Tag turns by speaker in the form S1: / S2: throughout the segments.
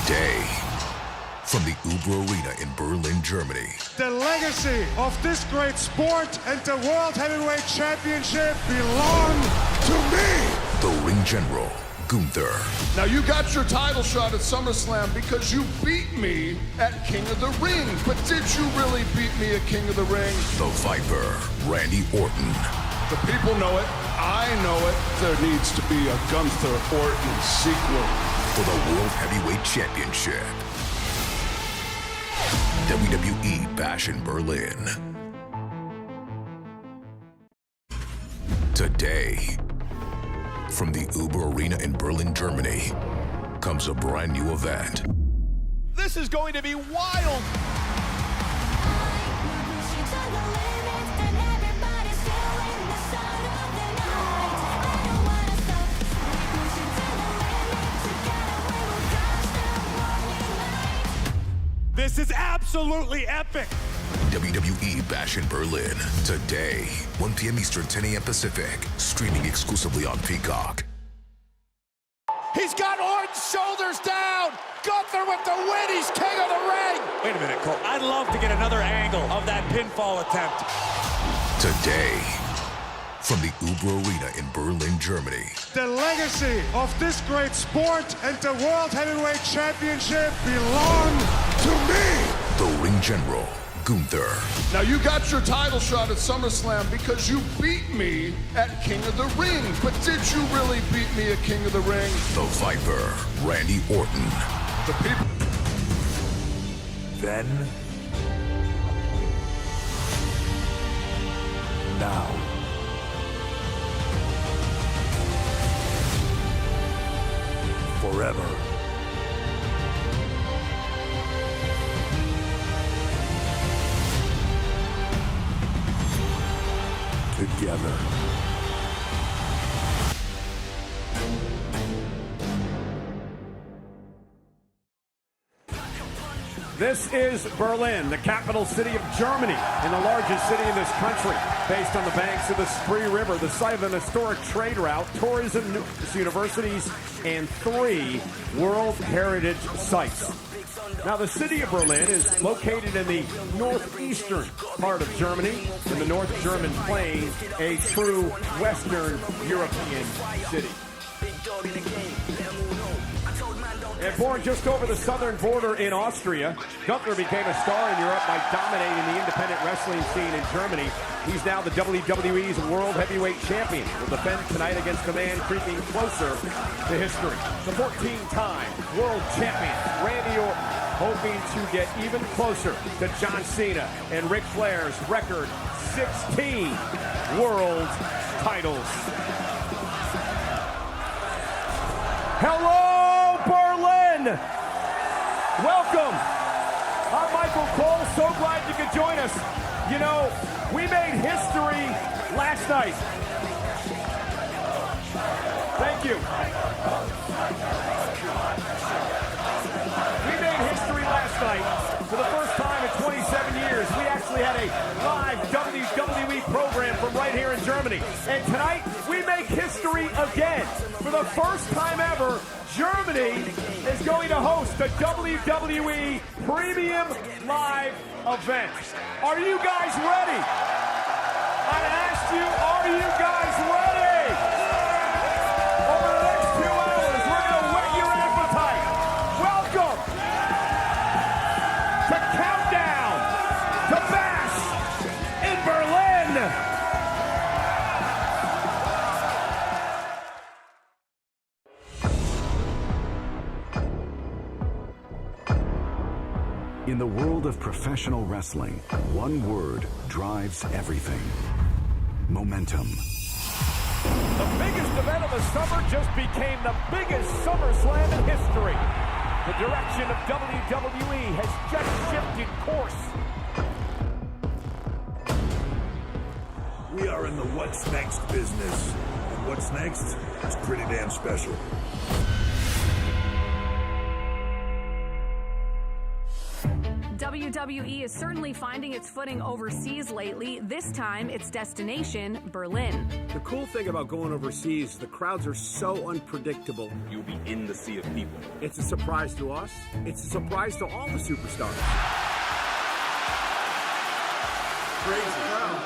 S1: Today, from the Uber Arena in Berlin, Germany.
S2: The legacy of this great sport and the World Heavyweight Championship belong to me.
S1: The ring general, Gunther.
S3: Now you got your title shot at SummerSlam because you beat me at King of the Ring. But did you really beat me at King of the Ring?
S1: The Viper, Randy Orton.
S3: The people know it. I know it. There needs to be a Gunther Orton sequel.
S1: For the World Heavyweight Championship. WWE Bash in Berlin. Today, from the Uber Arena in Berlin, Germany, comes a brand new event.
S4: This is going to be wild.
S2: This is absolutely epic.
S1: WWE Bash in Berlin. Today, 1 p.m. Eastern, 10 a.m. Pacific. Streaming exclusively on Peacock.
S4: He's got Orton's shoulders down. Gunther with the win. He's king of the ring.
S5: Wait a minute, Cole. I'd love to get another angle of that pinfall attempt.
S1: Today, from the Uber Arena in Berlin, Germany.
S2: The legacy of this great sport and the World Heavyweight Championship belong to me.
S1: The ring general, Gunther.
S3: Now you got your title shot at SummerSlam because you beat me at King of the Ring. But did you really beat me at King of the Ring?
S1: The Viper, Randy Orton.
S3: The people...
S6: Then, now, forever. Together.
S7: This is Berlin, the capital city of Germany, and the largest city in this country, based on the banks of the Spree River, the site of an historic trade route, tourism universities, and 3 World Heritage sites. Now, the city of Berlin is located in the northeastern part of Germany, in the North German plain, a true Western European city. And born just over the southern border in Austria, Gunther became a star in Europe by dominating the independent wrestling scene in Germany. He's now the WWE's World Heavyweight Champion. Will defend tonight against a man creeping closer to history. The 14-time World Champion, Randy Orton, hoping to get even closer to John Cena and Ric Flair's record 16 world titles. Hello, Berlin! Welcome! I'm Michael Cole, so glad you could join us. You know, we made history last night. Thank you. We made history last night. For the first time in 27 years, we actually had a live WWE program from right here in Germany. And tonight, we make history again. For the first time ever, Germany is going to host the WWE Premium Live event. Are you guys ready? I asked you, are you guys ready? Over the next 2 hours, we're going to whet your appetite. Welcome to Countdown to Bash in Berlin.
S8: In the world of professional wrestling, one word drives everything. Momentum.
S7: The biggest event of the summer just became the biggest SummerSlam in history. The direction of WWE has just shifted course.
S6: We are in the what's next business. And what's next is pretty damn special.
S9: WWE is certainly finding its footing overseas lately. This time, its destination, Berlin.
S10: The cool thing about going overseas, the crowds are so unpredictable.
S11: You'll be in the sea of people.
S10: It's a surprise to us. It's a surprise to all the superstars.
S7: Crazy crowd.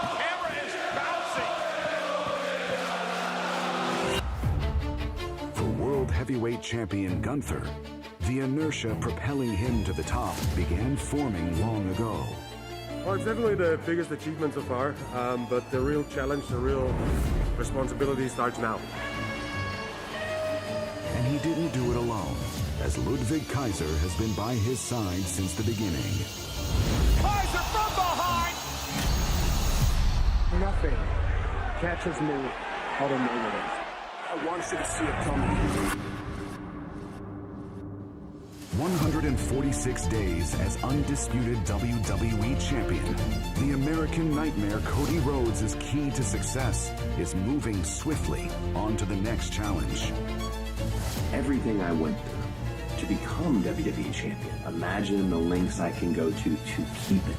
S4: The camera is bouncing.
S8: For World Heavyweight Champion Gunther, the inertia propelling him to the top began forming long ago.
S2: Well, it's definitely the biggest achievement so far, but the real challenge, the real responsibility starts now.
S8: And he didn't do it alone, as Ludwig Kaiser has been by his side since the beginning.
S4: Kaiser from behind.
S10: Nothing catches me other than
S6: I want you to see it coming.
S8: 146 days as undisputed WWE champion, the American Nightmare Cody Rhodes' key to success is moving swiftly on to the next challenge.
S12: Everything I went through to become WWE champion, imagine the lengths I can go to keep it.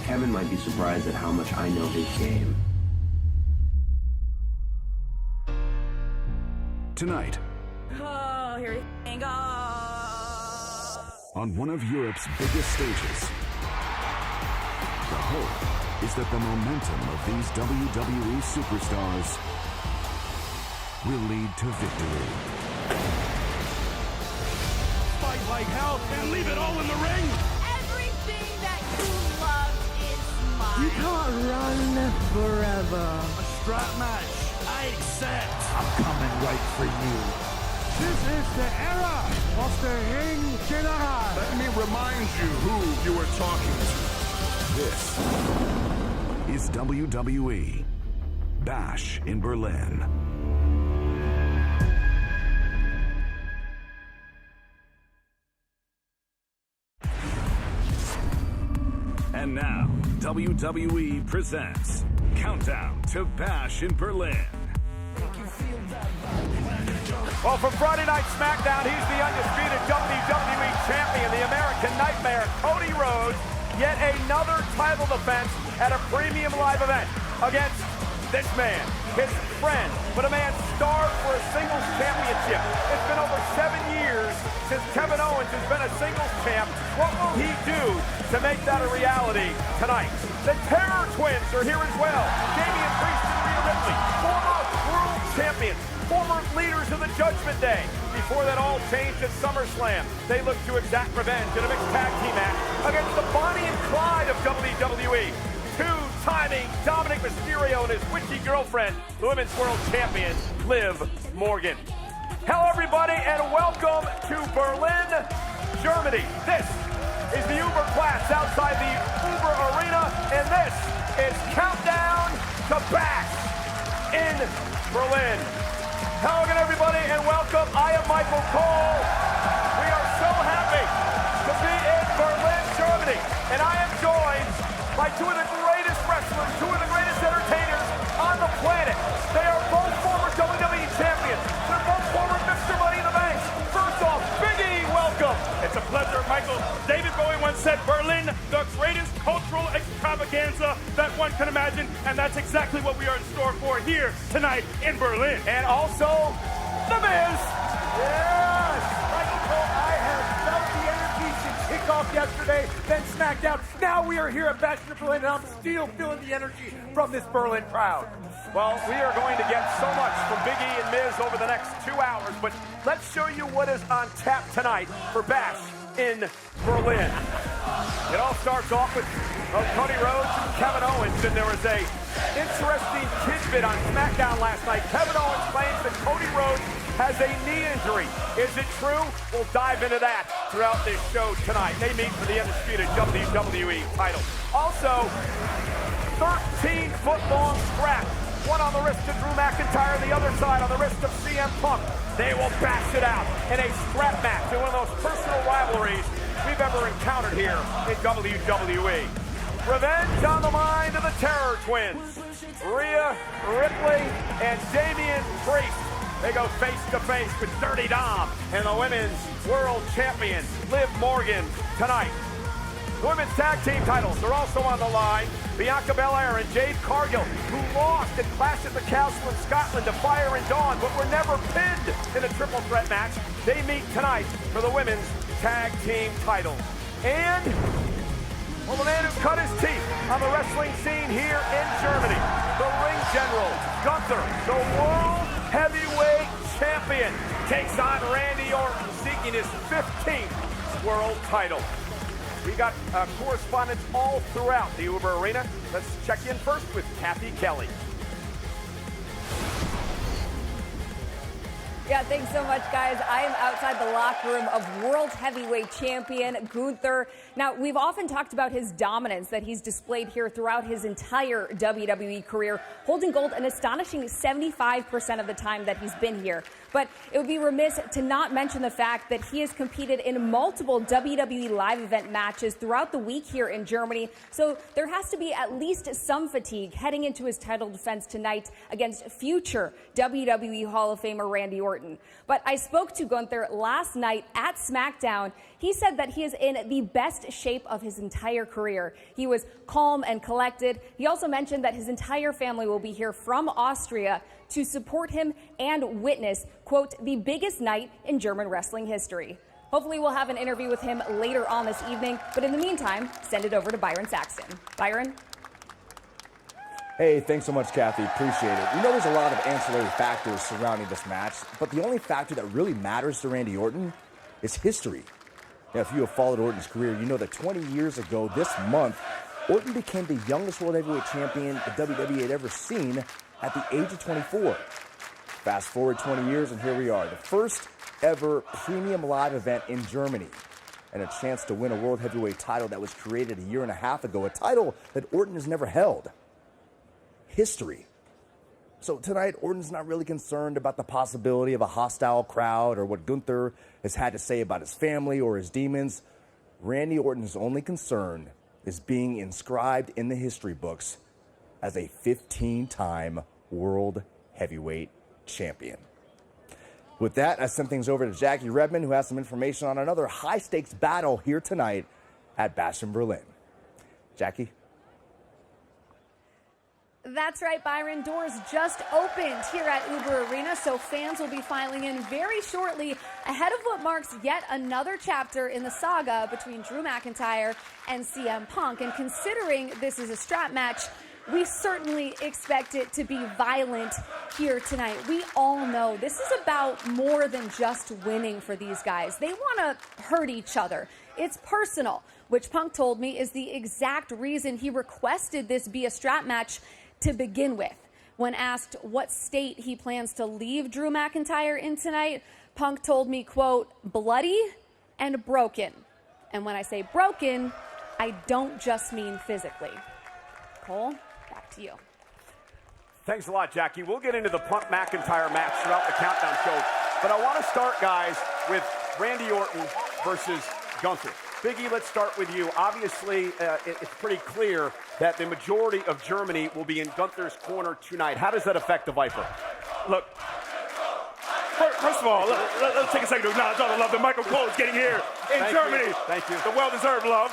S12: Kevin might be surprised at how much I know his game.
S8: Tonight,
S9: Oh, here we go.
S8: on one of Europe's biggest stages, the hope is that the momentum of these WWE superstars will lead to victory.
S4: Fight like hell and leave it all in the ring.
S13: Everything that you love is mine.
S14: You can't run forever.
S4: A strap match. I accept. I'm coming right for you.
S2: This is the era of the Ring General.
S3: Let me remind you who you were talking
S8: This is WWE Bash in Berlin.
S6: And now, WWE presents Countdown to Bash in Berlin.
S7: Well, from Friday Night SmackDown, he's the undisputed WWE Champion, the American Nightmare, Cody Rhodes. Yet another title defense at a premium live event against this man, his friend, but a man starved for a singles championship. It's been over 7 years since Kevin Owens has been a singles champ. What will he do to make that a reality tonight? The Terror Twins are here as well. Damian Priest and Rhea Ripley, former world champions, former leaders of the Judgment Day. Before that all changed at SummerSlam, they look to exact revenge in a mixed tag team match against the Bonnie and Clyde of WWE. Two-timing Dominic Mysterio and his witchy girlfriend, the Women's World Champion, Liv Morgan. Hello, everybody, and welcome to Berlin, Germany. This is the Uber class outside the Uber Arena, and this is Countdown to Bash in Berlin. Hello again, everybody, and welcome. I am Michael Cole. We are so happy to be in Berlin, Germany, and I am joined by two of the greatest wrestlers, two of the greatest entertainers on the planet. They are both former WWE champions. They're both former Mr. Money in the Bank. First off, Big E, welcome.
S15: It's a pleasure, Michael. David Bowie once said, Berlin, the greatest cultural extravaganza that one can imagine, and that's exactly what we are in store for here tonight in Berlin.
S7: And also, The Miz. Yes! Michael Cole, I have felt the energy since kickoff yesterday, then SmackDown. Now we are here at Bash in Berlin, and I'm still feeling the energy from this Berlin crowd. Well, we are going to get so much from Big E and Miz over the next 2 hours, but let's show you what is on tap tonight for Bash in Berlin. It all starts off with Cody Rhodes and Kevin Owens, and there was a interesting tidbit on SmackDown last night. Kevin Owens claims that Cody Rhodes has a knee injury. Is it true? We'll dive into that throughout this show tonight. They meet for the undisputed WWE title. Also, 13-foot-long strap. One on the wrist of Drew McIntyre, the other side on the wrist of CM Punk. They will bash it out in a strap match in one of those personal rivalries we've ever encountered here in WWE. Revenge on the mind of the Terror Twins. Rhea Ripley and Damian Priest They go face-to-face with Dirty Dom and the women's world champion, Liv Morgan, tonight. The women's tag team titles are also on the line. Bianca Belair and Jade Cargill, who lost at Clash at the Castle in Scotland to Fire and Dawn, but were never pinned in a triple threat match. They meet tonight for the women's tag team titles. And, well, the man who cut his teeth on the wrestling scene here in Germany, the ring general, Gunther, the world heavyweight champion, takes on Randy Orton, seeking his 15th world title. We got correspondents all throughout the Uber Arena. Let's check in first with Kathy Kelly.
S16: Yeah, thanks so much, guys. I am outside the locker room of World Heavyweight Champion Gunther. Now, we've often talked about his dominance that he's displayed here throughout his entire WWE career, holding gold an astonishing 75% of the time that he's been here. But it would be remiss to not mention the fact that he has competed in multiple WWE live event matches throughout the week here in Germany. So there has to be at least some fatigue heading into his title defense tonight against future WWE Hall of Famer Randy Orton. But I spoke to Gunther last night at SmackDown. He said that he is in the best shape of his entire career. He was calm and collected. He also mentioned that his entire family will be here from Austria to support him and witness, quote, the biggest night in German wrestling history. Hopefully we'll have an interview with him later on this evening, but in the meantime, send it over to Byron Saxton. Byron?
S17: Hey, thanks so much, Kathy. Appreciate it. You know there's a lot of ancillary factors surrounding this match, but the only factor that really matters to Randy Orton is history. Now, if you have followed Orton's career, you know that 20 years ago this month, Orton became the youngest World Heavyweight Champion the WWE had ever seen at the age of 24. Fast forward 20 years, and here we are, the first ever premium live event in Germany, and a chance to win a World Heavyweight title that was created a year and a half ago, a title that Orton has never held. History. So tonight, Orton's not really concerned about the possibility of a hostile crowd or what Gunther has had to say about his family or his demons. Randy Orton's only concern is being inscribed in the history books as a 15-time World Heavyweight Champion. With that, I send things over to Jackie Redmond, who has some information on another high-stakes battle here tonight at Bash in Berlin. Jackie?
S16: That's right, Byron. Doors just opened here at Uber Arena, so fans will be filing in very shortly ahead of what marks yet another chapter in the saga between Drew McIntyre and CM Punk. And considering this is a strap match, we certainly expect it to be violent here tonight. We all know this is about more than just winning for these guys. They want to hurt each other. It's personal, which Punk told me is the exact reason he requested this be a strap match to begin with. When asked what state he plans to leave Drew McIntyre in tonight, Punk told me, quote, bloody and broken. And when I say broken, I don't just mean physically. Cole, back to you.
S7: Thanks a lot, Jackie. We'll get into the Punk McIntyre match throughout the Countdown show. But I want to start, guys, with Randy Orton versus Gunther. Biggie, let's start with you. Obviously, it's pretty clear that the majority of Germany will be in Gunther's corner tonight. How does that affect the Viper?
S15: Look, first of all, let's take a second to acknowledge all the love that Michael Cole is getting here in Germany.
S7: Thank you.
S15: The well-deserved love.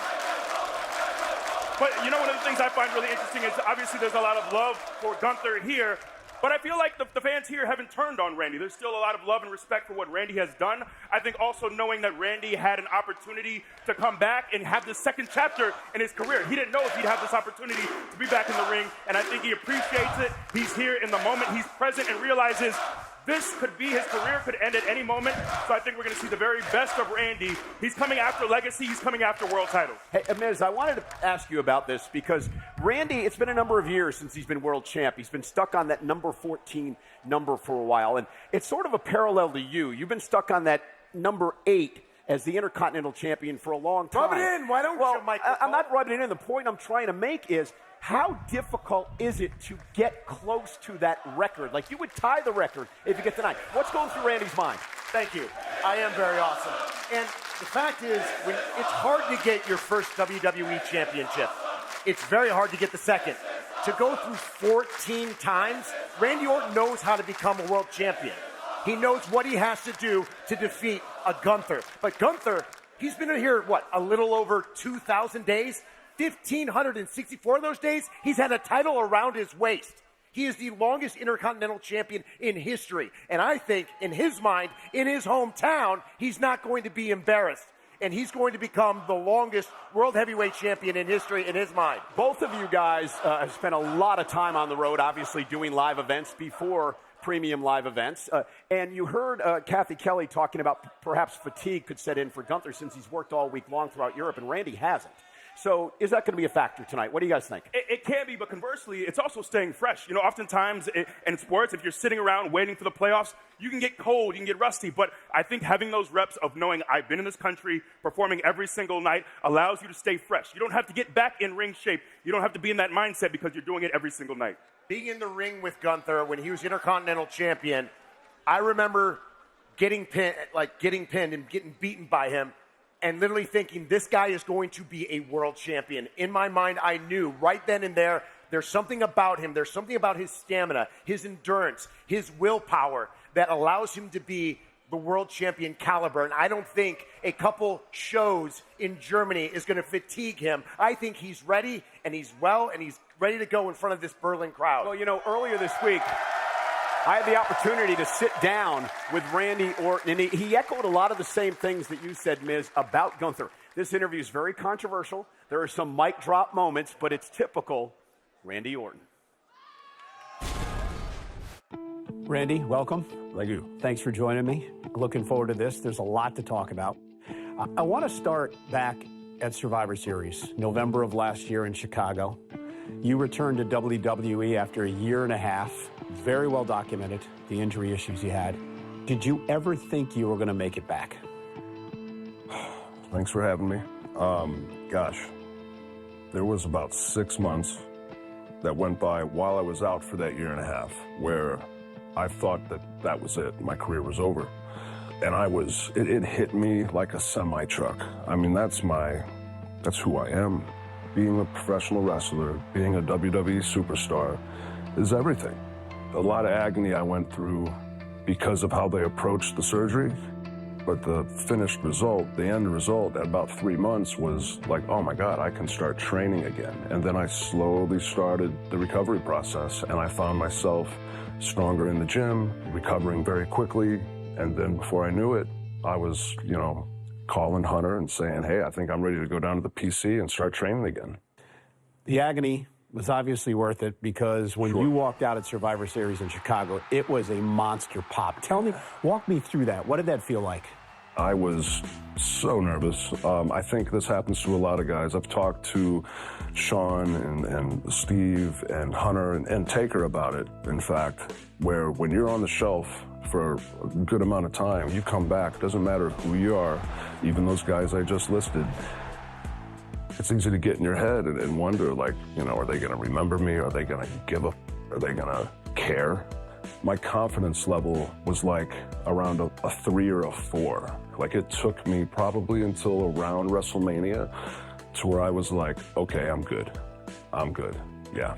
S15: But you know, one of the things I find really interesting is obviously there's a lot of love for Gunther here. But I feel like the fans here haven't turned on Randy. There's still a lot of love and respect for what Randy has done. I think also knowing that Randy had an opportunity to come back and have this second chapter in his career. He didn't know if he'd have this opportunity to be back in the ring, and I think he appreciates it. He's here in the moment. He's present and realizes this could be his career, could end at any moment. So I think we're going to see the very best of Randy. He's coming after legacy. He's coming after world titles.
S7: Hey, Miz, I wanted to ask you about this because Randy, it's been a number of years since he's been world champ. He's been stuck on that number 14 number for a while. And it's sort of a parallel to you. You've been stuck on that number 8 as the Intercontinental Champion for a long time.
S10: Rub it in. Why don't you, Michael?
S7: I'm not rubbing it in. The point I'm trying to make is, how difficult is it to get close to that record? Like, you would tie the record if you get tonight. What's going through Randy's mind?
S10: Thank you. I am very awesome. And the fact is, it's hard to get your first WWE championship. It's very hard to get the second. To go through 14 times, Randy Orton knows how to become a world champion. He knows what he has to do to defeat a Gunther. But Gunther, he's been in here, a little over 2,000 days? 1,564 of those days, he's had a title around his waist. He is the longest Intercontinental Champion in history. And I think, in his mind, in his hometown, he's not going to be embarrassed. And he's going to become the longest World Heavyweight Champion in history in his mind.
S18: Both of you guys have spent a lot of time on the road, obviously doing live events before premium live events. And you heard Kathy Kelly talking about perhaps fatigue could set in for Gunther since he's worked all week long throughout Europe, and Randy hasn't. So is that going to be a factor tonight? What do you guys think?
S15: It can be, but conversely, it's also staying fresh. You know, oftentimes in sports, if you're sitting around waiting for the playoffs, you can get cold, you can get rusty. But I think having those reps of knowing I've been in this country, performing every single night, allows you to stay fresh. You don't have to get back in ring shape. You don't have to be in that mindset because you're doing it every single night.
S10: Being in the ring with Gunther when he was Intercontinental Champion, I remember getting pinned and getting beaten by him, and literally thinking, this guy is going to be a world champion. In my mind, I knew right then and there, there's something about him, there's something about his stamina, his endurance, his willpower that allows him to be the world champion caliber. And I don't think a couple shows in Germany is going to fatigue him. I think he's ready, and he's ready to go in front of this Berlin crowd.
S18: Well, you know, earlier this week, I had the opportunity to sit down with Randy Orton, and he echoed a lot of the same things that you said, Miz, about Gunther. This interview is very controversial. There are some mic drop moments, but it's typical Randy Orton. Randy, welcome.
S6: Thank you.
S18: Thanks for joining me. Looking forward to this. There's a lot to talk about. I want to start back at Survivor Series, November of last year in Chicago. You returned to WWE after a year and a half. Very well documented, the injury issues you had. Did you ever think you were going to make it back?
S6: Thanks for having me. Gosh, there was about 6 months that went by while I was out for that year and a half where I thought that was it. My career was over. And it hit me like a semi-truck. I mean, that's who I am. Being a professional wrestler, being a WWE superstar is everything. A lot of agony I went through because of how they approached the surgery, but the finished result, the end result at about 3 months was like, oh my God, I can start training again. And then I slowly started the recovery process, and I found myself stronger in the gym, recovering very quickly. And then before I knew it, I was, calling Hunter and saying, hey, I think I'm ready to go down to the PC and start training again.
S18: The agony was obviously worth it because when you walked out at Survivor Series in Chicago, it was a monster pop. Walk me through that. What did that feel like?
S6: I was so nervous. I think this happens to a lot of guys. I've talked to Sean and Steve and Hunter and Taker about it, in fact, where when you're on the shelf for a good amount of time, you come back. It doesn't matter who you are, even those guys I just listed. It's easy to get in your head and wonder, are they going to remember me? Are they going to give up? Are they going to care? My confidence level was like around a 3 or a 4. Like, it took me probably until around WrestleMania to where I was like, okay, I'm good. Yeah.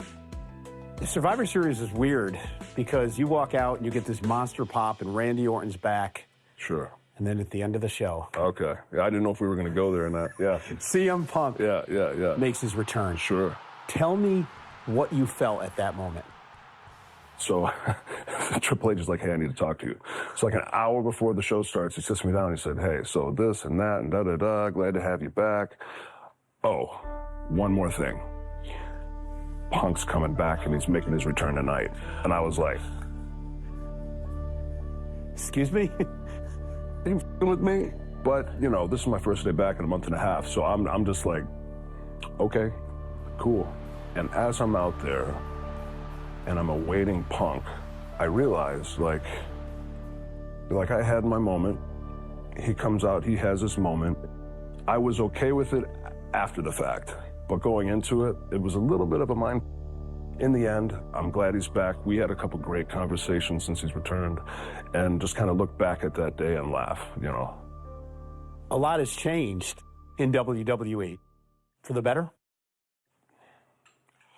S18: The Survivor Series is weird because you walk out and you get this monster pop and Randy Orton's back.
S6: Sure.
S18: And then at the end of the show.
S6: Okay. Yeah, I didn't know if we were going to go there or not. Yeah.
S18: CM Punk makes his return.
S6: Sure.
S18: Tell me what you felt at that moment.
S6: So Triple H is like, hey, I need to talk to you. So like an hour before the show starts, he sits me down and he said, hey, so this and that and da-da-da, glad to have you back. Oh, one more thing. Punk's coming back and he's making his return tonight. And I was like,
S18: excuse me?
S6: Are you f***ing with me? But, this is my first day back in a month and a half. So I'm just like, okay, cool. And as I'm out there and I'm awaiting Punk, I realize, like I had my moment. He comes out, he has his moment. I was okay with it after the fact. But going into it, it was a little bit of a mind. In the end, I'm glad he's back. We had a couple great conversations since he's returned and just kind of look back at that day and laugh,
S18: A lot has changed in WWE. For the better?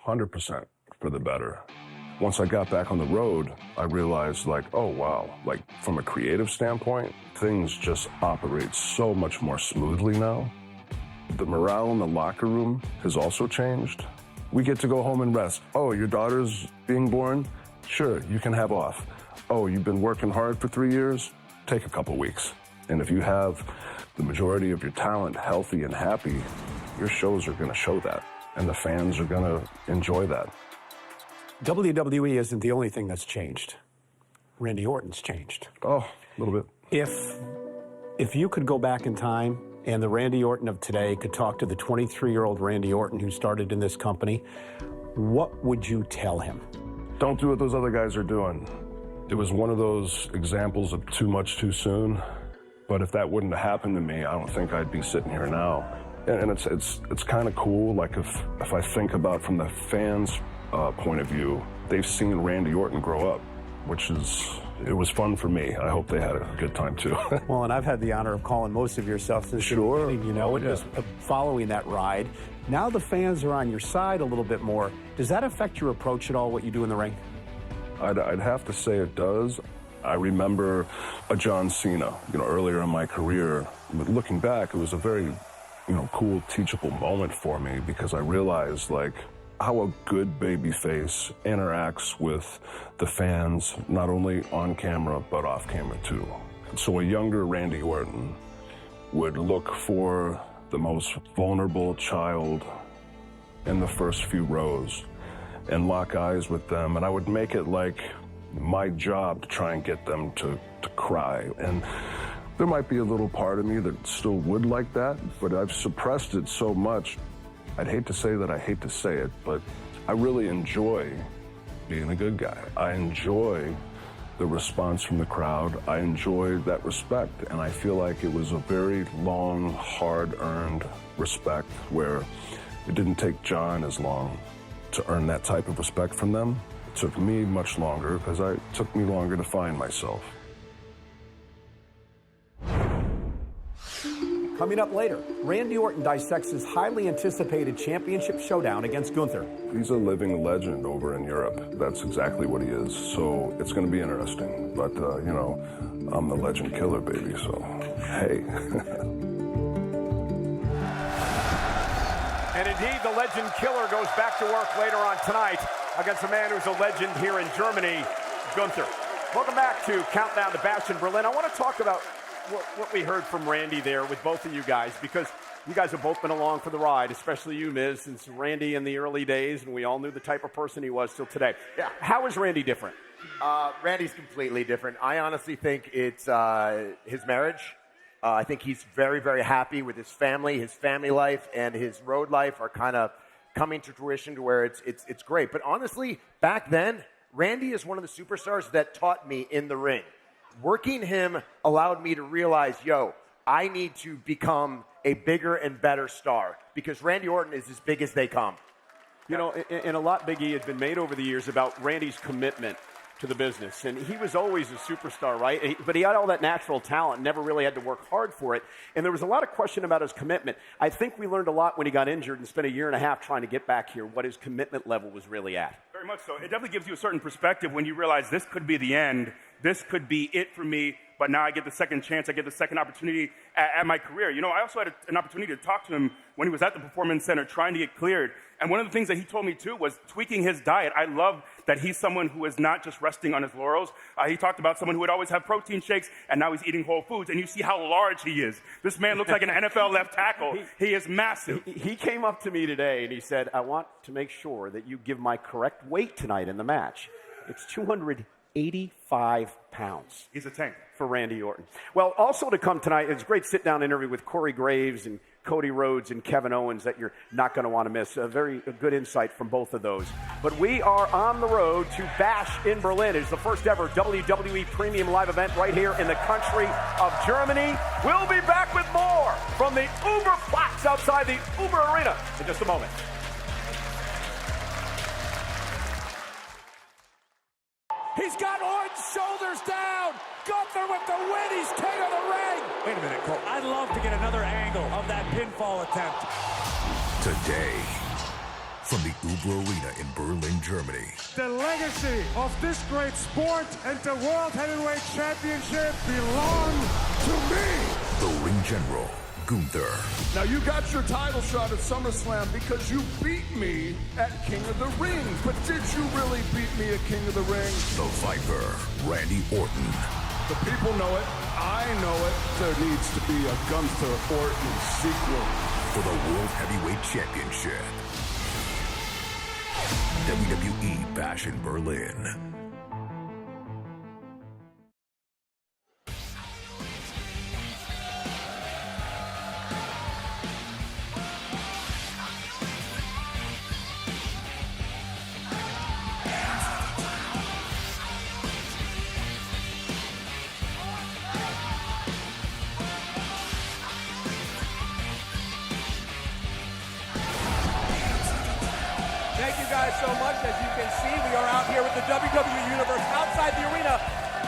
S6: 100% for the better. Once I got back on the road, I realized, like, oh, wow, like, from a creative standpoint, things just operate so much more smoothly now. The morale in the locker room has also changed. We get to go home and rest. Oh, your daughter's being born? Sure, you can have off. Oh, you've been working hard for 3 years? Take a couple weeks. And if you have the majority of your talent healthy and happy, your shows are going to show that. And the fans are going to enjoy that.
S18: WWE isn't the only thing that's changed. Randy Orton's changed.
S6: Oh, a little bit.
S18: If you could go back in time and the Randy Orton of today could talk to the 23-year-old Randy Orton who started in this company, what would you tell him?
S6: Don't do what those other guys are doing. It was one of those examples of too much too soon. But if that wouldn't have happened to me, I don't think I'd be sitting here now. And it's kind of cool. Like if I think about from the fans' point of view, they've seen Randy Orton grow up, it was fun for me. I hope they had a good time too.
S18: Well, and I've had the honor of calling most of your stuff since the beginning, you know, and just following that ride. Now the fans are on your side a little bit more. Does that affect your approach at all, what you do in the ring?
S6: I'd have to say it does. I remember a John Cena, earlier in my career. But looking back, it was a very, cool, teachable moment for me because I realized, like, how a good babyface interacts with the fans, not only on camera, but off camera too. So a younger Randy Orton would look for the most vulnerable child in the first few rows and lock eyes with them. And I would make it like my job to try and get them to cry. And there might be a little part of me that still would like that, but I've suppressed it so much. I'd hate to say that I hate to say it, but I really enjoy being a good guy. I enjoy the response from the crowd. I enjoy that respect, and I feel like it was a very long, hard-earned respect where it didn't take John as long to earn that type of respect from them. It took me much longer because it took me longer to find myself.
S18: Coming up later, Randy Orton dissects his highly anticipated championship showdown against Gunther.
S6: He's a living legend over in Europe. That's exactly what he is. So it's going to be interesting. But, I'm the legend killer, baby, so hey.
S7: And indeed, the legend killer goes back to work later on tonight against a man who's a legend here in Germany, Gunther. Welcome back to Countdown to Bash in Berlin. I want to talk about what we heard from Randy there with both of you guys, because you guys have both been along for the ride, especially you, Miz, since Randy in the early days, and we all knew the type of person he was till today. Yeah. How is Randy different?
S10: Randy's completely different. I honestly think it's his marriage. I think he's very, very happy with his family life, and his road life are kind of coming to fruition to where it's great. But honestly, back then, Randy is one of the superstars that taught me in the ring. Working him allowed me to realize, I need to become a bigger and better star because Randy Orton is as big as they come.
S7: You know, and a lot, Big E, has been made over the years about Randy's commitment to the business. And he was always a superstar, right? But he had all that natural talent, never really had to work hard for it. And there was a lot of question about his commitment. I think we learned a lot when he got injured and spent a year and a half trying to get back here, what his commitment level was really at.
S15: Very much so. It definitely gives you a certain perspective when you realize this could be the end. This could be it for me, but now I get the second chance. I get the second opportunity at my career. I also had an opportunity to talk to him when he was at the Performance Center trying to get cleared. And one of the things that he told me, too, was tweaking his diet. I love that he's someone who is not just resting on his laurels. He talked about someone who would always have protein shakes, and now he's eating Whole Foods. And you see how large he is. This man looks like an NFL left tackle. He is massive.
S7: He came up to me today, and he said, I want to make sure that you give my correct weight tonight in the match. It's 285 pounds.
S15: He's a tank.
S7: For Randy Orton. Well, also to come tonight, it's a great sit-down interview with Corey Graves and Cody Rhodes and Kevin Owens that you're not going to want to miss. A good insight from both of those. But we are on the road to Bash in Berlin. It's the first ever WWE Premium Live event right here in the country of Germany. We'll be back with more from the Uberplatz outside the Uber Arena in just a moment. He's got Orton's shoulders down. Gunther with the win. He's king of the ring.
S5: Wait a minute, Cole. I'd love to get another angle of that pinfall attempt.
S1: Today, from the Uber Arena in Berlin, Germany.
S2: The legacy of this great sport and the World Heavyweight Championship belong to me.
S1: The ring general, Gunther.
S3: Now you got your title shot at SummerSlam because you beat me at King of the Ring. But did you really beat me at King of the Ring?
S1: The Viper, Randy Orton.
S3: The people know it. I know it. There needs to be a Gunther Orton sequel.
S1: For the World Heavyweight Championship. WWE Bash in Berlin.
S7: Thank you guys so much. As you can see, we are out here with the WWE Universe outside the arena.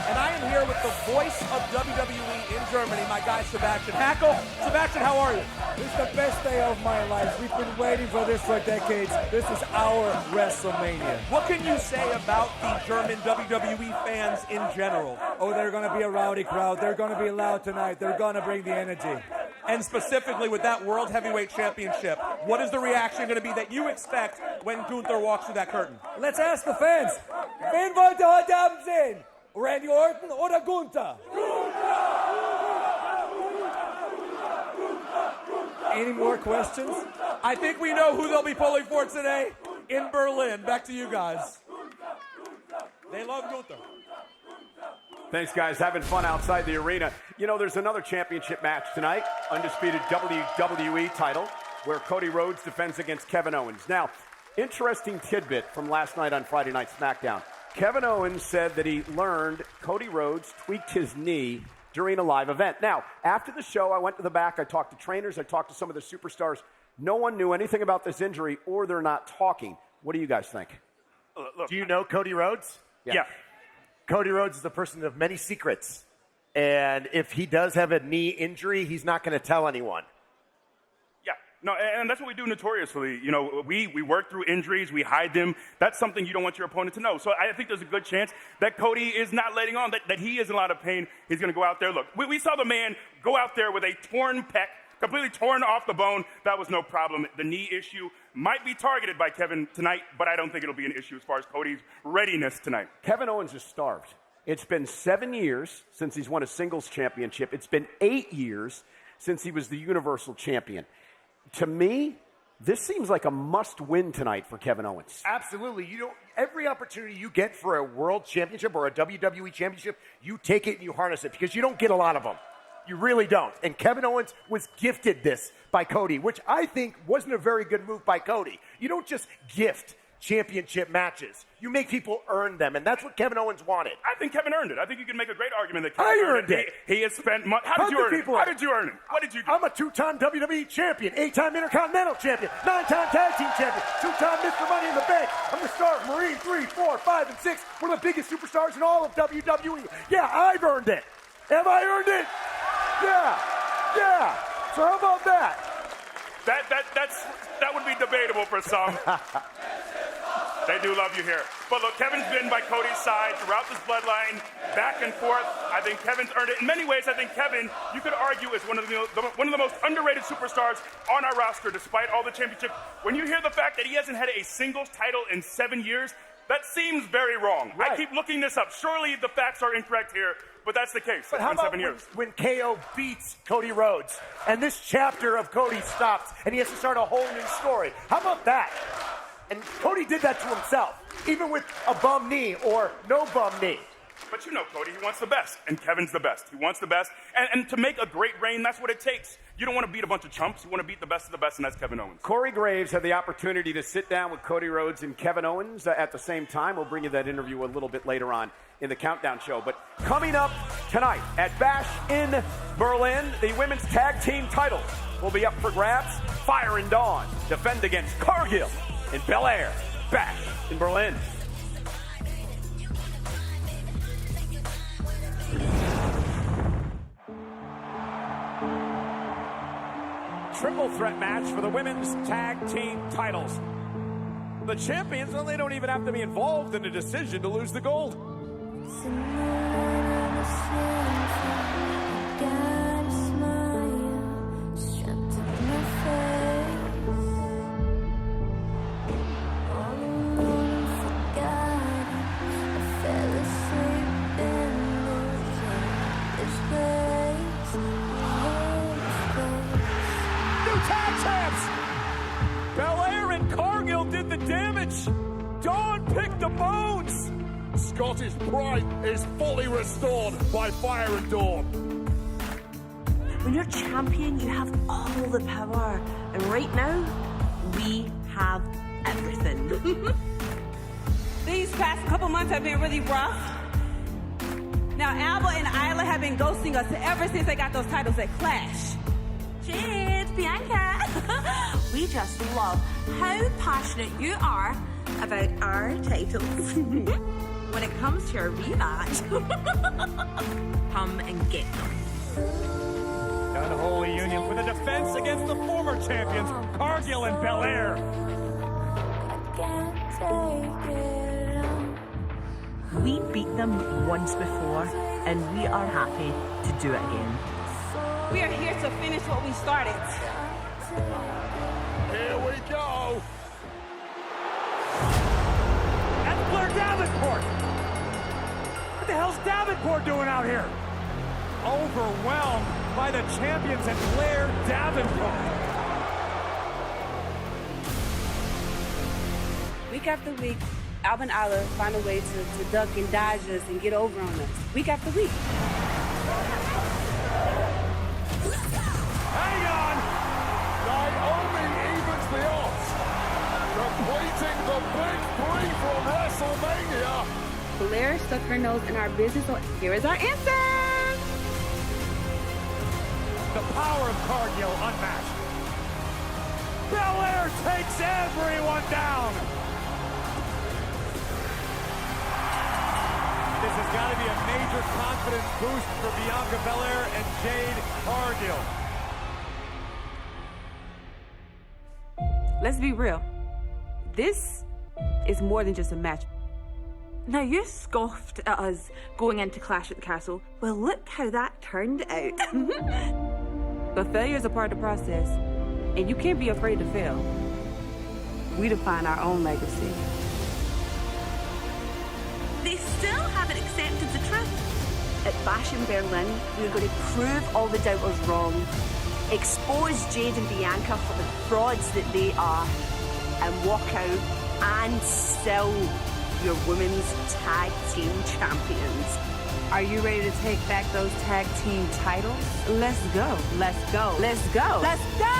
S7: And I am here with the voice of WWE in Germany, my guy, Sebastian Hackle. Sebastian, how are you?
S19: This is the best day of my life. We've been waiting for this for decades. This is our WrestleMania.
S7: What can you say about the German WWE fans in general?
S19: Oh, they're going to be a rowdy crowd. They're going to be loud tonight. They're going to bring the energy.
S7: And specifically with that World Heavyweight Championship, what is the reaction going to be that you expect when Gunther walks through that curtain?
S19: Let's ask the fans. Wen wollt ihr heute Abend sehen? Randy Orton oder Gunther? Any more questions?
S7: I think we know who they'll be pulling for today in Berlin. Back to you guys. They love Gunther.
S20: Thanks, guys. Having fun outside the arena. You know, there's another championship match tonight. Undisputed WWE title, where Cody Rhodes defends against Kevin Owens. Now, interesting tidbit from last night on Friday Night SmackDown. Kevin Owens said that he learned Cody Rhodes tweaked his knee during a live event. Now, after the show, I went to the back. I talked to trainers. I talked to some of the superstars. No one knew anything about this injury, or they're not talking. What do you guys think?
S10: Do you know Cody Rhodes?
S20: Yeah.
S10: Cody Rhodes is a person of many secrets. And if he does have a knee injury, he's not going to tell anyone.
S15: Yeah, no, and that's what we do notoriously. You know, we work through injuries, we hide them. That's something you don't want your opponent to know. So I think there's a good chance that Cody is not letting on, that he is in a lot of pain. He's going to go out there. Look, we saw the man go out there with a torn pec, completely torn off the bone. That was no problem. The knee issue might be targeted by Kevin tonight, but I don't think it'll be an issue as far as Cody's readiness tonight.
S20: Kevin Owens is starved. It's been 7 years since he's won a singles championship. It's been 8 years since he was the Universal Champion. To me, this seems like a must-win tonight for Kevin Owens.
S10: Absolutely. Every opportunity you get for a world championship or a WWE championship, you take it and you harness it because you don't get a lot of them. You really don't. And Kevin Owens was gifted this by Cody, which I think wasn't a very good move by Cody. You don't just gift championship matches. You make people earn them, and that's what Kevin Owens wanted.
S15: I think Kevin earned it. I think you can make a great argument that Kevin
S10: I earned it.
S15: He has spent money. How did you earn it? How did you earn it? What did you do?
S10: I'm a 2-time WWE champion, 8-time Intercontinental champion, 9-time Tag Team champion, 2-time Mr. Money in the Bank. I'm the star of Marine 3, 4, 5, and 6. One of the biggest superstars in all of WWE. Yeah, I've earned it. Have I earned it? Yeah. So how about that?
S15: That would be debatable for some. They do love you here. But look, Kevin's been by Cody's side throughout this bloodline, back and forth. I think Kevin's earned it. In many ways, I think Kevin, you could argue, is one of the most underrated superstars on our roster, despite all the championships. When you hear the fact that he hasn't had a singles title in 7 years, that seems very wrong. Right. I keep looking this up. Surely the facts are incorrect here, but that's the case.
S10: But how about 7 years. When KO beats Cody Rhodes, and this chapter of Cody stops, and he has to start a whole new story? How about that? And Cody did that to himself, even with a bum knee or no bum knee.
S15: But you know Cody, he wants the best, and Kevin's the best. He wants the best, and to make a great reign, that's what it takes. You don't want to beat a bunch of chumps. You want to beat the best of the best, and that's Kevin Owens.
S20: Corey Graves had the opportunity to sit down with Cody Rhodes and Kevin Owens at the same time. We'll bring you that interview a little bit later on in the Countdown Show. But coming up tonight at Bash in Berlin, the women's tag team titles will be up for grabs. Fire and Dawn defend against Cargill in Bel Air. Bash in Berlin.
S7: Triple threat match for the women's tag team titles. The champions, well, they don't even have to be involved in the decision to lose the gold. Belair and Cargill did the damage. Dawn picked the bones.
S3: Scottish pride is fully restored by Fire and Dawn.
S14: When you're champion, you have all the power. And right now, we have everything.
S21: These past couple months have been really rough. Now, Alba and Isla have been ghosting us ever since they got those titles at Clash.
S14: Jade, Bianca, we just love how passionate you are about our titles. When it comes to a rematch, come and get them.
S7: Unholy union for the defense against the former champions, Cargill and Belair.
S14: We beat them once before, and we are happy to do it again.
S21: We are here to finish what we started.
S3: Here we go.
S7: That's Blair Davenport. What the hell's Davenport doing out here? Overwhelmed by the champions and Blair Davenport.
S21: Week after week, Alba and Isla find a way to duck and dodge us and get over on us. Week after week.
S7: Hang on!
S3: Naomi evens the odds. Completing the big three from WrestleMania.
S21: Blair stuck her nose in our business, so here is our answer.
S7: The power of Cargill unmatched. Belair takes everyone down. This has got to be a major confidence boost for Bianca Belair and Jade Cargill.
S21: Let's be real. This is more than just a match.
S14: Now, you scoffed at us going into Clash at the Castle. Well, look how that turned out.
S21: But failure is a part of the process, and you can't be afraid to fail. We define our own legacy.
S14: They still haven't accepted the truth. At Bash in Berlin, we're going to prove all the doubters wrong, expose Jade and Bianca for the frauds that they are, and walk out and still your women's tag team champions.
S21: Are you ready to take back those tag team titles? Let's go. Let's go. Let's go. Let's go!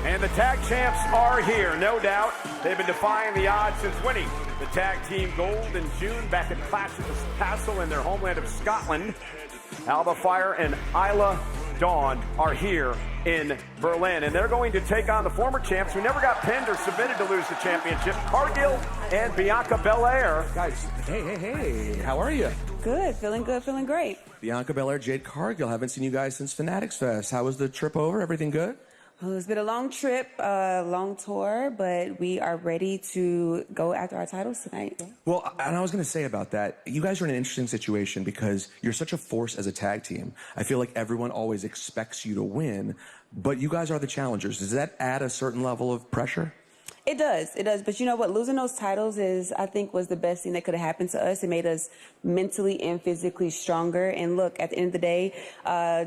S20: And the tag champs are here, no doubt. They've been defying the odds since winning the tag team gold in June back at Clash at the Castle in their homeland of Scotland. Alba Fire and Isla Dawn are here in Berlin, and they're going to take on the former champs who never got pinned or submitted to lose the championship, Cargill and Bianca Belair.
S22: Guys, hey, how are you?
S21: Good, feeling great.
S22: Bianca Belair, Jade Cargill, haven't seen you guys since Fanatics Fest. How was the trip over? Everything good?
S21: Well, it's been a long trip, long tour, but we are ready to go after our titles tonight.
S22: Well, and I was going to say about that, you guys are in an interesting situation because you're such a force as a tag team. I feel like everyone always expects you to win, but you guys are the challengers. Does that add a certain level of pressure?
S21: It does. But you know what? Losing those titles I think, was the best thing that could have happened to us. It made us mentally and physically stronger. And look, at the end of the day,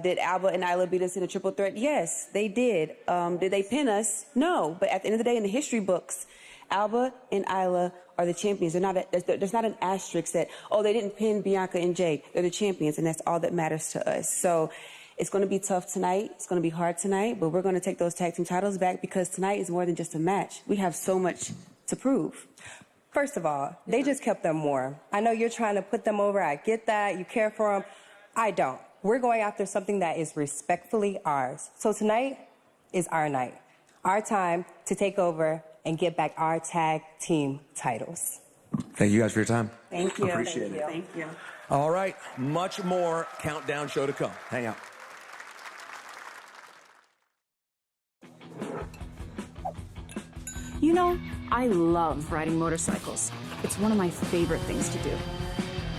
S21: did Alba and Isla beat us in a triple threat? Yes, they did. Did they pin us? No. But at the end of the day, in the history books, Alba and Isla are the champions. There's not an asterisk that, they didn't pin Bianca and Jade. They're the champions, and that's all that matters to us. So it's going to be tough tonight. It's going to be hard tonight, but we're going to take those tag team titles back because tonight is more than just a match. We have so much to prove.
S23: First of all, they just kept them warm. I know you're trying to put them over. I get that. You care for them. I don't. We're going after something that is respectfully ours. So tonight is our night, our time to take over and get back our tag team titles.
S22: Thank you guys for your time.
S21: Thank you.
S22: Appreciate it.
S21: Thank you.
S22: All right, much more countdown show to come. Hang out.
S9: You know, I love riding motorcycles. It's one of my favorite things to do.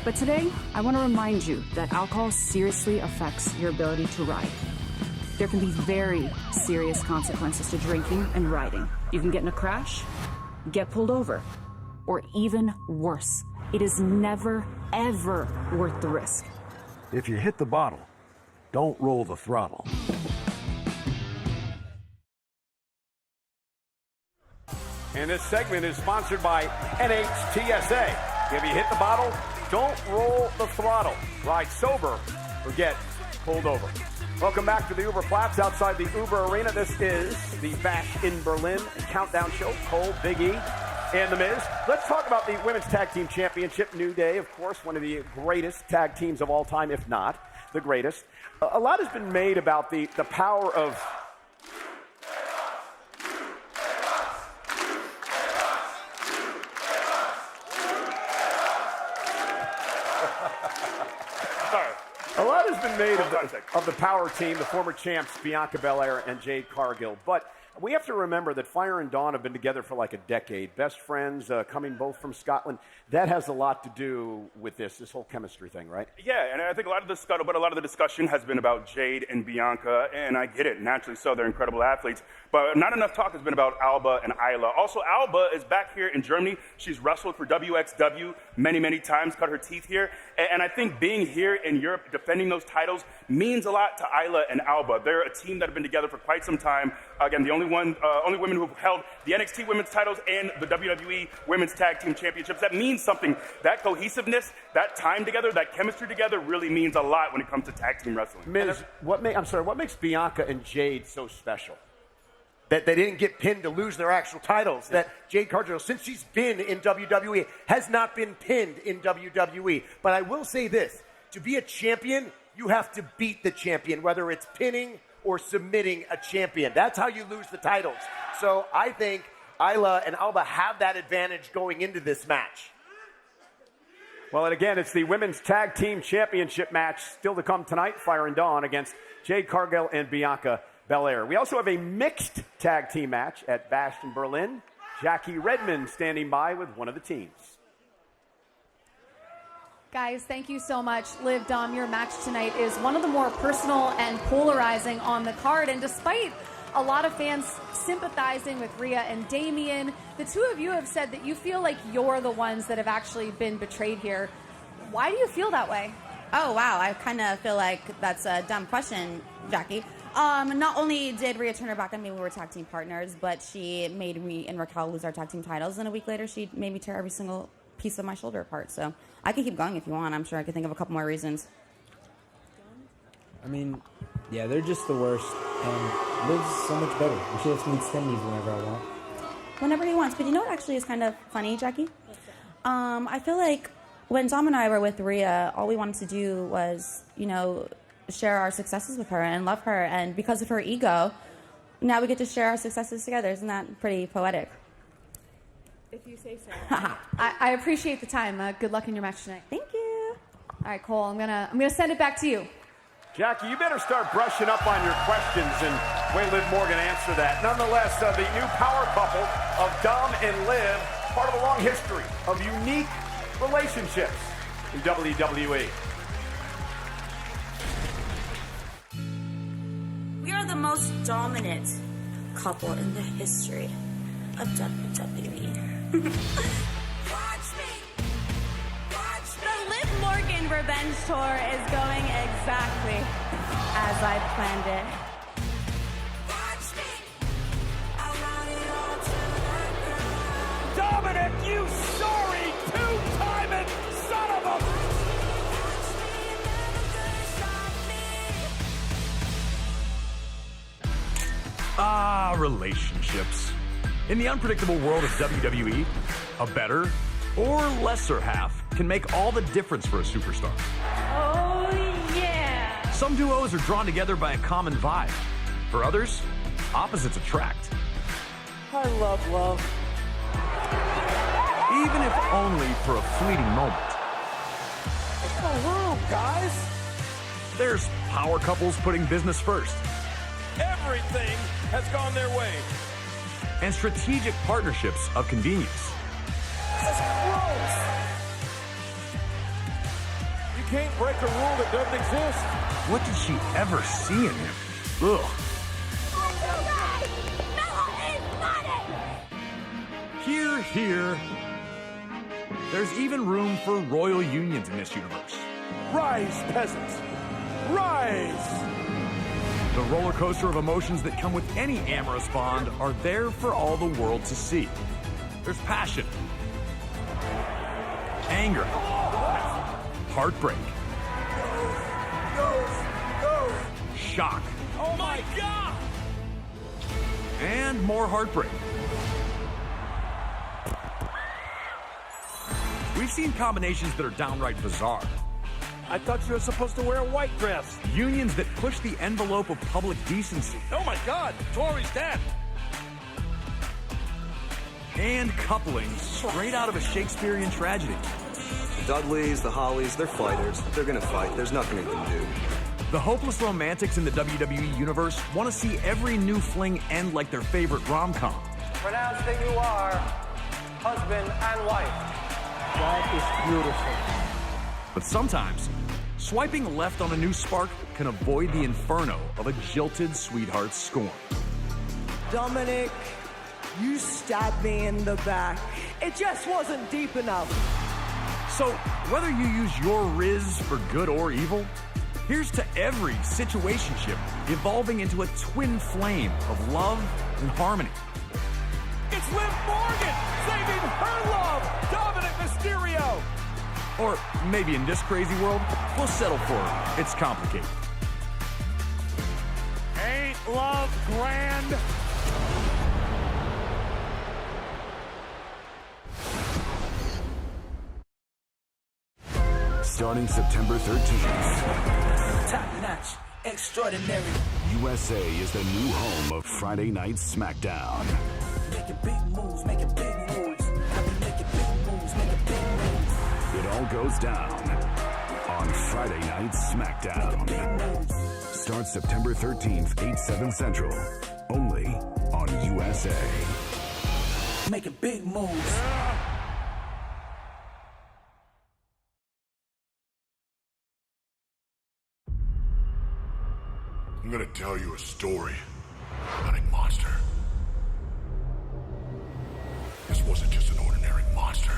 S9: But today, I want to remind you that alcohol seriously affects your ability to ride. There can be very serious consequences to drinking and riding. You can get in a crash, get pulled over, or even worse. It is never, ever worth the risk.
S11: If you hit the bottle, don't roll the throttle.
S20: And this segment is sponsored by NHTSA. If you hit the bottle, don't roll the throttle. Ride sober or get pulled over. Welcome back to the Uber Platz outside the Uber Arena. This is the Bash in Berlin countdown show. Cole, Big E, and The Miz. Let's talk about the Women's Tag Team Championship. New Day, of course, one of the greatest tag teams of all time, if not the greatest. A lot has been made about the power of... A lot has been made of the power team, the former champs, Bianca Belair and Jade Cargill. But we have to remember that Fire and Dawn have been together for like a decade. Best friends, coming both from Scotland. That has a lot to do with this whole chemistry thing, right?
S15: Yeah, and I think a lot of the discussion has been about Jade and Bianca, and I get it. Naturally so, they're incredible athletes. But not enough talk has been about Alba and Isla. Also, Alba is back here in Germany. She's wrestled for WXW many, many times, cut her teeth here. And I think being here in Europe, defending those titles, means a lot to Isla and Alba. They're a team that have been together for quite some time. Again, the only women who have held the NXT women's titles and the WWE Women's Tag Team Championships. That means something. That cohesiveness, that time together, that chemistry together really means a lot when it comes to tag team wrestling.
S10: Miz, what makes Bianca and Jade so special? That they didn't get pinned to lose their actual titles. That Jade Cargill, since she's been in WWE, has not been pinned in WWE. But I will say this, to be a champion, you have to beat the champion, whether it's pinning or submitting a champion. That's how you lose the titles. So I think Isla and Alba have that advantage going into this match.
S20: Well, and again, it's the Women's Tag Team Championship match still to come tonight. Fire and Dawn against Jade Cargill and Bianca Belair. We also have a mixed tag team match at Bash in Berlin. Jackie Redmond standing by with one of the teams.
S16: Guys, thank you so much. Liv, Dom, your match tonight is one of the more personal and polarizing on the card. And despite a lot of fans sympathizing with Rhea and Damian, the two of you have said that you feel like you're the ones that have actually been betrayed here. Why do you feel that way?
S12: Oh, wow. I kind of feel like that's a dumb question, Jackie. Not only did Rhea turn her back on me when we were tag team partners, but she made me and Raquel lose our tag team titles. And a week later, she made me tear every single piece of my shoulder apart. So I can keep going if you want. I'm sure I could think of a couple more reasons.
S24: I mean, yeah, they're just the worst. And Liv's so much better. And she lets me extend these whenever I want.
S12: Whenever he wants. But you know what actually is kind of funny, Jackie? I feel like when Dom and I were with Rhea, all we wanted to do was, share our successes with her and love her. And because of her ego, now we get to share our successes together. Isn't that pretty poetic?
S16: If you say so. I appreciate the time. Good luck in your match tonight.
S12: Thank you.
S16: All right, Cole, I'm gonna send it back to you.
S20: Jackie, you better start brushing up on your questions and way Liv Morgan answer that. Nonetheless, the new power couple of Dom and Liv, part of a long history of unique relationships in WWE.
S21: We are the most dominant couple in the history of WWE.
S13: The Liv Morgan Revenge Tour is going exactly as I planned it.
S7: Dominic, you sorry two-timing son of a...
S25: Relationships. In the unpredictable world of WWE, a better or lesser half can make all the difference for a superstar.
S13: Oh, yeah.
S25: Some duos are drawn together by a common vibe. For others, opposites attract.
S7: I love love.
S25: Even if only for a fleeting moment.
S19: the room, guys.
S25: There's power couples putting business first.
S7: Everything has gone their way.
S25: And strategic partnerships of convenience.
S19: This is gross. You can't break a rule that doesn't exist.
S25: What did she ever see in him? Ugh. Here. There's even room for royal unions in this universe.
S19: Rise, peasants. Rise!
S25: The roller coaster of emotions that come with any amorous bond are there for all the world to see. There's passion, anger, heartbreak, shock,
S7: Oh my God!
S25: and more heartbreak. We've seen combinations that are downright bizarre.
S7: I thought you were supposed to wear a white dress.
S25: Unions that push the envelope of public decency.
S7: Oh my God, Tori's dead.
S25: And couplings straight out of a Shakespearean tragedy.
S4: The Dudleys, the Hollies, they're fighters. They're gonna fight. There's nothing they can do.
S25: The hopeless romantics in the WWE Universe want to see every new fling end like their favorite rom-com.
S6: Pronounce that you are husband and wife.
S19: That is beautiful.
S25: But sometimes, swiping left on a new spark can avoid the inferno of a jilted sweetheart's scorn.
S8: Dominic, you stabbed me in the back. It just wasn't deep enough.
S25: So, whether you use your Riz for good or evil, here's to every situationship evolving into a twin flame of love and harmony.
S7: It's Liv Morgan saving her love, Dominic Mysterio.
S25: Or maybe in this crazy world, we'll settle for it. It's complicated.
S7: Ain't love grand?
S17: Starting September 13th.
S8: Top notch, extraordinary.
S17: USA is the new home of Friday Night SmackDown.
S8: Making big moves, making big moves. I've been making big moves, making big moves.
S17: It all goes down on Friday Night SmackDown. Starts September 13th, 8/7 Central. Only on USA.
S8: Making big moves.
S18: I'm gonna tell you a story about a monster. This wasn't just an ordinary monster.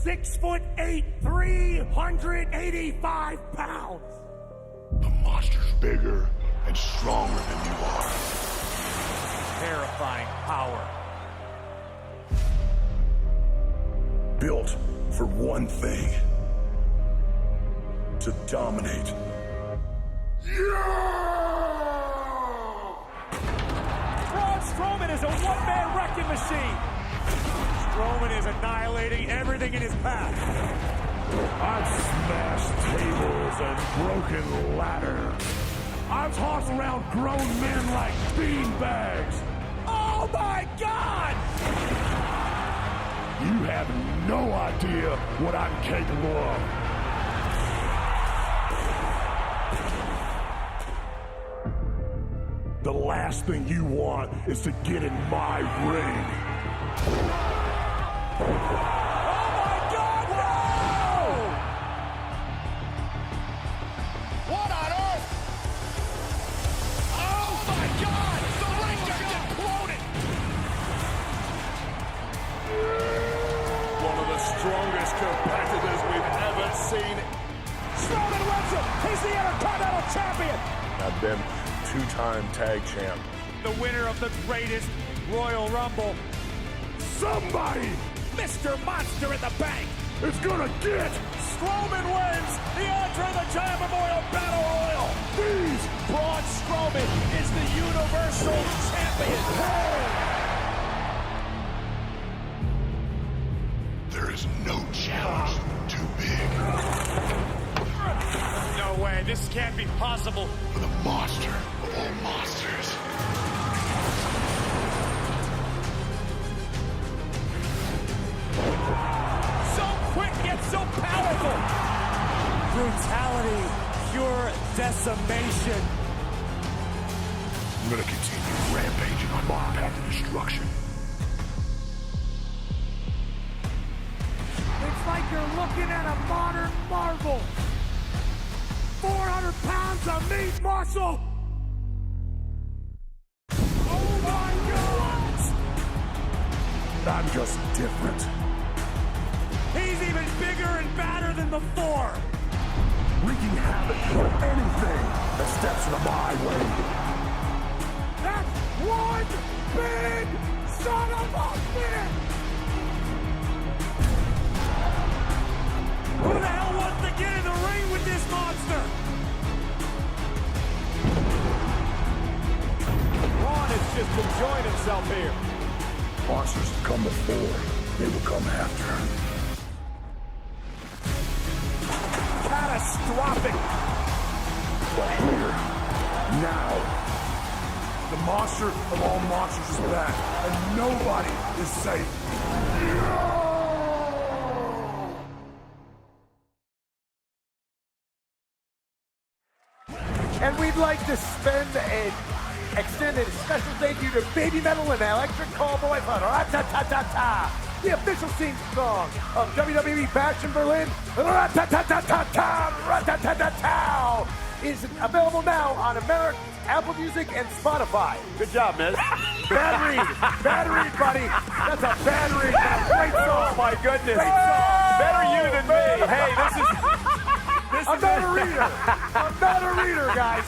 S7: 6'8", 385 pounds.
S18: The monster's bigger and stronger than you are.
S7: Terrifying power.
S18: Built for one thing. To dominate.
S7: Braun Strowman is a one-man wrecking machine. Strowman is annihilating everything in his path.
S18: I've smashed tables and broken ladders. I've tossed around grown men like beanbags.
S7: Oh my God!
S18: You have no idea what I'm capable of. The last thing you want is to get in my ring.
S7: Oh my God, no! What on earth? Oh my God! The ring just imploded!
S18: One of the strongest competitors we've ever seen.
S7: Strowman wins it! He's the Intercontinental Champion!
S18: I've been two-time tag champ.
S7: The winner of the greatest Royal Rumble.
S18: Somebody!
S7: Mr. Monster in the Bank!
S18: It's gonna get!
S7: Strowman wins the Andre the Giant Memorial Battle Royal! Braun Strowman is the Universal Champion!
S18: There is no challenge too big.
S7: No way, this can't be possible.
S18: For the monster of all monsters.
S7: So quick yet so powerful!
S19: brutality, pure decimation.
S18: I'm gonna continue rampaging on my path to destruction.
S19: It's like you're looking at a modern marvel. 400 pounds of meat muscle. Oh my God!
S18: I'm just different.
S19: He's even bigger and badder than before.
S18: Wreaking havoc for anything that steps into my way.
S19: That's one big son of a bitch! Who the hell wants to get in the ring with this monster?
S7: Braun is just enjoying himself here.
S18: Monsters have come before, they will come after.
S19: Catastrophic.
S18: But here, now, the monster of all monsters is back, and nobody is safe.
S10: And we'd like to extend a special thank you to Baby Metal and Electric Callboy for Ra-ta-ta-ta-ta, the official theme song of WWE Bash in Berlin. Ra-ta-ta-ta-ta-ta, Ra-ta-ta-ta-ta is available now on American Apple Music and Spotify.
S20: Good job, Miz.
S10: Bad read, buddy. That's a bad read. Great song.
S20: Oh my goodness.
S10: Great song.
S20: Better you than me. Hey, this is.
S10: I'm not a reader. I'm not a reader, guys.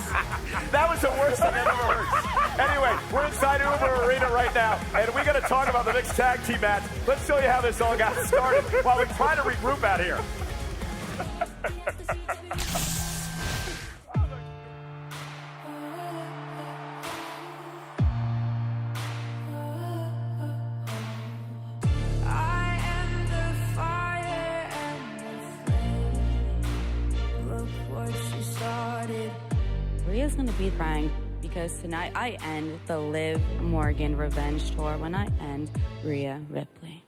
S20: That was the worst thing I've ever heard. Anyway, we're inside Uber Arena right now, and we got to talk about the mixed tag team match. Let's show you how this all got started while we try to regroup out here.
S12: Rhea's gonna be crying because tonight I end the Liv Morgan Revenge Tour when I end Rhea Ripley.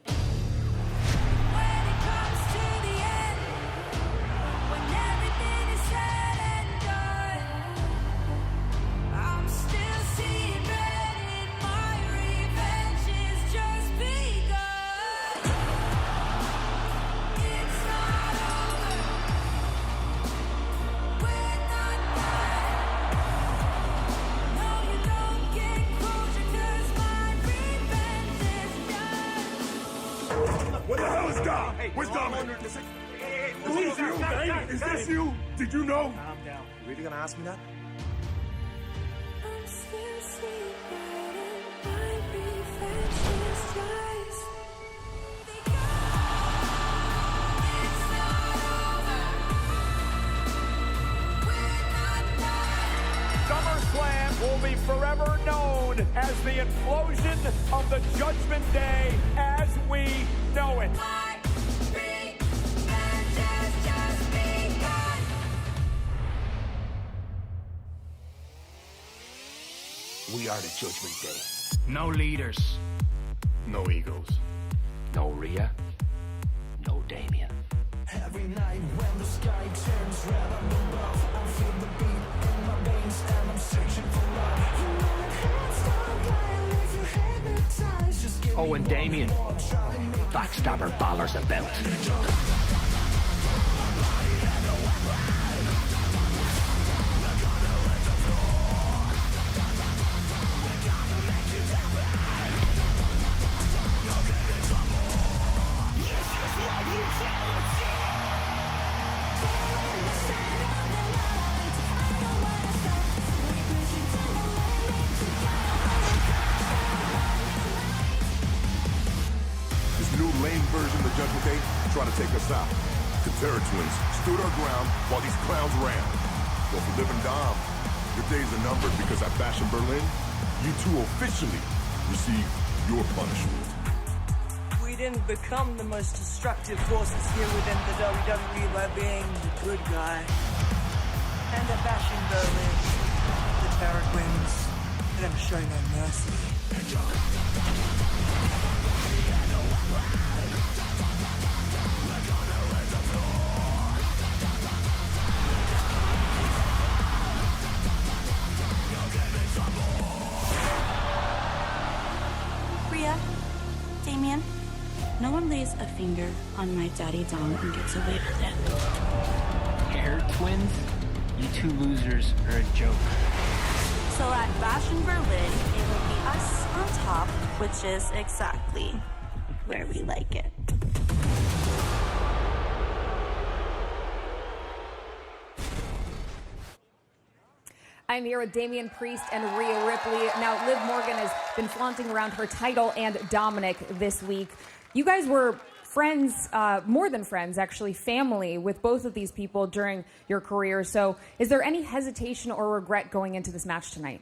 S18: What the hell is Dom? Where's Dominic? Who's you? Hey, is this you? Did you know?
S4: Calm down. You really gonna ask me that?
S7: SummerSlam will be forever known as the implosion of the Judgment Day as we know it.
S18: We are the Judgment Day.
S1: No leaders.
S18: No egos.
S1: No Rhea. No Damien.
S2: Every night when the sky turns red up above, I feel the beat in my veins and I'm searching for love. You know I can't stop, I'll leave you hypnotized. Just give
S1: Oh, and Damien. Backstabber ballers about.
S18: This new lame version of the Judgment Day trying to take us out. The Terror Twins stood our ground while these clowns ran. Well, for Liv and Dom, your days are numbered because at Bash in Berlin, you two officially receive your punishment.
S8: We didn't become the most destructive forces here within the WWE by being the good guy. And at Bash in Berlin, the Terror Twins, they're gonna show no mercy.
S12: on my daddy Dom and gets away with it.
S3: Hair twins? You two losers are a joke.
S5: So at Bash in Berlin, it will be us on top, which is exactly where we like it.
S16: I'm here with Damian Priest and Rhea Ripley. Now, Liv Morgan has been flaunting around her title and Dominic this week. You guys were friends, more than friends, actually, family with both of these people during your career. So is there any hesitation or regret going into this match tonight?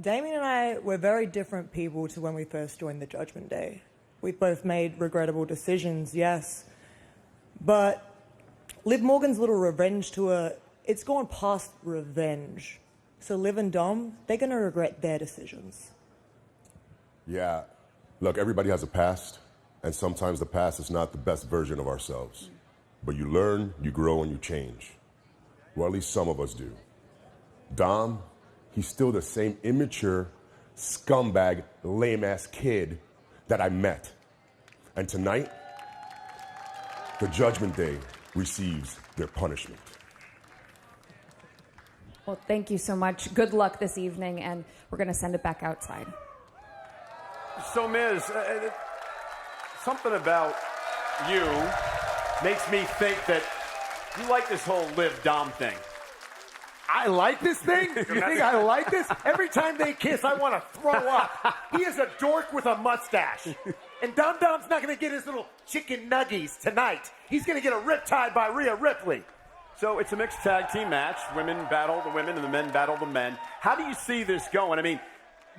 S14: Damian and I were very different people to when we first joined the Judgment Day. We both made regrettable decisions, yes. But Liv Morgan's little revenge tour, it's gone past revenge. So Liv and Dom, they're going to regret their decisions.
S18: Yeah. Look, everybody has a past, and sometimes the past is not the best version of ourselves. But you learn, you grow, and you change. Well, at least some of us do. Dom, he's still the same immature, scumbag, lame-ass kid that I met. And tonight, the Judgment Day receives their punishment.
S16: Well, thank you so much. Good luck this evening, and we're going to send it back outside.
S20: So, Miz, something about you makes me think that you like this whole Liv Dom thing.
S10: I like this thing? You think I like this? Every time they kiss, I want to throw up. He is a dork with a mustache. And Dom Dom's not going to get his little chicken nuggies tonight. He's going to get a riptide by Rhea Ripley.
S20: So it's a mixed tag team match. Women battle the women and the men battle the men. How do you see this going? I mean,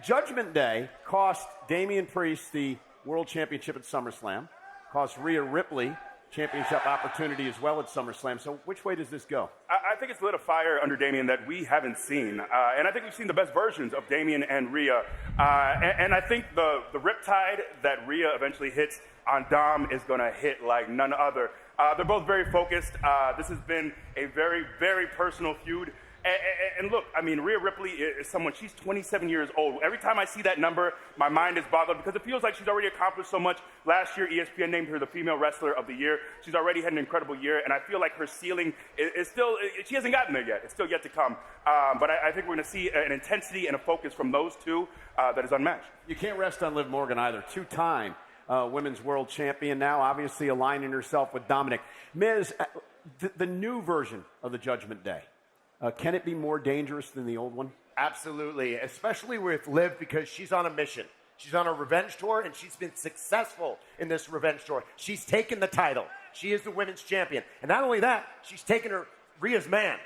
S20: Judgment Day cost Damian Priest the World Championship at SummerSlam, cost Rhea Ripley championship opportunity as well at SummerSlam. So which way does this go?
S15: I think it's lit a fire under Damian that we haven't seen. And I think we've seen the best versions of Damian and Rhea. And I think the riptide that Rhea eventually hits on Dom is going to hit like none other. They're both very focused. This has been a very, very personal feud. And look, I mean, Rhea Ripley is someone, she's 27 years old. Every time I see that number, my mind is boggled because it feels like she's already accomplished so much. Last year, ESPN named her the Female Wrestler of the Year. She's already had an incredible year, and I feel like her ceiling is still, she hasn't gotten there yet. It's still yet to come. But I think we're going to see an intensity and a focus from those two that is unmatched.
S20: You can't rest on Liv Morgan either. Two-time women's world champion now, obviously aligning herself with Dominic. Miz, the new version of the Judgment Day. Can it be more dangerous than the old one?
S10: Absolutely, especially with Liv because she's on a mission. She's on a revenge tour, and she's been successful in this revenge tour. She's taken the title. She is the women's champion. And not only that, she's taken her Rhea's man.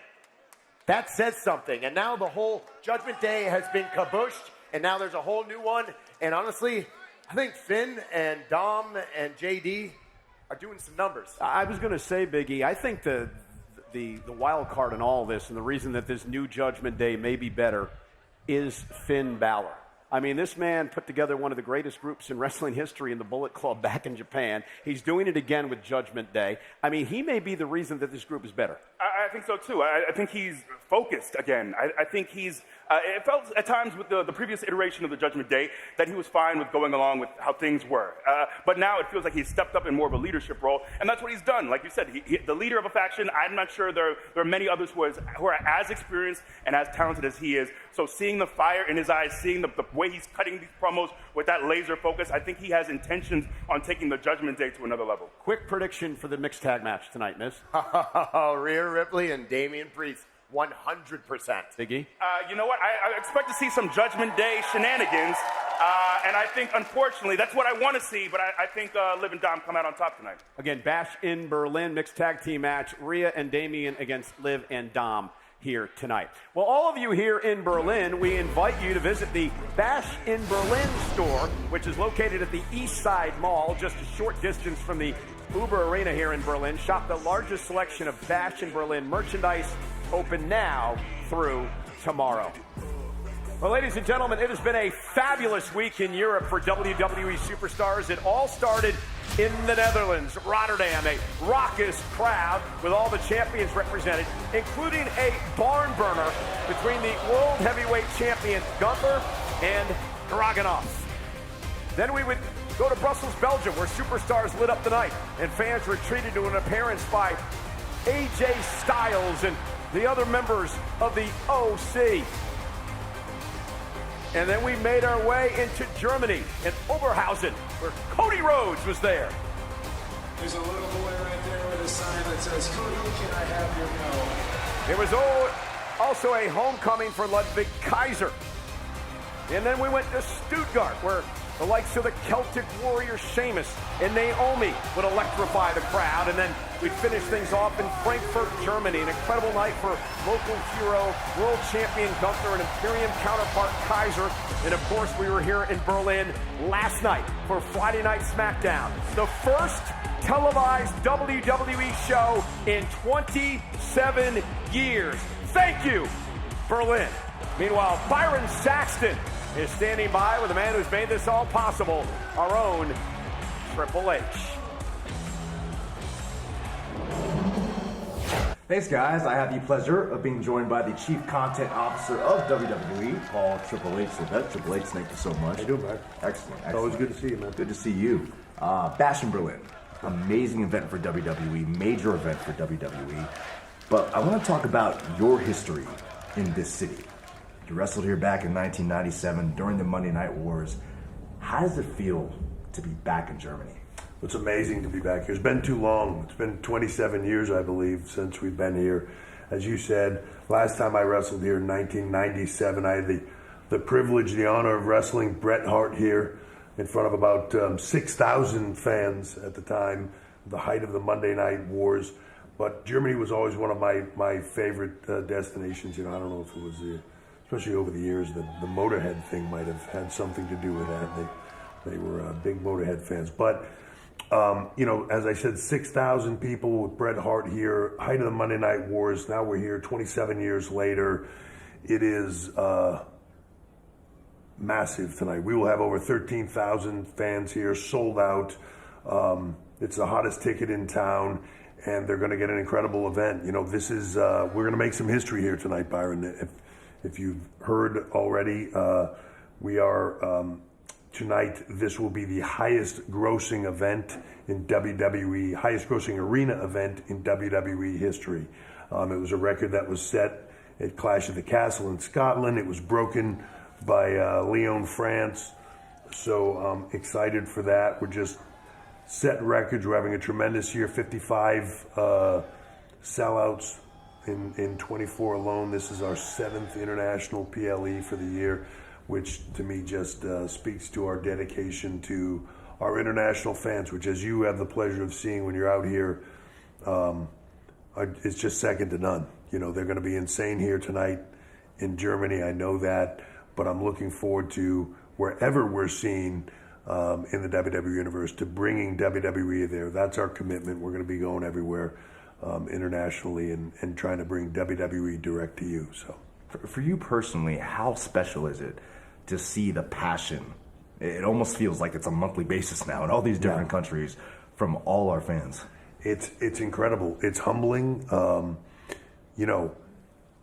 S10: That says something. And now the whole Judgment Day has been kabooshed, and now there's a whole new one. And honestly, I think Finn and Dom and JD are doing some numbers.
S20: I was going to say, Biggie, I think the wild card in all this, and the reason that this new Judgment Day may be better, is Finn Balor. I mean, this man put together one of the greatest groups in wrestling history in the Bullet Club back in Japan. He's doing it again with Judgment Day. I mean, he may be the reason that this group is better.
S15: I think so, too. I think he's focused again. I think he's... it felt at times with the previous iteration of the Judgment Day that he was fine with going along with how things were. But now it feels like he's stepped up in more of a leadership role, and that's what he's done. Like you said, the leader of a faction. I'm not sure there are many others who are as experienced and as talented as he is. So seeing the fire in his eyes, seeing the way he's cutting these promos with that laser focus, I think he has intentions on taking the Judgment Day to another level.
S20: Quick prediction for the mixed tag match tonight, Miz.
S10: Rhea Ripley and Damian Priest. 100%.
S20: Biggie?
S15: You know what? I expect to see some Judgment Day shenanigans. And I think, unfortunately, that's what I want to see. But I think Liv and Dom come out on top tonight.
S20: Again, Bash in Berlin, mixed tag team match. Rhea and Damian against Liv and Dom here tonight. Well, all of you here in Berlin, we invite you to visit the Bash in Berlin store, which is located at the East Side Mall, just a short distance from the Uber Arena here in Berlin. Shop the largest selection of Bash in Berlin merchandise, open now through tomorrow. Well, ladies and gentlemen, it has been a fabulous week in Europe for WWE superstars. It all started in the Netherlands, Rotterdam, a raucous crowd with all the champions represented, including a barn burner between the World Heavyweight Champion Gunther and Dragunov. Then we would Go to Brussels, Belgium, where superstars lit up the night, and fans were treated to an appearance by AJ Styles and the other members of the OC. And then we made our way into Germany, in Oberhausen, where Cody Rhodes was there.
S9: There's a little boy right there with a sign that says, Cody, can I have your no?
S20: There was also a homecoming for Ludwig Kaiser. And then we went to Stuttgart, where the likes of the Celtic Warrior Sheamus and Naomi would electrify the crowd. And then we'd finish things off in Frankfurt, Germany. An incredible night for local hero, world champion Gunther, and Imperium counterpart Kaiser. And of course, we were here in Berlin last night for Friday Night SmackDown, the first televised WWE show in 27 years. Thank you, Berlin. Meanwhile, Byron Saxton is standing by with the man who's made this all possible, our own Triple H.
S11: Thanks, guys. I have the pleasure of being joined by the Chief Content Officer of WWE, Paul Triple H. Triple H, thank you so much.
S22: How you doing, man?
S11: Excellent.
S22: It's always good to see you, man.
S11: Good to see you. Bash in Berlin. Amazing event for WWE, major event for WWE. But I want to talk about your history in this city. You wrestled here back in 1997 during the Monday Night Wars. How does it feel to be back in Germany?
S22: It's amazing to be back here. It's been too long. It's been 27 years, I believe, since we've been here. As you said, last time I wrestled here in 1997, I had the privilege, the honor of wrestling Bret Hart here in front of about 6,000 fans at the time, the height of the Monday Night Wars. But Germany was always one of my favorite destinations. You know, I don't know if it was especially over the years, the Motorhead thing might have had something to do with that. They were big Motorhead fans. But, you know, as I said, 6,000 people with Bret Hart here, height of the Monday Night Wars. Now we're here 27 years later. It is massive tonight. We will have over 13,000 fans here, sold out. It's the hottest ticket in town, and they're going to get an incredible event. You know, this is, we're going to make some history here tonight, Byron. If you've heard already, we are, tonight, this will be the highest grossing event in WWE, highest grossing arena event in WWE history. It was a record that was set at Clash of the Castle in Scotland. It was broken by Lyon, France. So excited for that. We're just setting records. We're having a tremendous year, 55 sellouts in 24 alone. This is our 7th international PLE for the year, which to me just speaks to our dedication to our international fans, which, as you have the pleasure of seeing when you're out here, it's just second to none. You know, they're going to be insane here tonight in Germany. I know that, but I'm looking forward to wherever we're seen in the WWE universe, to bringing WWE there. That's our commitment. We're going to be going everywhere internationally and trying to bring WWE direct to you. So,
S11: for you personally, how special is it to see the passion? It almost feels like it's a monthly basis now in all these different countries from all our fans.
S22: It's incredible. It's humbling. You know,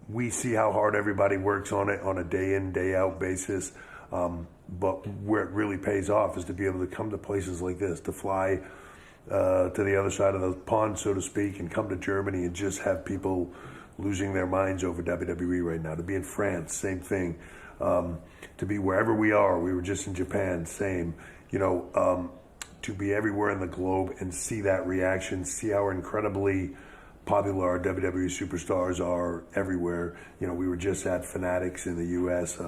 S22: we see how hard everybody works on it on a day in, day out basis. But where it really pays off is to be able to come to places like this, to fly to the other side of the pond, so to speak, and come to Germany and just have people losing their minds over WWE right now. To be in France, same thing. To be wherever we are, we were just in Japan, same. You know, to be everywhere in the globe and see that reaction, see how incredibly popular our WWE superstars are everywhere. You know, we were just at Fanatics in the U.S.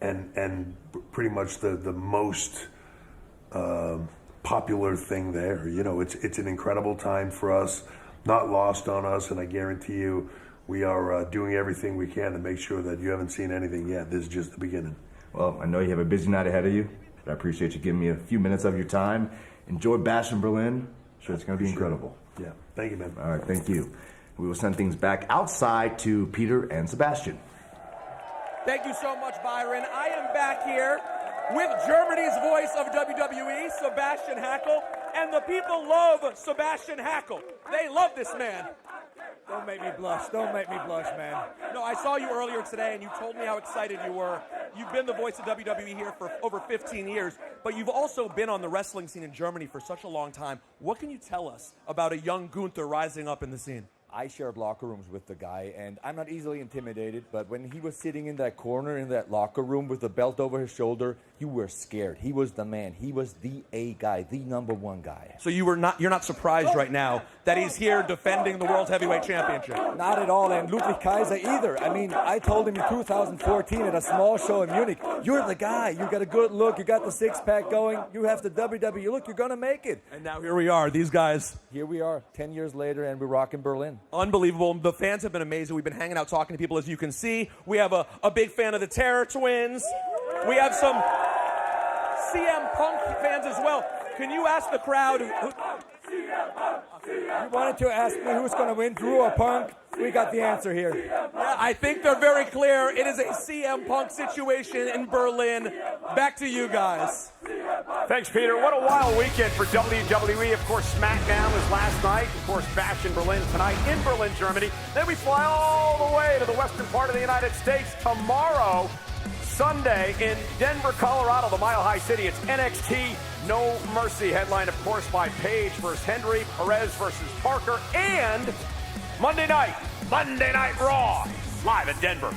S22: And pretty much the most popular thing there. You know, it's an incredible time for us, not lost on us, and I guarantee you we are doing everything we can to make sure that you haven't seen anything yet. This is just the beginning.
S11: Well, I know you have a busy night ahead of you, but I appreciate you giving me a few minutes of your time. Enjoy Bash in Berlin. Sure, it's going to be incredible.
S22: Yeah, thank you, man.
S11: All right, thank you. We will send things back outside to Peter and Sebastian.
S7: Thank you so much, Byron. I am back here with Germany's voice of WWE, Sebastian Hackl, and the people love Sebastian Hackl. They love this man.
S6: Don't make me blush. Don't make me blush, man. No, I saw you earlier today, and you told me how excited you were. You've been the voice of WWE here for over 15 years, but you've also been on the wrestling scene in Germany for such a long time. What can you tell us about a young Gunther rising up in the scene?
S13: I shared locker rooms with the guy, and I'm not easily intimidated, but when he was sitting in that corner in that locker room with the belt over his shoulder, you were scared. He was the man. He was the A guy, the number one guy.
S6: So you're not surprised right now that he's here defending the World Heavyweight Championship?
S13: Not at all, and Ludwig Kaiser either. I mean, I told him in 2014 at a small show in Munich, you're the guy. You got a good look. You got the six-pack going. You have the WWE look. You're going to make it.
S6: And now here we are, these guys.
S13: Here we are, 10 years later, and we're rocking Berlin.
S6: Unbelievable. The fans have been amazing. We've been hanging out talking to people, as you can see. We have a big fan of the Terror Twins. We have some CM Punk fans as well. Can you ask the crowd?
S13: You wanted to ask me who's going to win, Drew or Punk? We got the answer here.
S6: Yeah, I think they're very clear. It is a CM Punk situation in Berlin. Back to you guys.
S20: Thanks, Peter. What a wild weekend for WWE. Of course, SmackDown was last night. Of course, Bash in Berlin tonight in Berlin, Germany. Then we fly all the way to the western part of the United States tomorrow, Sunday, in Denver, Colorado, the Mile High City. It's NXT No Mercy, headlined, of course, by Paige versus Henry, Perez versus Parker, and Monday Night Raw, live in Denver.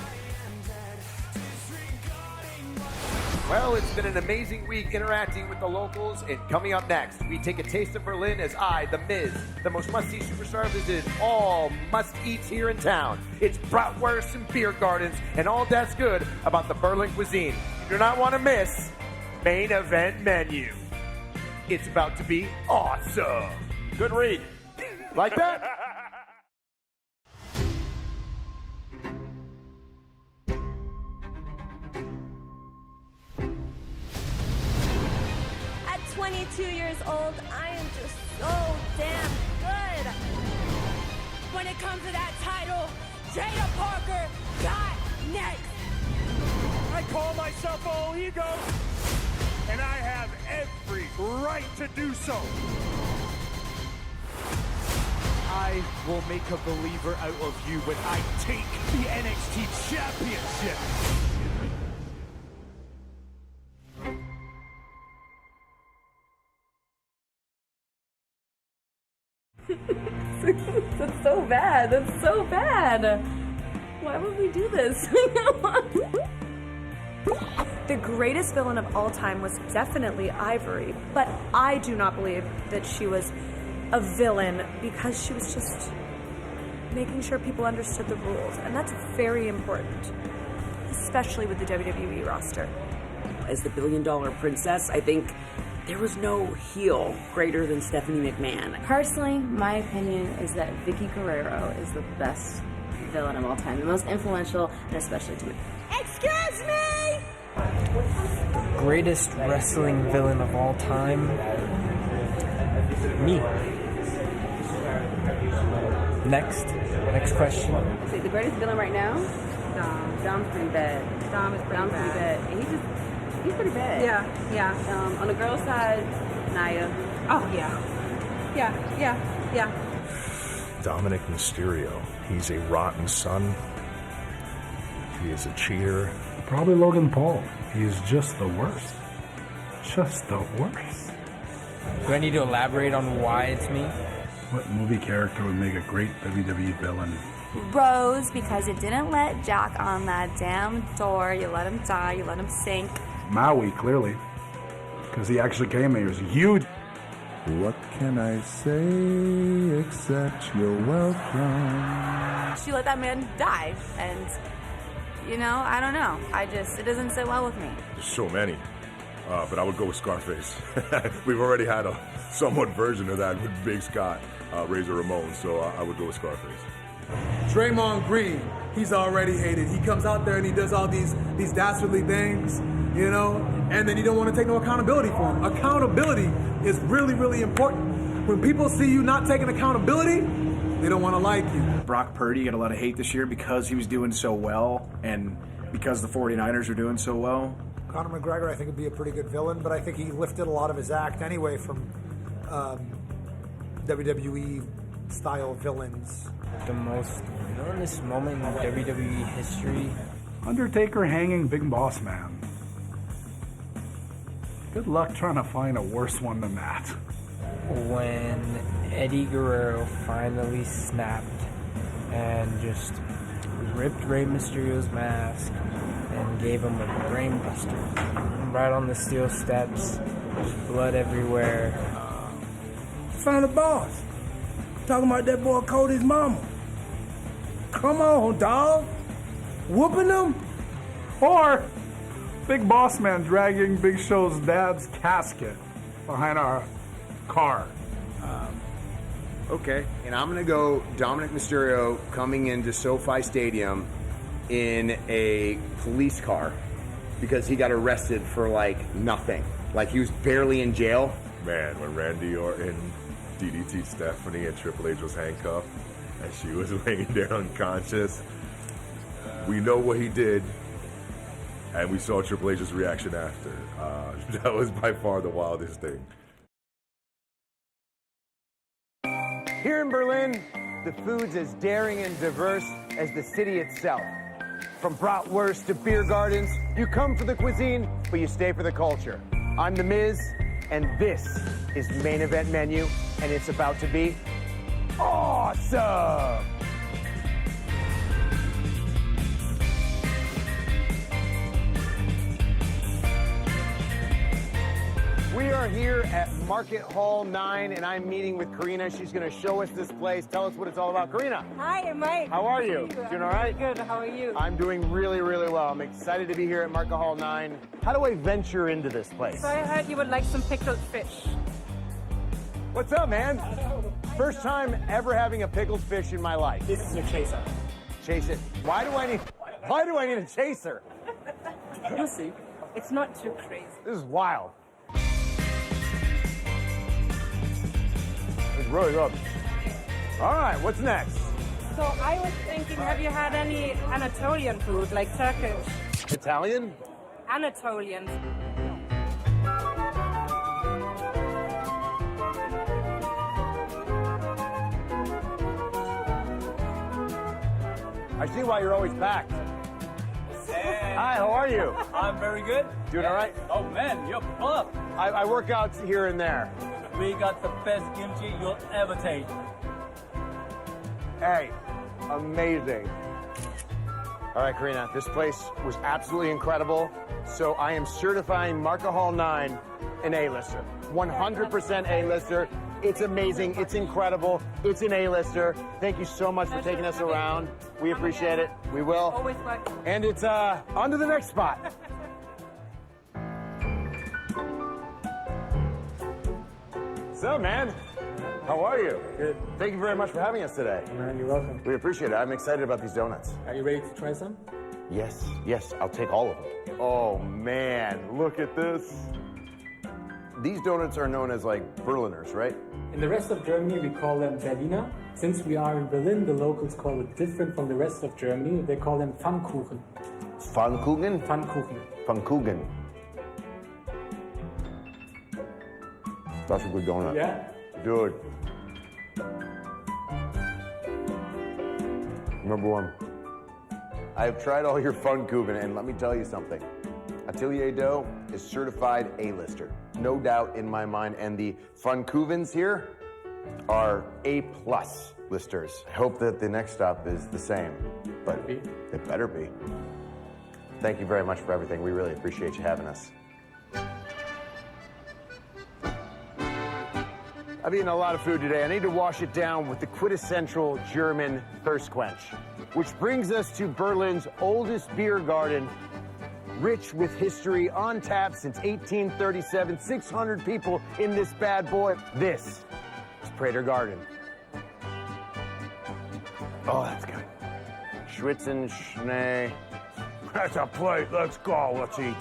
S10: Well, it's been an amazing week interacting with the locals, and coming up next, we take a taste of Berlin as I, The Miz, the most must-see superstar, visit all must-eats here in town. It's bratwurst and beer gardens, and all that's good about the Berlin cuisine. You do not want to miss Main Event Menu. It's about to be awesome.
S20: Good read.
S10: Like that?
S5: At 22 years old, I am just so damn good. When it comes to that title, Jada Parker got next.
S7: I call myself all ego, and I have every right to do so. I will make a believer out of you when I take the NXT Championship.
S12: That's so bad. That's so bad. Why would we do this?
S21: The greatest villain of all time was definitely Ivory, but I do not believe that she was a villain because she was just making sure people understood the rules, and that's very important, especially with the WWE roster.
S23: As the billion-dollar princess, I think there was no heel greater than Stephanie McMahon.
S12: Personally, my opinion is that Vicky Guerrero is the best villain of all time, the most influential, and especially to me.
S5: Excuse me!
S24: Greatest wrestling villain of all time? Me. Next question.
S12: See, the greatest villain right now? Dom's pretty bad. Dom is pretty bad. And he's pretty bad. Yeah. On the girl's side, Nia.
S21: Oh, yeah.
S26: Dominic Mysterio. He's a rotten son. He is a cheater.
S27: Probably Logan Paul. He is just the worst. Just the worst.
S24: Do I need to elaborate on why it's me?
S27: What movie character would make a great WWE villain?
S5: Rose, because you didn't let Jack on that damn door. You let him die. You let him sink.
S27: Maui, clearly. Because he actually came here. He was huge.
S28: What can I say except you're welcome?
S5: She let that man die. And, I don't know. It doesn't sit well with me.
S18: There's so many. But I would go with Scarface. We've already had a somewhat version of that with Big Scott, Razor Ramon, so I would go with Scarface.
S29: Draymond Green, he's already hated. He comes out there and he does all these dastardly things, and then you don't want to take no accountability for him. Accountability is really, really important. When people see you not taking accountability, they don't want to like you.
S30: Brock Purdy got a lot of hate this year because he was doing so well and because the 49ers are doing so well.
S31: Conor McGregor, I think, would be a pretty good villain, but I think he lifted a lot of his act anyway from WWE-style villains.
S24: The most villainous moment in WWE history.
S27: Undertaker hanging Big Boss Man. Good luck trying to find a worse one than that.
S24: When Eddie Guerrero finally snapped and just ripped Rey Mysterio's mask and gave him a brainbuster right on the steel steps, just blood everywhere.
S1: Son of the boss. Talking about that boy Cody's mama. Come on, dog. Whooping them?
S27: Or Big Boss Man dragging Big Show's dad's casket behind our car.
S2: Okay, and I'm going to go Dominic Mysterio coming into SoFi Stadium in a police car because he got arrested for, like, nothing. Like, he was barely in jail.
S26: Man, when Randy Orton DDT Stephanie and Triple H was handcuffed and she was laying there unconscious, we know what he did, and we saw Triple H's reaction after. That was by far the wildest thing.
S3: Here in Berlin, the food's as daring and diverse as the city itself. From bratwurst to beer gardens, you come for the cuisine, but you stay for the culture. I'm The Miz, and this is Main Event Menu, and it's about to be awesome! We are here at Market Hall 9, and I'm meeting with Karina. She's going to show us this place, tell us what it's all about. Karina.
S4: Hi, Mike.
S3: How are you? Doing all right?
S4: Good. How are you?
S3: I'm doing really, really well. I'm excited to be here at Market Hall 9. How do I venture into this place?
S4: So I heard you would like some pickled fish.
S3: What's up, man? First time ever having a pickled fish in my life.
S4: This is your chaser.
S3: Chase it. Why do I need a chaser?
S4: You'll see. It's not too crazy.
S3: This is wild. It's really good. All right, what's next?
S4: So I was thinking, have you had any Anatolian food, like Turkish?
S3: Italian?
S4: Anatolian.
S3: I see why you're always packed. Hi, how are you?
S8: I'm very good.
S3: Doing all right?
S8: Oh man, you're buff.
S3: I work out here and there.
S8: We got the best kimchi you'll ever taste.
S3: Hey, amazing. All right, Karina, this place was absolutely incredible. So I am certifying Market Hall 9 an A-lister. 100% A-lister. It's amazing. It's incredible. It's an A-lister. Thank you so much for taking us around. We appreciate it. We will.
S4: Always welcome.
S3: And it's on to the next spot. So, man, how are you?
S24: Good.
S3: Thank you very much for having us today.
S24: Man, you're welcome.
S3: We appreciate it. I'm excited about these donuts.
S24: Are you ready to try some?
S3: Yes, I'll take all of them. Oh, man, look at this. These donuts are known as like Berliners, right?
S24: In the rest of Germany, we call them Berliner. Since we are in Berlin, the locals call it different from the rest of Germany. They call them Pfannkuchen.
S3: Pfannkuchen?
S24: Pfannkuchen.
S3: Pfannkuchen. That's a good donut.
S24: Yeah?
S3: Dude. Number one. I have tried all your Pfannkuchen, and let me tell you something. Atelier Dough is certified A-lister. No doubt in my mind. And the Pfannkuchens here are A-plus listers. I hope that the next stop is the same, but it better be. Thank you very much for everything. We really appreciate you having us. I've eaten a lot of food today. I need to wash it down with the quintessential German thirst quench, which brings us to Berlin's oldest beer garden, rich with history, on tap since 1837. 600 people in this bad boy. This is Prater Garden. Oh, that's good. Schwitzen, Schnee. That's a plate. Let's go. Let's eat.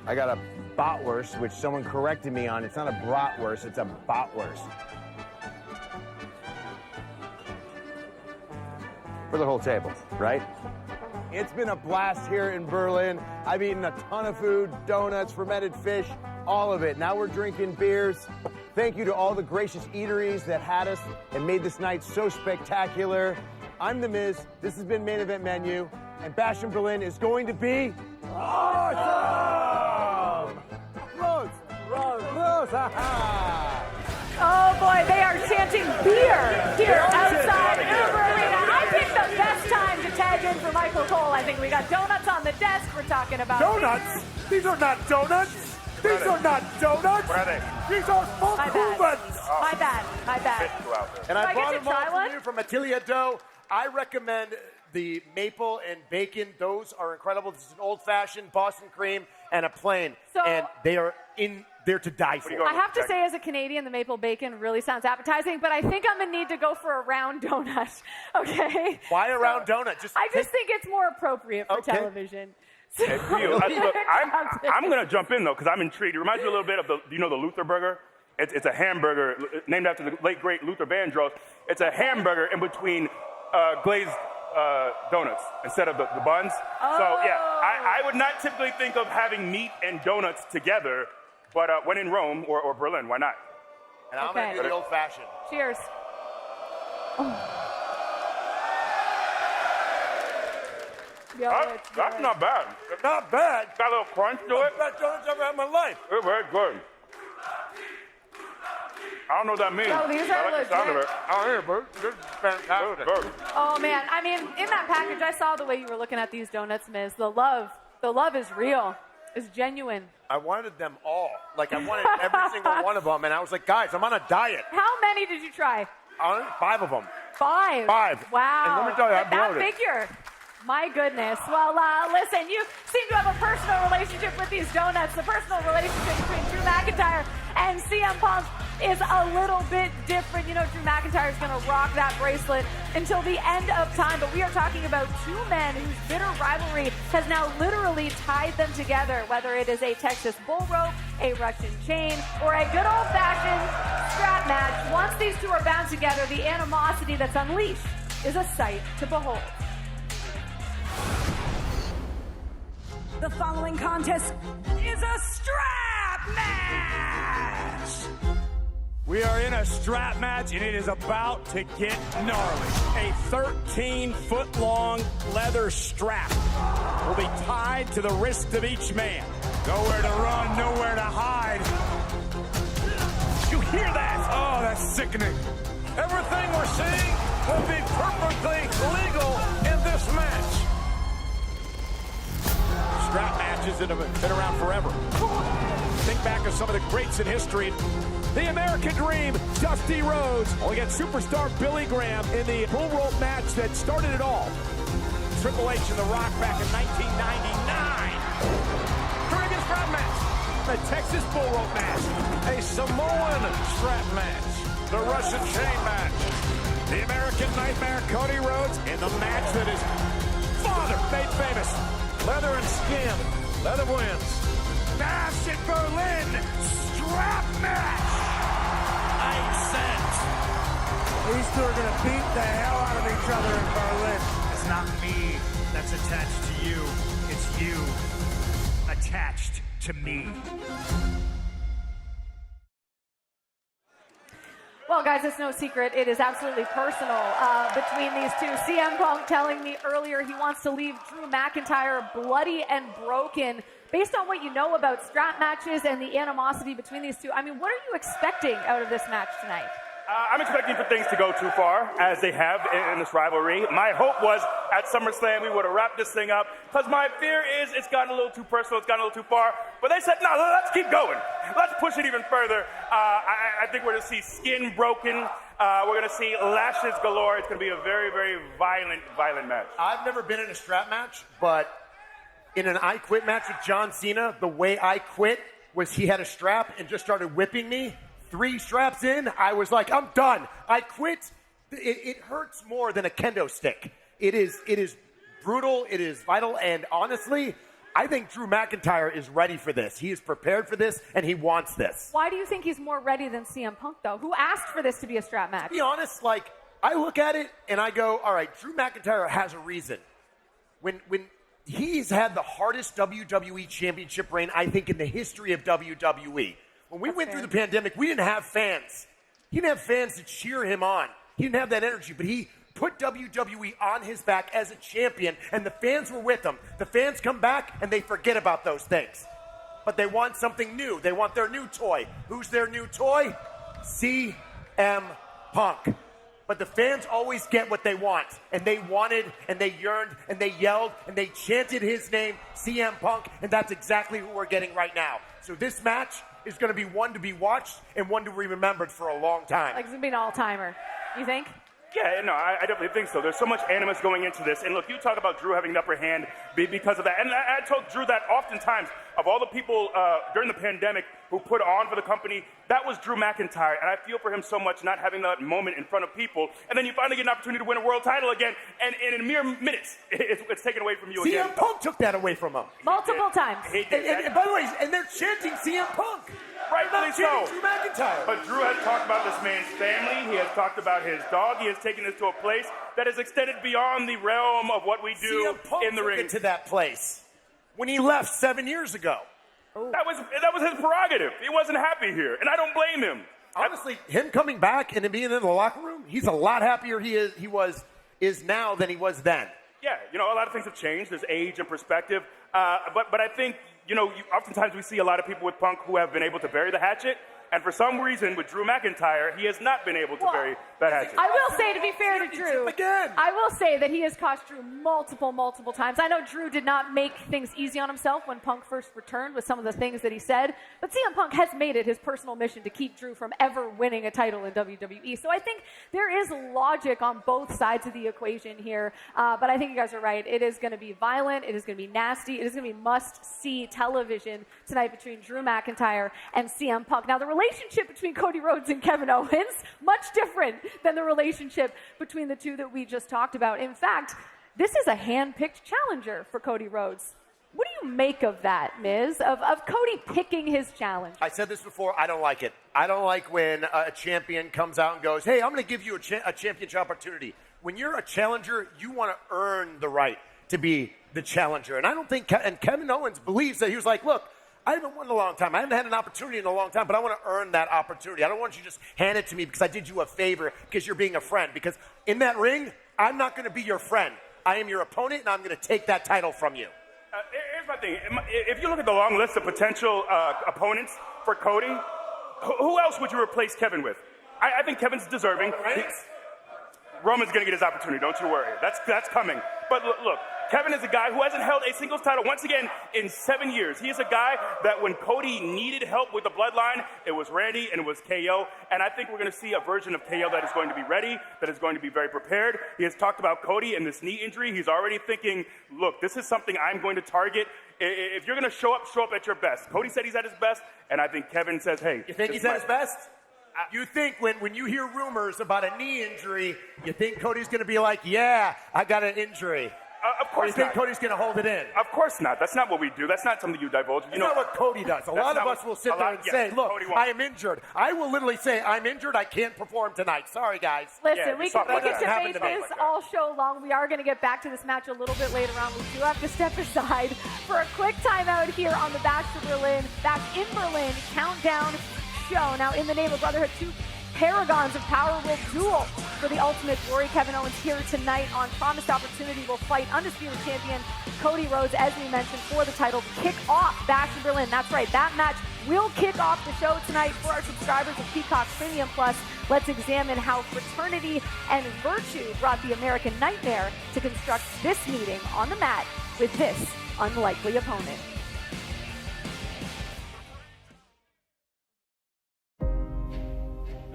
S3: I got a bratwurst, which someone corrected me on. It's not a bratwurst, it's a bratwurst. For the whole table, right? It's been a blast here in Berlin. I've eaten a ton of food, donuts, fermented fish, all of it. Now we're drinking beers. Thank you to all the gracious eateries that had us and made this night so spectacular. I'm The Miz. This has been Main Event Menu, and Bash in Berlin is going to be awesome! Rhodes!
S21: Oh boy, they are chanting beer here outside Uber Arena. I picked the best time to tag in for Michael Cole. I think we got donuts on the desk. We're talking about
S10: Donuts? These are not donuts. These are not donuts.
S7: What are they?
S10: These are
S21: My bad.
S10: Funkuvens.
S21: My bad. My bad.
S10: And
S21: Do
S10: I
S21: I
S10: brought
S21: get to
S10: them all
S21: try
S10: for
S21: one?
S10: you from Atelier Dough. I recommend the maple and bacon. Those are incredible. This is an old-fashioned Boston cream and a plain.
S21: So-
S10: and they are there to die for.
S21: I have to say, as a Canadian, the maple bacon really sounds appetizing, but I think I'm going to need to go for a round donut, okay?
S10: Why a round donut?
S21: I just think it's more appropriate for
S10: Okay.
S21: television.
S6: Hey, Theo, look, I'm going to jump in, though, because I'm intrigued. It reminds me a little bit of the Luther Burger? It's a hamburger named after the late, great Luther Vandross. It's a hamburger in between glazed donuts instead of the buns. So, yeah, I would not typically think of having meat and donuts together, but when in Rome or Berlin, why not?
S10: And I'm going to do the old-fashioned.
S21: Cheers.
S6: That's not bad.
S10: Not bad.
S6: Got a little crunch to it.
S10: Best donuts I've ever had in my life.
S6: It's very good. I don't know what that means.
S21: No, these
S6: I
S21: are
S6: like the sound of
S21: legit.
S6: it.
S10: Oh, here, bro. This is fantastic.
S21: Oh, man. I mean, in that package, I saw the way you were looking at these donuts, Miz. The love is real. It's genuine.
S10: I wanted them all. Like, I wanted every single one of them. And I was like, guys, I'm on a diet.
S21: How many did you try?
S10: 5 of them.
S21: 5.
S10: 5.
S21: Wow.
S10: And let me tell you, I
S21: that
S10: bloated.
S21: figure. My goodness. Well, listen, you seem to have a personal relationship with these donuts. The personal relationship between Drew McIntyre and CM Punk is a little bit different. You know, Drew McIntyre is going to rock that bracelet until the end of time. But we are talking about two men whose bitter rivalry has now literally tied them together, whether it is a Texas bull rope, a Russian chain, or a good old-fashioned strap match. Once these two are bound together, the animosity that's unleashed is a sight to behold.
S9: The following contest is a strap match!
S7: We are in a strap match, and it is about to get gnarly. A 13-foot-long leather strap will be tied to the wrist of each man. Nowhere to run, nowhere to hide. You hear that? Oh, that's sickening. Everything we're seeing will be perfectly legal in this match. Strap matches that have been around forever. Think back of some of the greats in history. The American Dream, Dusty Rhodes, against superstar Billy Graham in the bull rope match that started it all. Triple H and The Rock back in 1999. During a strap match, the Texas bull rope match, a Samoan strap match, the Russian chain match, the American Nightmare Cody Rhodes in the match that his father made famous. Leather and skin. Leather wins. Bash in Berlin. Strap match. 8 cents.
S1: These two are going to beat the hell out of each other in Berlin.
S11: It's not me that's attached to you. It's you attached to me.
S21: Well, guys, it's no secret. It is absolutely personal between these two. CM Punk telling me earlier he wants to leave Drew McIntyre bloody and broken. Based on what you know about strap matches and the animosity between these two, I mean, what are you expecting out of this match tonight?
S6: I'm expecting for things to go too far, as they have in this rivalry. My hope was at SummerSlam we would have wrapped this thing up, because my fear is it's gotten a little too personal, it's gotten a little too far. But they said, no, let's keep going. Let's push it even further. I think we're going to see skin broken. We're going to see lashes galore. It's going to be a very, very violent match.
S10: I've never been in a strap match, but in an I Quit match with John Cena, the way I quit was he had a strap and just started whipping me. 3 straps in, I was like, I'm done. I quit. It hurts more than a kendo stick. It is brutal. It is vital. And honestly, I think Drew McIntyre is ready for this. He is prepared for this, and he wants this.
S21: Why do you think he's more ready than CM Punk, though? Who asked for this to be a strap match?
S10: To be honest, like, I look at it and I go, all right, Drew McIntyre has a reason. When he's had the hardest WWE championship reign, I think, in the history of WWE. When we went through the pandemic, we didn't have fans. He didn't have fans to cheer him on. He didn't have that energy, but he put WWE on his back as a champion, and the fans were with him. The fans come back, and they forget about those things. But they want something new. They want their new toy. Who's their new toy? CM Punk. But the fans always get what they want. And they wanted, and they yearned, and they yelled, and they chanted his name, CM Punk, and that's exactly who we're getting right now. So this match is going to be one to be watched and one to be remembered for a long time.
S21: Like, it's going to be an all-timer. You think?
S6: Yeah, no, I definitely think so. There's so much animus going into this. And look, you talk about Drew having the upper hand because of that. And I told Drew that oftentimes, of all the people during the pandemic who put on for the company, that was Drew McIntyre. And I feel for him so much not having that moment in front of people. And then you finally get an opportunity to win a world title again. And in mere minutes, it's taken away from you again.
S10: CM Punk took that away from him.
S21: Multiple times.
S10: And by the way, and they're chanting CM Punk.
S6: Rightfully so.
S10: Drew McIntyre.
S6: But Drew has talked about this man's family. He has talked about his dog. He has taken this to a place that is extended beyond the realm of what we do in the ring.
S10: Took it to that place when he left 7 years ago.
S6: That was his prerogative. He wasn't happy here, and I don't blame him.
S10: Honestly, him coming back and being in the locker room, he's a lot happier is now than he was then.
S6: Yeah, a lot of things have changed. There's age and perspective. But I think, oftentimes we see a lot of people with Punk who have been able to bury the hatchet. And for some reason, with Drew McIntyre, he has not been able to bury that hatchet.
S21: I will say, to be fair to Drew, I will say that he has cost Drew multiple times. I know Drew did not make things easy on himself when Punk first returned with some of the things that he said, but CM Punk has made it his personal mission to keep Drew from ever winning a title in WWE. So I think there is logic on both sides of the equation here, but I think you guys are right. It is going to be violent. It is going to be nasty. It is going to be must-see television tonight between Drew McIntyre and CM Punk. Now, the relationship between Cody Rhodes and Kevin Owens, much different than the relationship between the two that we just talked about. In fact, this is a hand-picked challenger for Cody Rhodes. What do you make of that, Miz, of Cody picking his challenge?
S10: I said this before, I don't like it. I don't like when a champion comes out and goes, hey, I'm going to give you a championship opportunity. When you're a challenger, you want to earn the right to be the challenger. And I don't think, and Kevin Owens believes that he was like, look, I haven't won in a long time. I haven't had an opportunity in a long time, but I want to earn that opportunity. I don't want you to just hand it to me because I did you a favor because you're being a friend. Because in that ring, I'm not going to be your friend. I am your opponent, and I'm going to take that title from you.
S6: Here's my thing. If you look at the long list of potential opponents for Cody, who else would you replace Kevin with? I think Kevin's deserving. Roman's going to get his opportunity. Don't you worry. That's coming. But look, Kevin is a guy who hasn't held a singles title once again in 7 years. He is a guy that when Cody needed help with the bloodline, it was Randy and it was KO. And I think we're going to see a version of KO that is going to be ready, that is going to be very prepared. He has talked about Cody and this knee injury. He's already thinking, look, this is something I'm going to target. If you're going to show up at your best. Cody said he's at his best, and I think Kevin says, hey.
S10: You think he's at his best? You think when you hear rumors about a knee injury, you think Cody's going to be like, yeah, I got an injury.
S6: Of course
S10: or you think
S6: not.
S10: Cody's going to hold it in?
S6: Of course not. That's not what we do. That's not something you divulge.
S10: That's not what Cody does. A lot of us will sit there and say, look, I am injured. I will literally say, I'm injured. I can't perform tonight. Sorry, guys.
S21: Listen, we can get to faces all show long. We are going to get back to this match a little bit later on. We do have to step aside for a quick timeout here on the Bash in Berlin countdown show. Now, in the name of Brotherhood, two paragons of power will duel for the ultimate glory. Kevin Owens here tonight on promised opportunity will fight undisputed champion Cody Rhodes, as we mentioned, for the title to kick off Bash in Berlin. That's right, that match will kick off the show tonight for our subscribers of Peacock Premium Plus. Let's examine how fraternity and virtue brought the American Nightmare to construct this meeting on the mat with this unlikely opponent.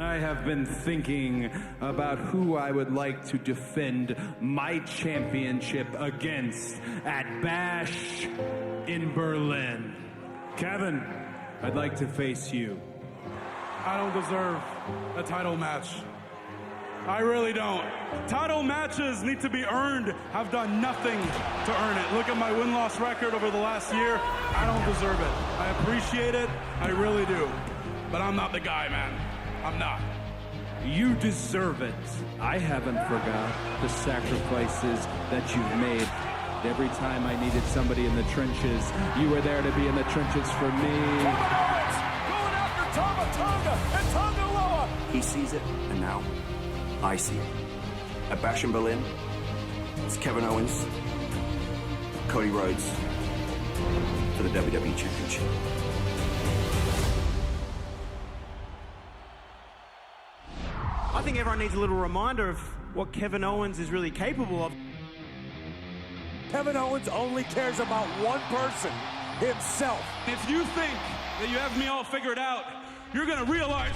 S12: I have been thinking about who I would like to defend my championship against at Bash in Berlin. Kevin, I'd like to face you.
S27: I don't deserve a title match. I really don't. Title matches need to be earned. I've done nothing to earn it. Look at my win-loss record over the last year. I don't deserve it. I appreciate it. I really do. But I'm not the guy, man. I'm not.
S12: You deserve it. I haven't forgot the sacrifices that you've made. Every time I needed somebody in the trenches, you were there to be in the trenches for me.
S7: Going after Tama Tonga and Tonga Loa.
S13: He sees it, and now I see it. At Bash in Berlin, it's Kevin Owens, Cody Rhodes for the WWE Championship.
S14: I think everyone needs a little reminder of what Kevin Owens is really capable of.
S1: Kevin Owens only cares about one person, himself.
S27: If you think that you have me all figured out, you're gonna realize.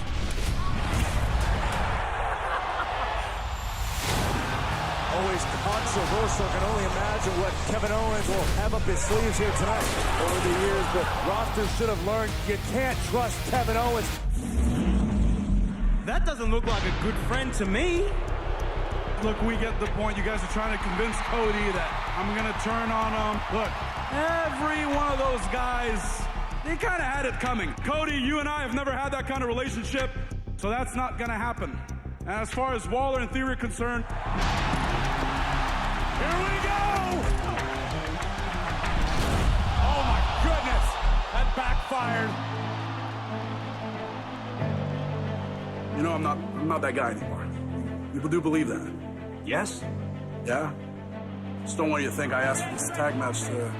S15: Always controversial. Can only imagine what Kevin Owens will have up his sleeves here tonight. Over the years, the roster should have learned you can't trust Kevin Owens.
S14: That doesn't look like a good friend to me.
S27: Look, we get the point. You guys are trying to convince Cody that I'm going to turn on him. Look, every one of those guys, they kind of had it coming. Cody, you and I have never had that kind of relationship, so that's not going to happen. And as far as Waller and Theory are concerned, here we go!
S15: Oh my goodness, that backfired.
S27: You know, I'm not that guy anymore. People do believe that.
S13: Yes?
S27: Yeah? Just don't want you to think I asked for this tag match to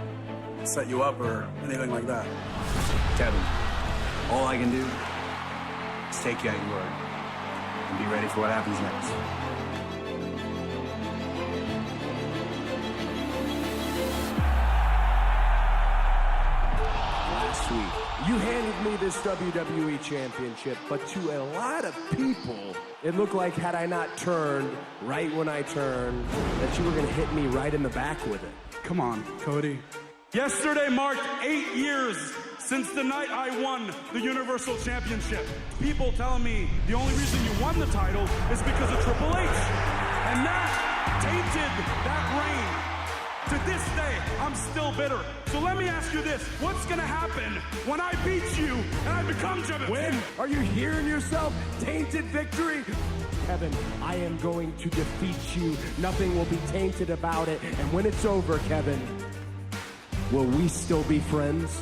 S27: set you up or anything like that.
S13: Kevin, all I can do is take you at your word and be ready for what happens next.
S16: Last week, you handed me this WWE Championship, but to a lot of people, it looked like had I not turned right when I turned, that you were going to hit me right in the back with it.
S27: Come on, Cody. Yesterday marked 8 years since the night I won the Universal Championship. People tell me the only reason you won the title is because of Triple H. And that tainted that reign. To this day, I'm still bitter. So let me ask you this. What's gonna happen when I beat you and I become champion?
S16: When? Are you hearing yourself? Tainted victory? Kevin, I am going to defeat you. Nothing will be tainted about it. And when it's over, Kevin, will we still be friends?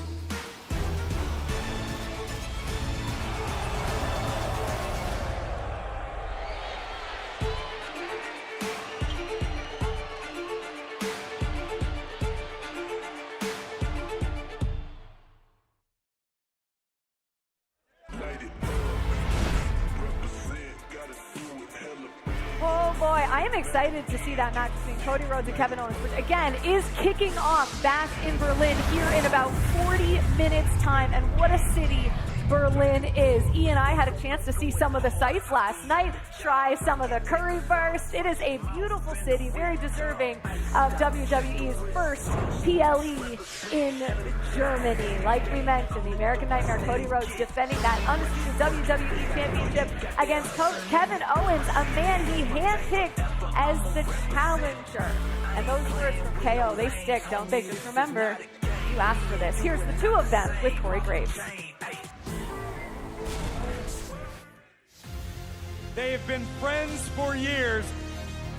S21: Oh boy, I am excited to see that match between Cody Rhodes and Kevin Owens, which again is kicking off Bash in Berlin here in about 40 minutes time. And what a city Berlin is. E and I had a chance to see some of the sights last night, try some of the currywurst. It is a beautiful city, very deserving of WWE's first PLE in Germany. Like we mentioned, the American Nightmare Cody Rhodes defending that undisputed WWE Championship against Coach Kevin Owens, a man he handpicked as the challenger. And those words from KO, they stick, don't they? Just remember, you asked for this. Here's the two of them with Corey Graves.
S15: They've been friends for years,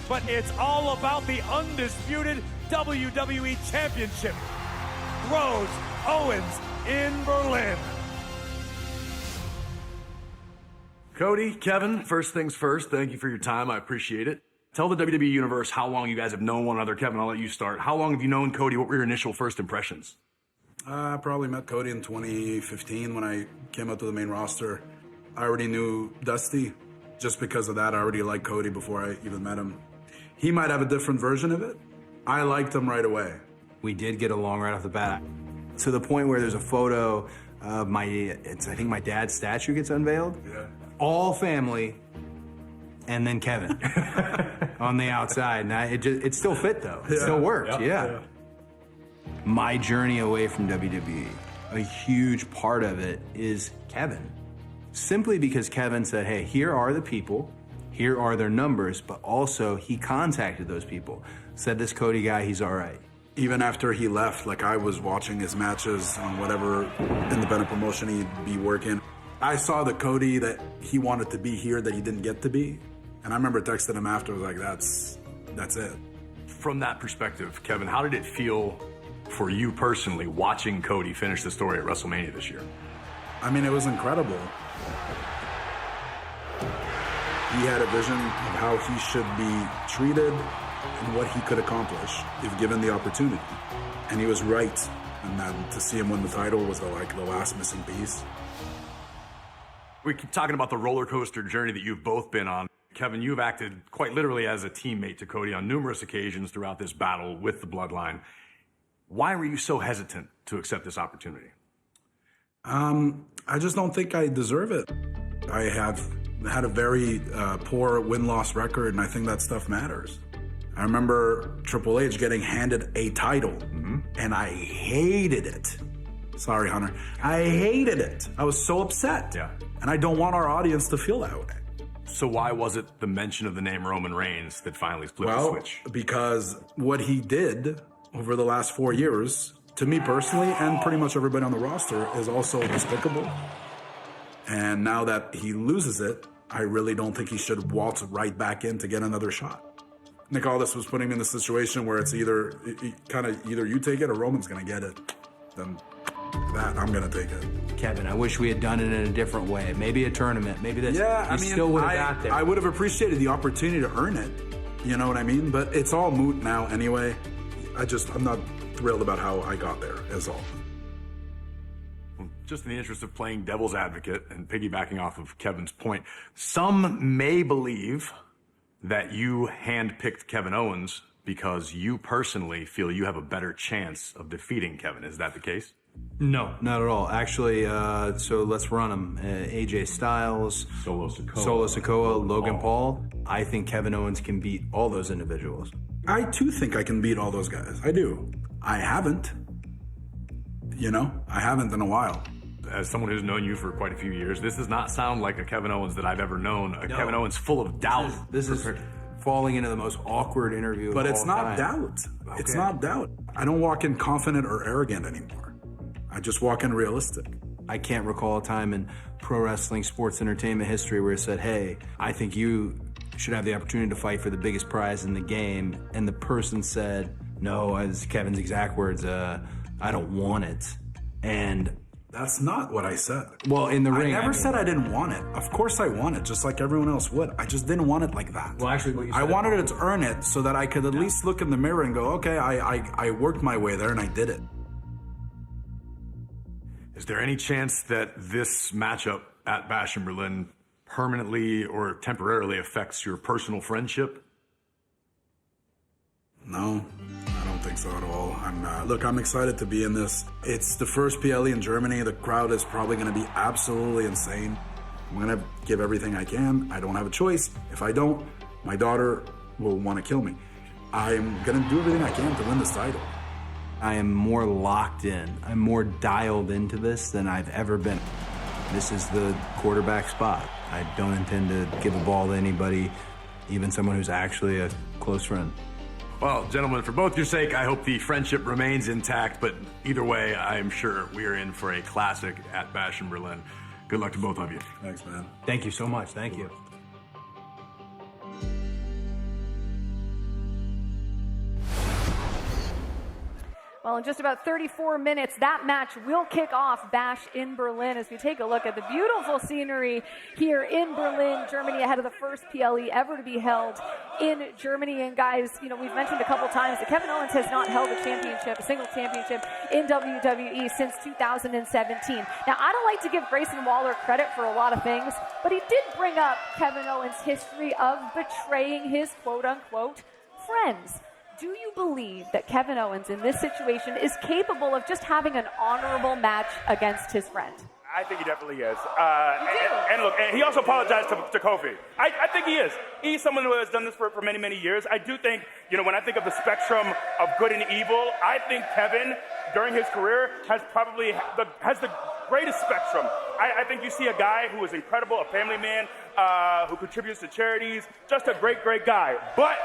S15: but it's all about the undisputed WWE Championship. Rhodes, Owens in Berlin.
S17: Cody, Kevin, first things first, thank you for your time. I appreciate it. Tell the WWE Universe how long you guys have known one another. Kevin, I'll let you start. How long have you known Cody? What were your initial first impressions?
S27: I probably met Cody in 2015 when I came out to the main roster. I already knew Dusty. Just because of that, I already liked Cody before I even met him. He might have a different version of it. I liked him right away.
S19: We did get along right off the bat. To the point where there's a photo of I think my dad's statue gets unveiled.
S27: Yeah.
S19: All family, and then Kevin on the outside. And it still fit though. It still worked, yeah. My journey away from WWE, a huge part of it is Kevin. Simply because Kevin said, hey, here are the people, here are their numbers, but also he contacted those people, said this Cody guy, he's all right.
S27: Even after he left, like I was watching his matches on whatever independent promotion he'd be working, I saw the Cody that he wanted to be here that he didn't get to be. And I remember texting him after, I was like, that's it.
S17: From that perspective, Kevin, how did it feel for you personally watching Cody finish the story at WrestleMania this year?
S27: I mean, it was incredible.
S2: He had a vision of how he should be treated and what he could accomplish if given the opportunity. And he was right. And then to see him win the title was the last missing piece.
S17: We keep talking about the roller coaster journey that you've both been on. Kevin, you've acted quite literally as a teammate to Cody on numerous occasions throughout this battle with the Bloodline. Why were you so hesitant to accept this opportunity?
S2: I just don't think I deserve it. I have had a very poor win-loss record, and I think that stuff matters. I remember Triple H getting handed a title, and I hated it. Sorry, Hunter. I hated it. I was so upset.
S17: Yeah.
S2: And I don't want our audience to feel that way.
S17: So why was it the mention of the name Roman Reigns that finally flipped the switch?
S2: Because what he did over the last 4 years, to me personally, and pretty much everybody on the roster, is also despicable. And now that he loses it, I really don't think he should waltz right back in to get another shot. Nick Aldis was putting me in a situation where it's either you take it or Roman's going to get it. Then that, I'm going to take it.
S19: Kevin, I wish we had done it in a different way. Maybe a tournament. Maybe this.
S2: Yeah, I mean,
S19: still would have got there.
S2: I would have appreciated the opportunity to earn it. You know what I mean? But it's all moot now anyway. I'm not thrilled about how I got there, is all.
S17: Just in the interest of playing devil's advocate and piggybacking off of Kevin's point, some may believe that you handpicked Kevin Owens because you personally feel you have a better chance of defeating Kevin. Is that the case?
S19: No, not at all. Actually, so let's run them. AJ Styles,
S17: Solo Sikoa,
S19: Logan Paul. I think Kevin Owens can beat all those individuals.
S2: I too think I can beat all those guys. I do. I haven't. I haven't in a while.
S17: As someone who's known you for quite a few years, this does not sound like a Kevin Owens that I've ever known. A Kevin Owens full of doubt.
S19: This is falling into the most awkward interview
S2: But
S19: of
S2: it's
S19: all
S2: not
S19: time.
S2: doubt.
S19: Okay.
S2: It's not doubt. I don't walk in confident or arrogant anymore. I just walk in realistic.
S19: I can't recall a time in pro wrestling sports entertainment history where it said, hey, I think you should have the opportunity to fight for the biggest prize in the game. And the person said, no, as Kevin's exact words, I don't want it. And
S2: that's not what I said.
S19: Well, in the ring,
S2: I never said I didn't want it. Of course I want it, just like everyone else would. I just didn't want it like that.
S19: Well, actually, what you said,
S2: I wanted to earn it so that I could at least look in the mirror and go, okay, I worked my way there and I did it.
S17: Is there any chance that this matchup at Bash in Berlin permanently or temporarily affects your personal friendship?
S2: No, I don't think so at all. I'm excited to be in this. It's the first PLE in Germany. The crowd is probably going to be absolutely insane. I'm going to give everything I can. I don't have a choice. If I don't, my daughter will want to kill me. I'm going to do everything I can to win this title.
S19: I am more locked in. I'm more dialed into this than I've ever been. This is the quarterback spot. I don't intend to give a ball to anybody, even someone who's actually a close friend.
S17: Well, gentlemen, for both your sake, I hope the friendship remains intact, but either way, I'm sure we are in for a classic at Bash in Berlin. Good luck to both of you.
S2: Thanks, man.
S19: Thank you so much. Thank you.
S5: Well, in just about 34 minutes, that match will kick off Bash in Berlin as we take a look at the beautiful scenery here in Berlin, Germany, ahead of the first PLE ever to be held in Germany. And guys, we've mentioned a couple times that Kevin Owens has not held a single championship in WWE since 2017. Now, I don't like to give Grayson Waller credit for a lot of things, but he did bring up Kevin Owens' history of betraying his quote-unquote friends. Do you believe that Kevin Owens in this situation is capable of just having an honorable match against his friend?
S6: I think he definitely is. And look, and he also apologized to Kofi. I think he is. He's someone who has done this for many, many years. I do think, when I think of the spectrum of good and evil, I think Kevin, during his career, has the greatest spectrum. I think you see a guy who is incredible, a family man, who contributes to charities, just a great, great guy. But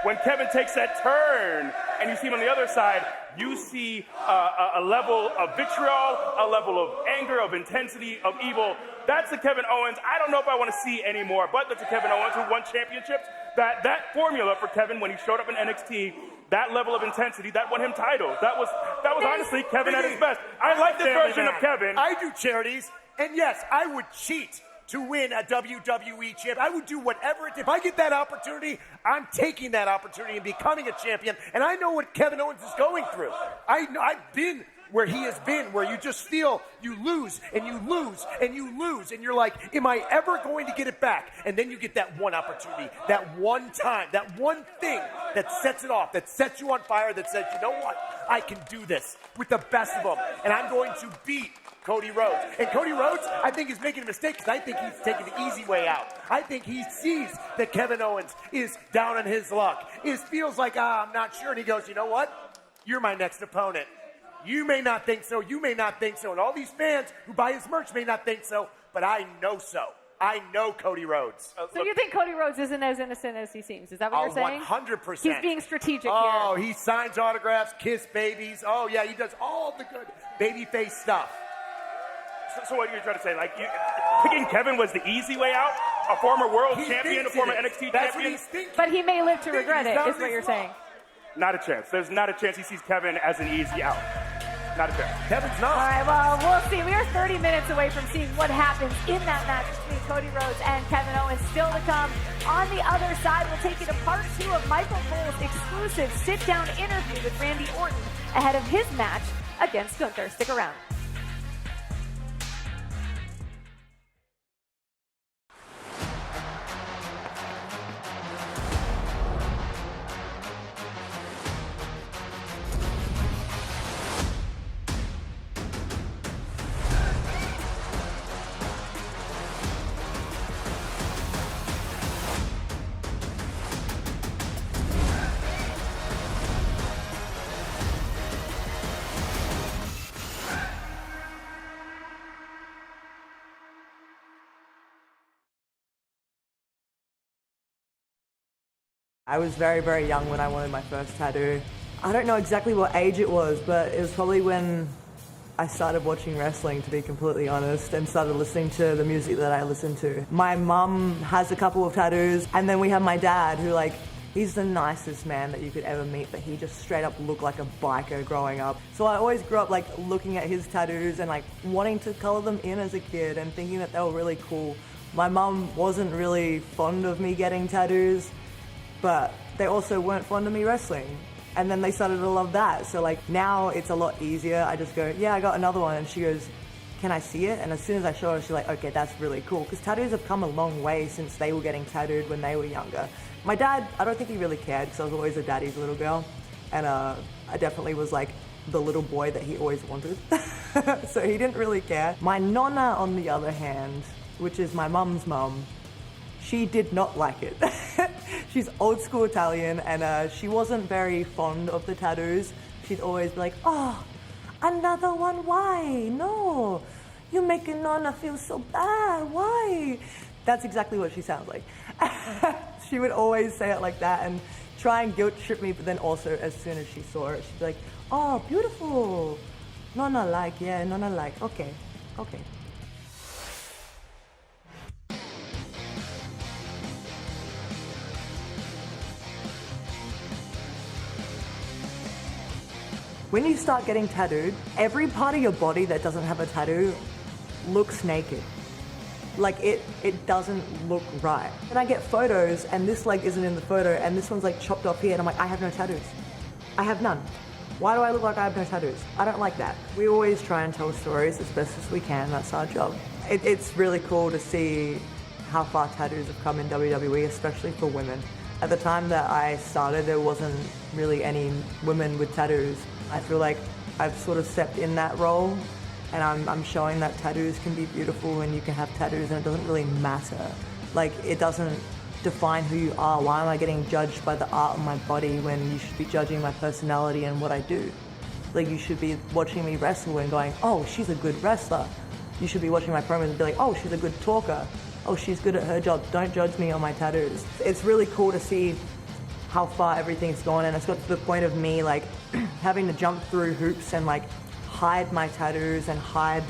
S6: when Kevin takes that turn and you see him on the other side, you see a level of vitriol, a level of anger, of intensity, of evil. That's the Kevin Owens I don't know if I want to see anymore, but that's the Kevin Owens who won championships. That formula for Kevin when he showed up in NXT, that level of intensity, that won him titles. That was honestly Kevin at his best. I like this version of Kevin.
S10: I do charities, and yes, I would cheat to win a WWE champ. I would do whatever if I get that opportunity, I'm taking that opportunity and becoming a champion. And I know what Kevin Owens is going through. I've been where he has been, where you just feel you lose and you lose and you lose, and you're like, am I ever going to get it back? And then you get that one opportunity, that one time, that one thing that sets it off, that sets you on fire, that says, you know what? I can do this with the best of them, and I'm going to beat Cody Rhodes. And Cody Rhodes, I think, is making a mistake because I think he's taking the easy way out. I think he sees that Kevin Owens is down on his luck. It feels like, I'm not sure. And he goes, you know what? You're my next opponent. You may not think so. You may not think so. And all these fans who buy his merch may not think so. But I know so. I know Cody Rhodes.
S5: So you think Cody Rhodes isn't as innocent as he seems? Is that what you're saying?
S10: 100%.
S5: He's being strategic here.
S10: Oh, he signs autographs, kiss babies. Oh, yeah, he does all the good babyface stuff.
S6: So what are you trying to say? Like, picking Kevin was the easy way out? A former world champion, a former NXT champion?
S5: But he may live to regret it, is what you're saying.
S6: Not a chance. There's not a chance he sees Kevin as an easy out. Not a chance.
S10: Kevin's not.
S5: All right, well, we'll see. We are 30 minutes away from seeing what happens in that match between Cody Rhodes and Kevin Owens. Still to come. On the other side, we'll take you to part 2 of Michael Cole's exclusive sit-down interview with Randy Orton ahead of his match against Gunther. Stick around.
S8: I was very, very young when I wanted my first tattoo. I don't know exactly what age it was, but it was probably when I started watching wrestling, to be completely honest, and started listening to the music that I listened to. My mum has a couple of tattoos, and then we have my dad, who, like, he's the nicest man that you could ever meet, but he just straight up looked like a biker growing up. So I always grew up, like, looking at his tattoos and, like, wanting to color them in as a kid and thinking that they were really cool. My mum wasn't really fond of me getting tattoos, but they also weren't fond of me wrestling. And then they started to love that. So, like, now it's a lot easier. I just go, yeah, I got another one. And she goes, can I see it? And as soon as I show her, she's like, okay, that's really cool. Because tattoos have come a long way since they were getting tattooed when they were younger. My dad, I don't think he really cared, because I was always a daddy's little girl. And I definitely was, like, the little boy that he always wanted. So he didn't really care. My nonna, on the other hand, which is my mum's mum, she did not like it. She's old school Italian, and she wasn't very fond of the tattoos. She'd always be like, oh, another one, why? No, you're making Nonna feel so bad, why? That's exactly what she sounds like. She would always say it like that and try and guilt trip me, but then also as soon as she saw it, she'd be like, oh, beautiful. Nonna like, yeah, Nonna like, okay. When you start getting tattooed, every part of your body that doesn't have a tattoo looks naked. Like, it doesn't look right. And I get photos, and this leg isn't in the photo, and this one's like chopped off here, and I'm like, I have no tattoos. I have none. Why do I look like I have no tattoos? I don't like that. We always try and tell stories as best as we can. That's our job. It's really cool to see how far tattoos have come in WWE, especially for women. At the time that I started, there wasn't really any women with tattoos. I feel like I've sort of stepped in that role, and I'm showing that tattoos can be beautiful and you can have tattoos and it doesn't really matter. Like, it doesn't define who you are. Why am I getting judged by the art of my body when you should be judging my personality and what I do? Like, you should be watching me wrestle and going, oh, she's a good wrestler. You should be watching my promos and be like, oh, she's a good talker. Oh, she's good at her job. Don't judge me on my tattoos. It's really cool to see how far everything's gone, and it's got to the point of me, like, having to jump through hoops and, like, hide my tattoos and hide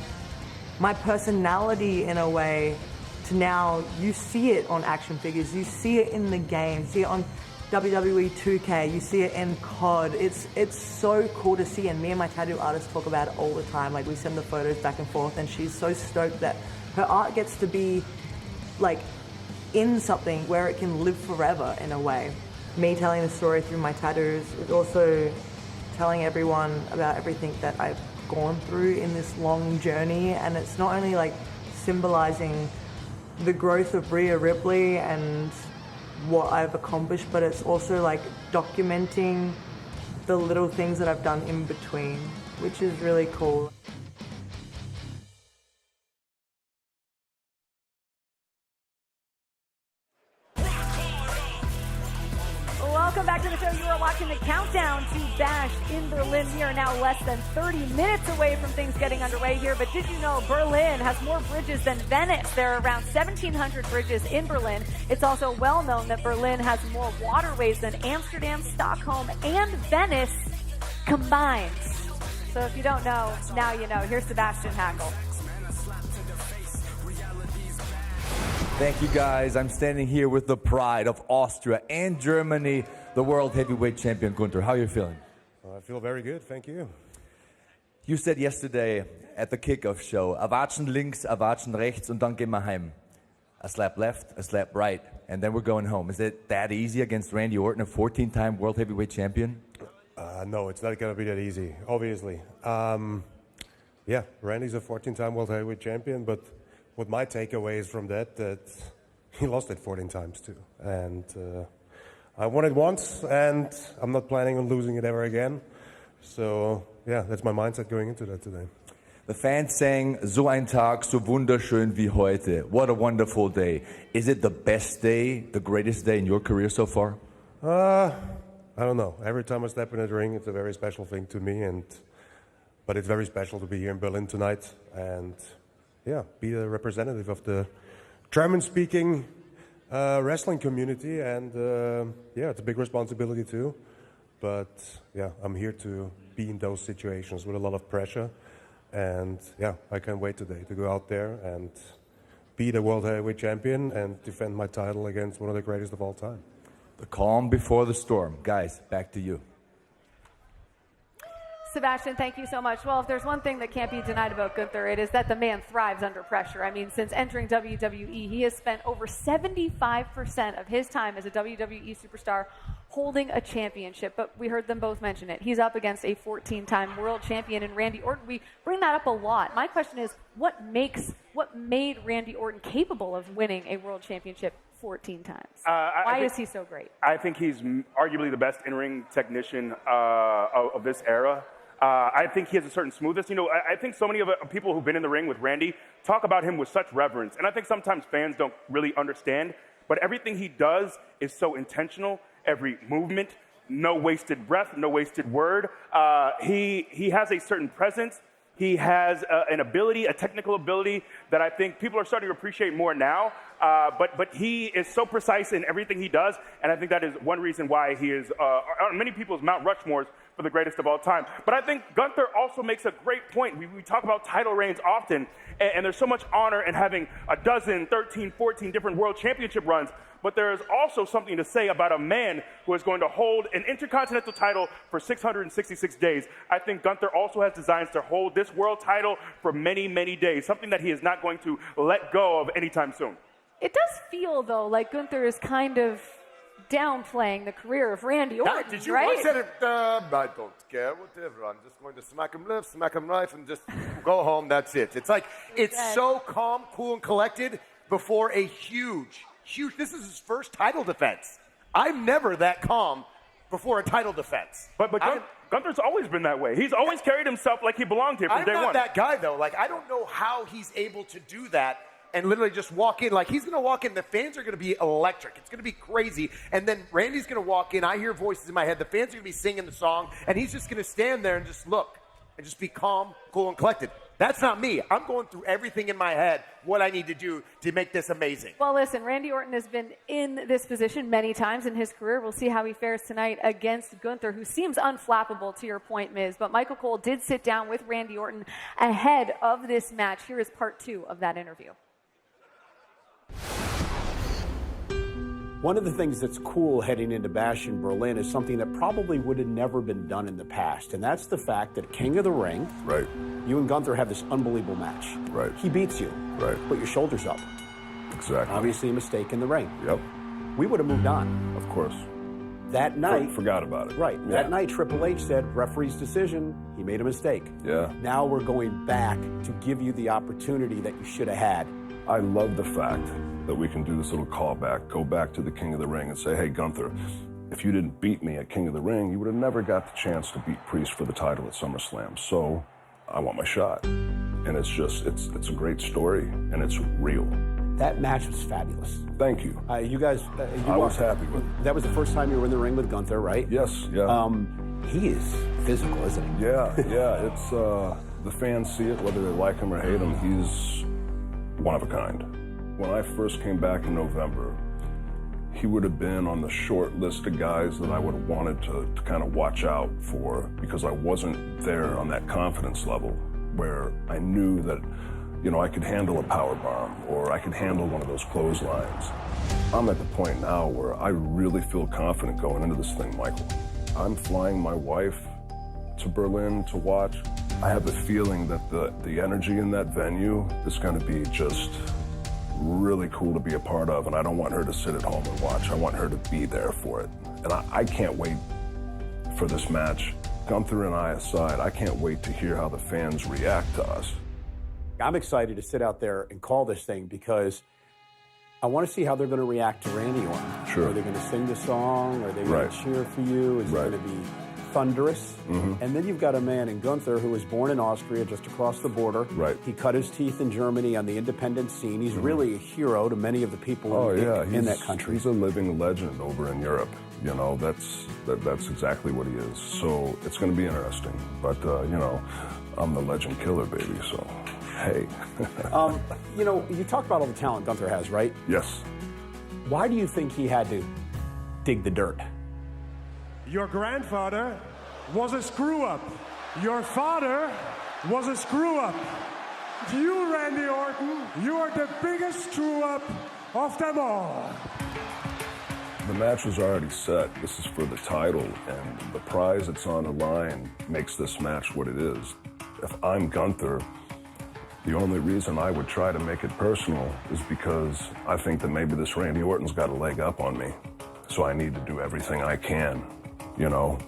S8: my personality in a way, to now you see it on action figures, you see it in the game, you see it on WWE 2K, you see it in COD. It's so cool to see, and me and my tattoo artist talk about it all the time. Like, we send the photos back and forth, and she's so stoked that her art gets to be like in something where it can live forever in a way. Me telling the story through my tattoos is also telling everyone about everything that I've gone through in this long journey, and it's not only like symbolizing the growth of Rhea Ripley and what I've accomplished, but it's also like documenting the little things that I've done in between, which is really cool.
S5: Welcome back to the show. You are watching the countdown to Bash in Berlin. We are now less than 30 minutes away from things getting underway here. But did you know Berlin has more bridges than Venice? There are around 1,700 bridges in Berlin. It's also well known that Berlin has more waterways than Amsterdam, Stockholm, and Venice combined. So if you don't know, now you know. Here's Sebastian Hackl.
S4: Thank you, guys. I'm standing here with the pride of Austria and Germany, the world heavyweight champion, Gunther. How are you feeling?
S18: I feel very good, thank you.
S4: You said yesterday at the kickoff show, Erwatschen links, Erwatschen rechts, und dann gehen wir heim. A slap left, a slap right, and then we're going home. Is it that easy against Randy Orton, a 14-time world heavyweight champion?
S18: No, it's not going to be that easy, obviously. Yeah, Randy's a 14-time world heavyweight champion, but what my takeaway is from that he lost it 14 times too. And I won it once, and I'm not planning on losing it ever again. So, yeah, that's my mindset going into that today.
S4: The fans sang, so ein Tag, so wunderschön wie heute. What a wonderful day. Is it the best day, the greatest day in your career so far?
S18: I don't know. Every time I step in the ring, it's a very special thing to me. But it's very special to be here in Berlin tonight. And yeah, be a representative of the German-speaking wrestling community, and yeah, it's a big responsibility too. But yeah, I'm here to be in those situations with a lot of pressure, and yeah, I can't wait today to go out there and be the world heavyweight champion and defend my title against one of the greatest of all time.
S4: The calm before the storm. Guys, back to you.
S5: Sebastian, thank you so much. Well, if there's one thing that can't be denied about Gunther, it is that the man thrives under pressure. I mean, since entering WWE, he has spent over 75% of his time as a WWE superstar holding a championship. But we heard them both mention it. He's up against a 14-time world champion in Randy Orton. We bring that up a lot. My question is, what made Randy Orton capable of winning a world championship 14 times? Why is he so great?
S6: I think he's arguably the best in-ring technician of this era. I think he has a certain smoothness. You know, I think so many of people who've been in the ring with Randy talk about him with such reverence. And I think sometimes fans don't really understand. But everything he does is so intentional. Every movement, no wasted breath, no wasted word. He has a certain presence. He has an ability, a technical ability that I think people are starting to appreciate more now. But he is so precise in everything he does, and I think that is one reason why he is on many people's Mount Rushmores for the greatest of all time. But I think Gunther also makes a great point. We talk about title reigns often, and there's so much honor in having a dozen, 13, 14 different world championship runs. But there is also something to say about a man who is going to hold an intercontinental title for 666 days. I think Gunther also has designs to hold this world title for many, many days, something that he is not going to let go of anytime soon.
S5: It does feel, though, like Gunther is kind of downplaying the career of Randy Orton,
S3: Did you
S5: right?
S3: once said it, I don't care, whatever. I'm just going to smack him left, smack him right, and just go home. That's it. It's like, it's so calm, cool, and collected before a huge, this is his first title defense. I'm never that calm before a title defense.
S6: But Gunther's always been that way. He's always carried himself like he belonged here from day one.
S10: I'm not that guy, though. Like, I don't know how he's able to do that and literally just walk in. Like, he's going to walk in. The fans are going to be electric. It's going to be crazy. And then Randy's going to walk in. I hear voices in my head. The fans are going to be singing the song. And he's just going to stand there and just look and just be calm, cool, and collected. That's not me. I'm going through everything in my head, what I need to do to make this amazing.
S5: Well, listen, Randy Orton has been in this position many times in his career. We'll see how he fares tonight against Gunther, who seems unflappable, to your point, Miz. But Michael Cole did sit down with Randy Orton ahead of this match. Here is part 2 of that interview.
S20: One of the things that's cool heading into Bash in Berlin is something that probably would have never been done in the past, and that's the fact that King of the Ring,
S3: right?
S20: You and Gunther have this unbelievable match.
S3: Right.
S20: He beats you.
S3: Right.
S20: Put your shoulders up. Exactly. Obviously a mistake in the ring.
S9: Yep.
S20: We would have moved on.
S9: Of course.
S20: That night.
S9: Forgot about it.
S20: Right.
S9: Yeah.
S20: That night, Triple H said, referee's decision, he made a mistake.
S9: Yeah.
S20: Now we're going back to give you the opportunity that you should have had.
S9: I love the fact that we can do this little callback, go back to the King of the Ring and say, hey, Gunther, if you didn't beat me at King of the Ring, you would have never got the chance to beat Priest for the title at SummerSlam. So I want my shot. And it's a great story, and it's real.
S20: That match was fabulous.
S9: Thank you.
S20: You guys,
S9: I was happy with it.
S20: That was the first time you were in the ring with Gunther, right?
S9: Yes, yeah.
S20: He is physical, isn't he?
S9: Yeah. It's the fans see it, whether they like him or hate him. He's one of a kind. When I first came back in November, he would have been on the short list of guys that I would have wanted to kind of watch out for, because I wasn't there on that confidence level where I knew that, you know, I could handle a power bomb or I could handle one of those clotheslines. I'm at the point now where I really feel confident going into this thing, Michael. I'm flying my wife to Berlin to watch. I have a feeling that the energy in that venue is going to be just really cool to be a part of, and I don't want her to sit at home and watch. I want her to be there for it. And I can't wait for this match. Gunther and I aside, I can't wait to hear how the fans react to us.
S20: I'm excited to sit out there and call this thing because I want to see how they're going to react to Randy Orton.
S9: Sure.
S20: Are they going to sing the song? Are they going
S9: Right.
S20: to cheer for you? Is it going to be thunderous?
S9: Mhm.
S20: And then you've got a man in Gunther who was born in Austria, just across the border.
S9: Right.
S20: He cut his teeth in Germany on the independent scene. He's really a hero to many of the people in that country.
S9: He's a living legend over in Europe. You know, that's exactly what he is. So it's going to be interesting. But, you know, I'm the legend killer, baby, so hey.
S20: You know, you talk about all the talent Gunther has, right?
S9: Yes.
S20: Why do you think he had to dig the dirt?
S16: Your grandfather was a screw-up. Your father was a screw-up. You, Randy Orton, you are the biggest screw-up of them all.
S9: The match was already set. This is for the title, and the prize that's on the line makes this match what it is. If I'm Gunther, the only reason I would try to make it personal is because I think that maybe this Randy Orton's got a leg up on me. So I need to do everything I can, you know.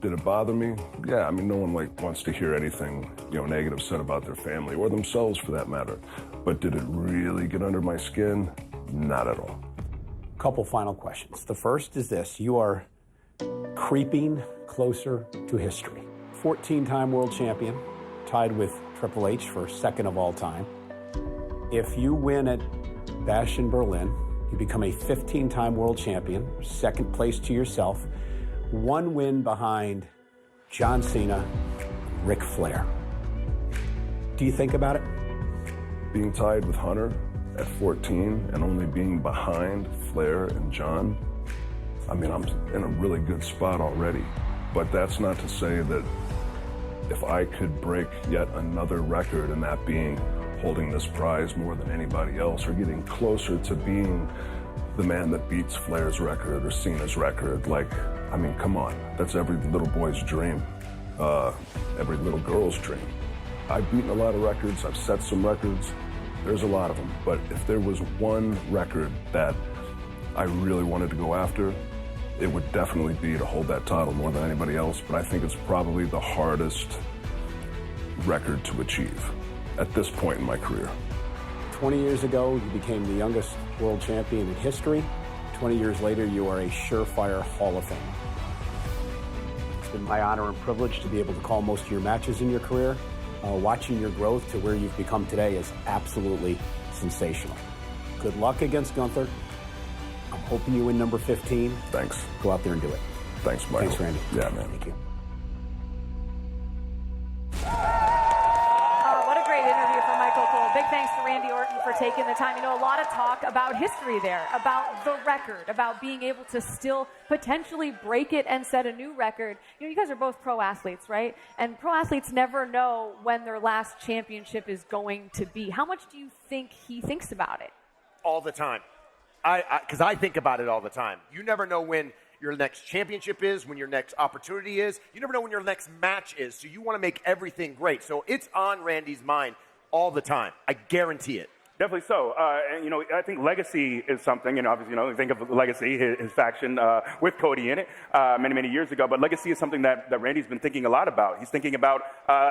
S9: Did it bother me? Yeah, I mean, no one wants to hear anything, you know, negative said about their family or themselves for that matter. But did it really get under my skin? Not at all.
S20: Couple final questions. The first is this. You are creeping closer to history. 14-time world champion, tied with Triple H for second of all time. If you win at Bash in Berlin, you become a 15-time world champion, second place to yourself, one win behind John Cena, Ric Flair. Do you think about it?
S9: Being tied with Hunter at 14 and only being behind Flair and John, I mean, I'm in a really good spot already. But that's not to say that if I could break yet another record, and that being holding this prize more than anybody else or getting closer to being the man that beats Flair's record or Cena's record, like, I mean, come on. That's every little boy's dream, every little girl's dream. I've beaten a lot of records. I've set some records. There's a lot of them. But if there was one record that I really wanted to go after, it would definitely be to hold that title more than anybody else. But I think it's probably the hardest record to achieve at this point in my career.
S20: 20 years ago, you became the youngest world champion in history. 20 years later, you are a surefire Hall of Famer. It's been my honor and privilege to be able to call most of your matches in your career. Watching your growth to where you've become today is absolutely sensational. Good luck against Gunther. I'm hoping you win number 15.
S9: Thanks.
S20: Go out there and do it.
S9: Thanks, Michael.
S20: Thanks, Randy.
S9: Yeah, man.
S20: Thank you.
S5: What a great interview from Michael Cole. Big thanks to Randy Orton for taking the time. You know, a lot of talk about history there, about the record, about being able to still potentially break it and set a new record. You know, you guys are both pro athletes, right? And pro athletes never know when their last championship is going to be. How much do you think he thinks about it?
S10: All the time. Because I think about it all the time. You never know when your next championship is, when your next opportunity is. You never know when your next match is. So you want to make everything great. So it's on Randy's mind all the time. I guarantee it.
S6: Definitely so. And, you know, I think legacy is something, and obviously, you know, think of legacy, his faction with Cody in it many, many years ago. But legacy is something that Randy's been thinking a lot about. He's thinking about,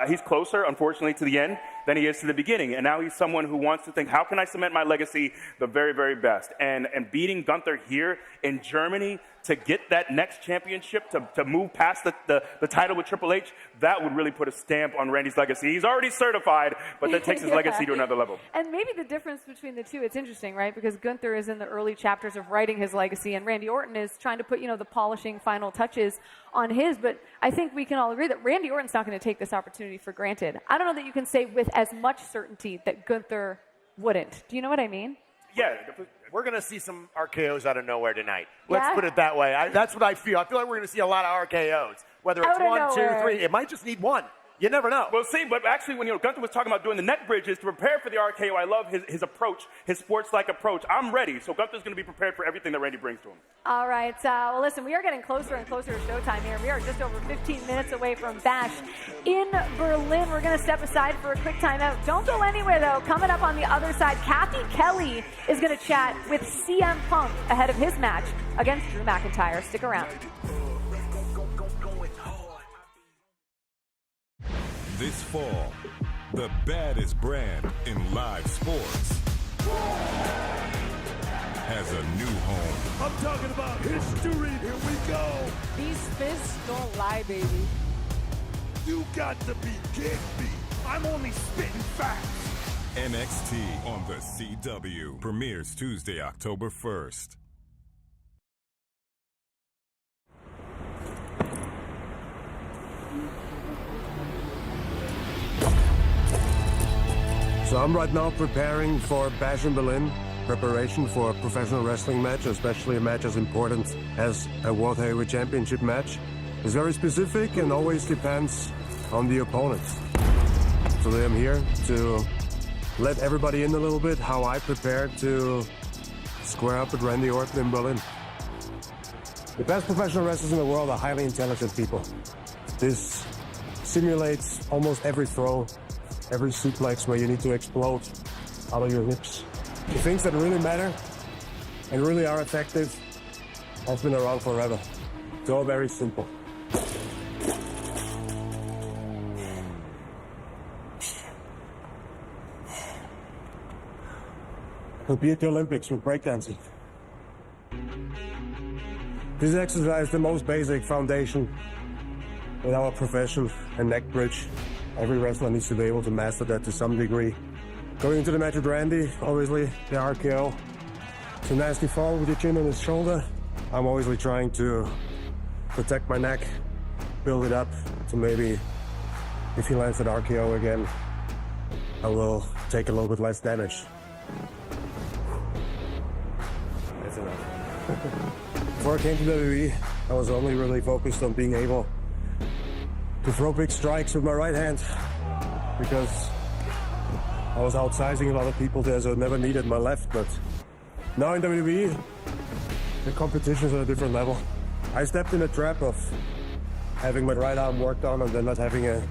S6: he's closer, unfortunately, to the end than he is to the beginning. And now he's someone who wants to think, how can I cement my legacy the very, very best? And beating Gunther here in Germany to get that next championship, to move past the title with Triple H, that would really put a stamp on Randy's legacy. He's already certified, but that takes his legacy to another level.
S5: And maybe the difference between the two, it's interesting, right? Because Gunther is in the early chapters of writing his legacy, and Randy Orton is trying to put, you know, the polishing final touches on his. But I think we can all agree that Randy Orton's not going to take this opportunity for granted. I don't know that you can say with as much certainty that Gunther wouldn't. Do you know what I mean?
S10: Yeah, we're going to see some RKOs out of nowhere tonight. Let's put it that way. That's what I feel. I feel like we're going to see a lot of RKOs. Whether it's 1, 2, 3, it might just need one. You never know.
S6: Well, see, but actually, when Gunther was talking about doing the neck bridges to prepare for the RKO, I love his approach, his sports-like approach. I'm ready, so Gunther's going to be prepared for everything that Randy brings to him.
S5: All right. Well, listen, we are getting closer and closer to showtime here. We are just over 15 minutes away from Bash in Berlin. We're going to step aside for a quick timeout. Don't go anywhere, though. Coming up on the other side, Kathy Kelly is going to chat with CM Punk ahead of his match against Drew McIntyre. Stick around.
S11: This fall, the baddest brand in live sports has a new home.
S1: I'm talking about history. Here we go.
S12: These fists don't lie, baby.
S1: You got to be kidding me. I'm only spitting facts.
S11: NXT on the CW premieres Tuesday, October 1st.
S18: So I'm right now preparing for Bash in Berlin, preparation for a professional wrestling match, especially a match as important as a World Heavyweight Championship match. It's very specific and always depends on the opponent. So I'm here to let everybody in a little bit how I prepare to square up with Randy Orton in Berlin. The best professional wrestlers in the world are highly intelligent people. This simulates almost every throw, every suplex where you need to explode out of your hips. The things that really matter and really are effective have been around forever. It's all very simple. He'll be at the Olympics with breakdancing. This exercise is the most basic foundation in our profession, a neck bridge. Every wrestler needs to be able to master that to some degree. Going into the match with Randy, obviously, the RKO. It's a nasty fall with your chin on his shoulder. I'm always trying to protect my neck, build it up, so maybe if he lands that RKO again, I will take a little bit less damage. That's enough. Before I came to WWE, I was only really focused on being able to throw big strikes with my right hand because I was outsizing a lot of people there, so I never needed my left. But now in WWE, the competition is at a different level. I stepped in a trap of having my right arm worked on and then not having an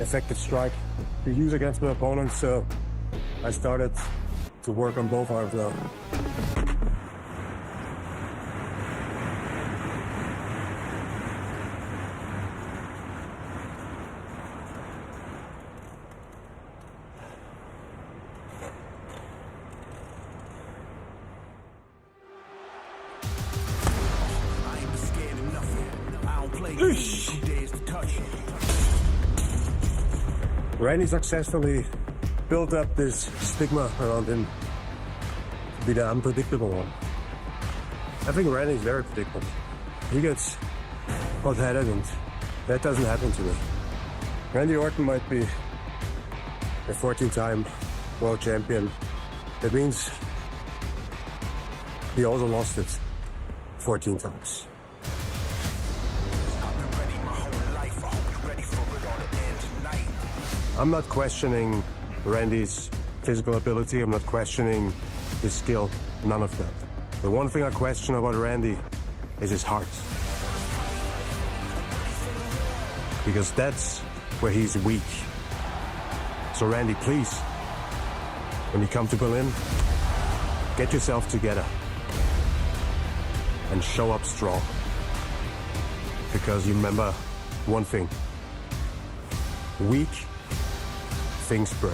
S18: effective strike to use against my opponent, so I started to work on both arms now. Randy successfully built up this stigma around him to be the unpredictable one. I think Randy's very predictable. He gets hot-headed and that doesn't happen to me. Randy Orton might be a 14-time world champion. That means he also lost it 14 times. I'm not questioning Randy's physical ability. I'm not questioning his skill. None of that. The one thing I question about Randy is his heart. Because that's where he's weak. So Randy, please,
S16: when you come to Berlin, get yourself together and show up strong. Because you remember one thing, weak things break.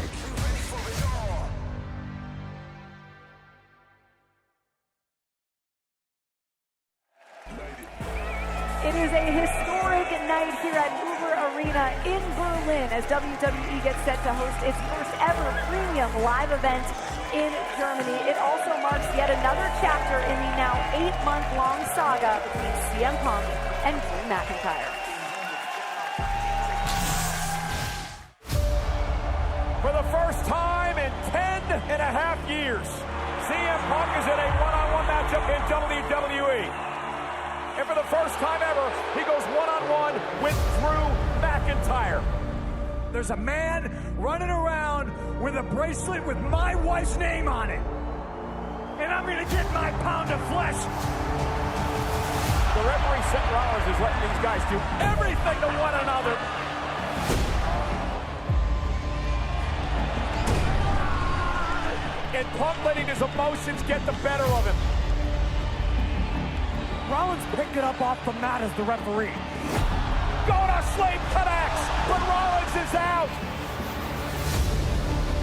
S5: It is a historic night here at Uber Arena in Berlin as WWE gets set to host its first ever premium live event in Germany. It also marks yet another chapter in the now 8-month-long saga between CM Punk and Drew McIntyre.
S15: For the first time in 10.5 years, CM Punk is in a one-on-one matchup in WWE. And for the first time ever, he goes one-on-one with Drew McIntyre. There's a man running around with a bracelet with my wife's name on it. And I'm going to get my pound of flesh. The referee, Seth Rollins, is letting these guys do everything to one another. And Punk letting his emotions get the better of him. Rollins picked it up off the mat as the referee. Going to Slave connects, but Rollins is out.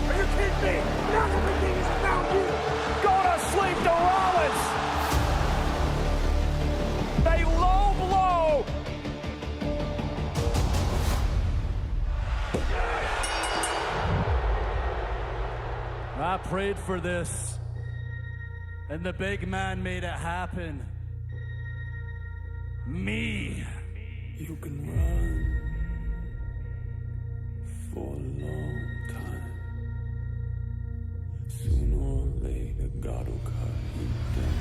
S15: Are you kidding me? Now everything is about you. Going to sleep to Rollins. A low blow.
S7: I prayed for this, and the big man made it happen. Me.
S14: You can run for a long time. Sooner or later, God will cut you down.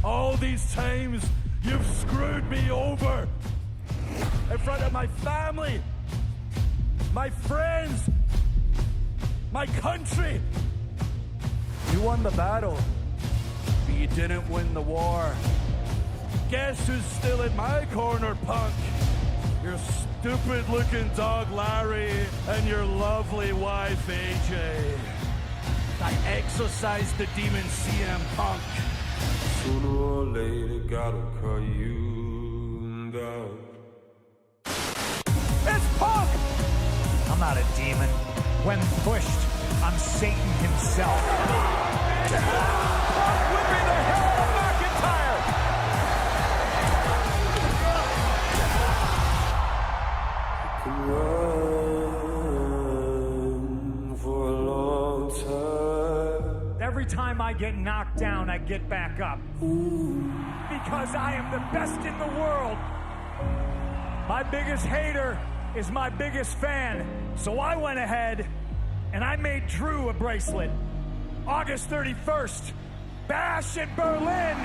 S7: All these times you've screwed me over in front of my family, my friends, my country. You won the battle, but you didn't win the war. Guess who's still in my corner, Punk? Your stupid-looking dog, Larry, and your lovely wife, AJ. I exorcised the demon CM Punk.
S14: Sooner or later, God will cut you down.
S15: It's Punk!
S22: I'm not a demon. When pushed, I'm Satan himself.
S15: Punk whipping the hell out of McIntyre!
S14: Run for a long time.
S22: Every time I get knocked down, I get back up. Because I am the best in the world. My biggest hater is my biggest fan. So I went ahead and I made Drew a bracelet. August 31st, Bash in Berlin,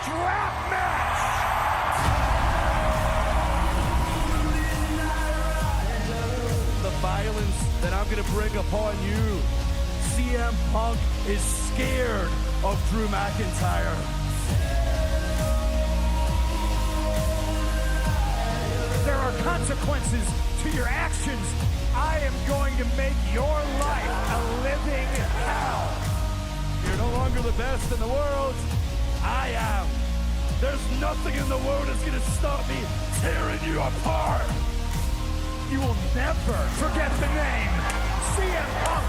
S22: strap match.
S7: The violence that I'm going to bring upon you. CM Punk is scared of Drew McIntyre.
S22: There are consequences to your actions. I am going to make your life a living hell.
S7: You're no longer the best in the world. I am. There's nothing in the world that's going to stop me tearing you apart.
S22: You will never forget the name CM Punk.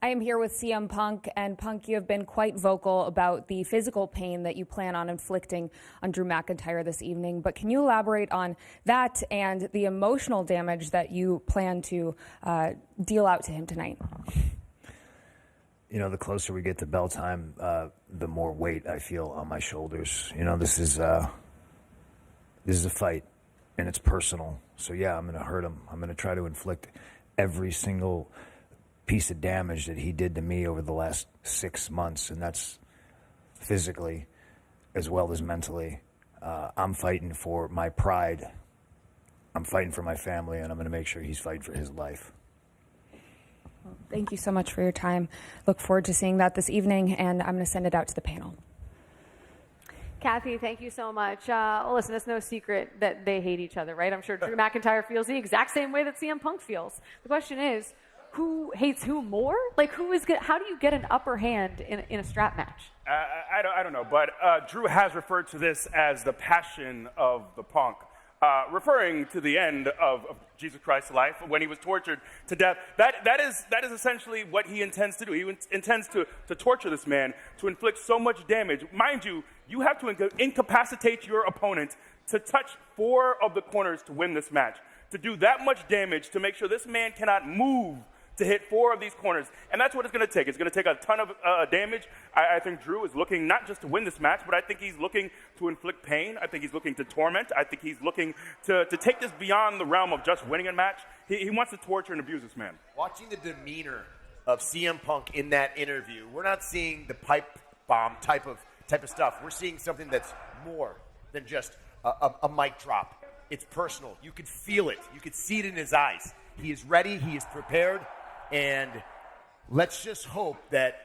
S23: I am here with CM Punk, and Punk, you have been quite vocal about the physical pain that you plan on inflicting on Drew McIntyre this evening, but can you elaborate on that and the emotional damage that you plan to deal out to him tonight?
S24: You know, the closer we get to bell time, the more weight I feel on my shoulders. You know, this is a fight, and it's personal. So yeah, I'm going to hurt him. I'm going to try to inflict every single piece of damage that he did to me over the last 6 months, and that's physically as well as mentally. I'm fighting for my pride. I'm fighting for my family, and I'm going to make sure he's fighting for his life.
S23: Thank you so much for your time. Look forward to seeing that this evening, and I'm going to send it out to the panel.
S5: Kathy, thank you so much. Well, listen, it's no secret that they hate each other, right? I'm sure Drew McIntyre feels the exact same way that CM Punk feels. The question is, who hates who more? Like, how do you get an upper hand in a strap match?
S6: I don't know, but Drew has referred to this as the passion of the Punk, referring to the end of Jesus Christ's life when he was tortured to death. That is essentially what he intends to do. He intends to torture this man, to inflict so much damage. Mind you, you have to incapacitate your opponent to touch 4 of the corners to win this match, to do that much damage, to make sure this man cannot move to hit 4 of these corners. And that's what it's going to take. It's going to take a ton of damage. I think Drew is looking not just to win this match, but I think he's looking to inflict pain. I think he's looking to torment. I think he's looking to take this beyond the realm of just winning a match. He wants to torture and abuse this man.
S10: Watching the demeanor of CM Punk in that interview, we're not seeing the pipe bomb type of stuff. We're seeing something that's more than just a mic drop. It's personal. You could feel it. You could see it in his eyes. He is ready. He is prepared. And let's just hope that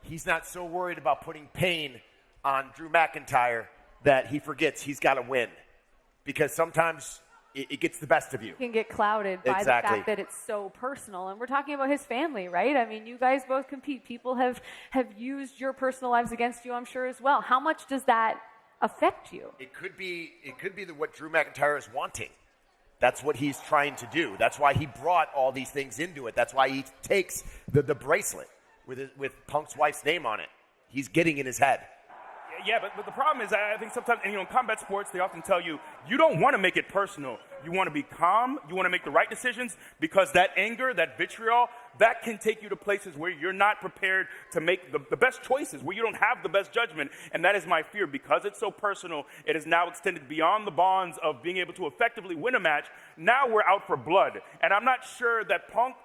S10: he's not so worried about putting pain on Drew McIntyre that he forgets he's got to win. Because sometimes it gets the best of you.
S5: You can get clouded by the fact that it's so personal. And we're talking about his family, right? I mean, you guys both compete. People have used your personal lives against you, I'm sure, as well. How much does that affect you?
S10: It could be what Drew McIntyre is wanting. That's what he's trying to do. That's why he brought all these things into it. That's why he takes the bracelet with Punk's wife's name on it. He's getting in his head.
S6: Yeah, but the problem is, I think sometimes, in combat sports, they often tell you, you don't want to make it personal. You want to be calm. You want to make the right decisions, because that anger, that vitriol, that can take you to places where you're not prepared to make the best choices, where you don't have the best judgment. And that is my fear. Because it's so personal, it is now extended beyond the bonds of being able to effectively win a match. Now we're out for blood. And I'm not sure that Punk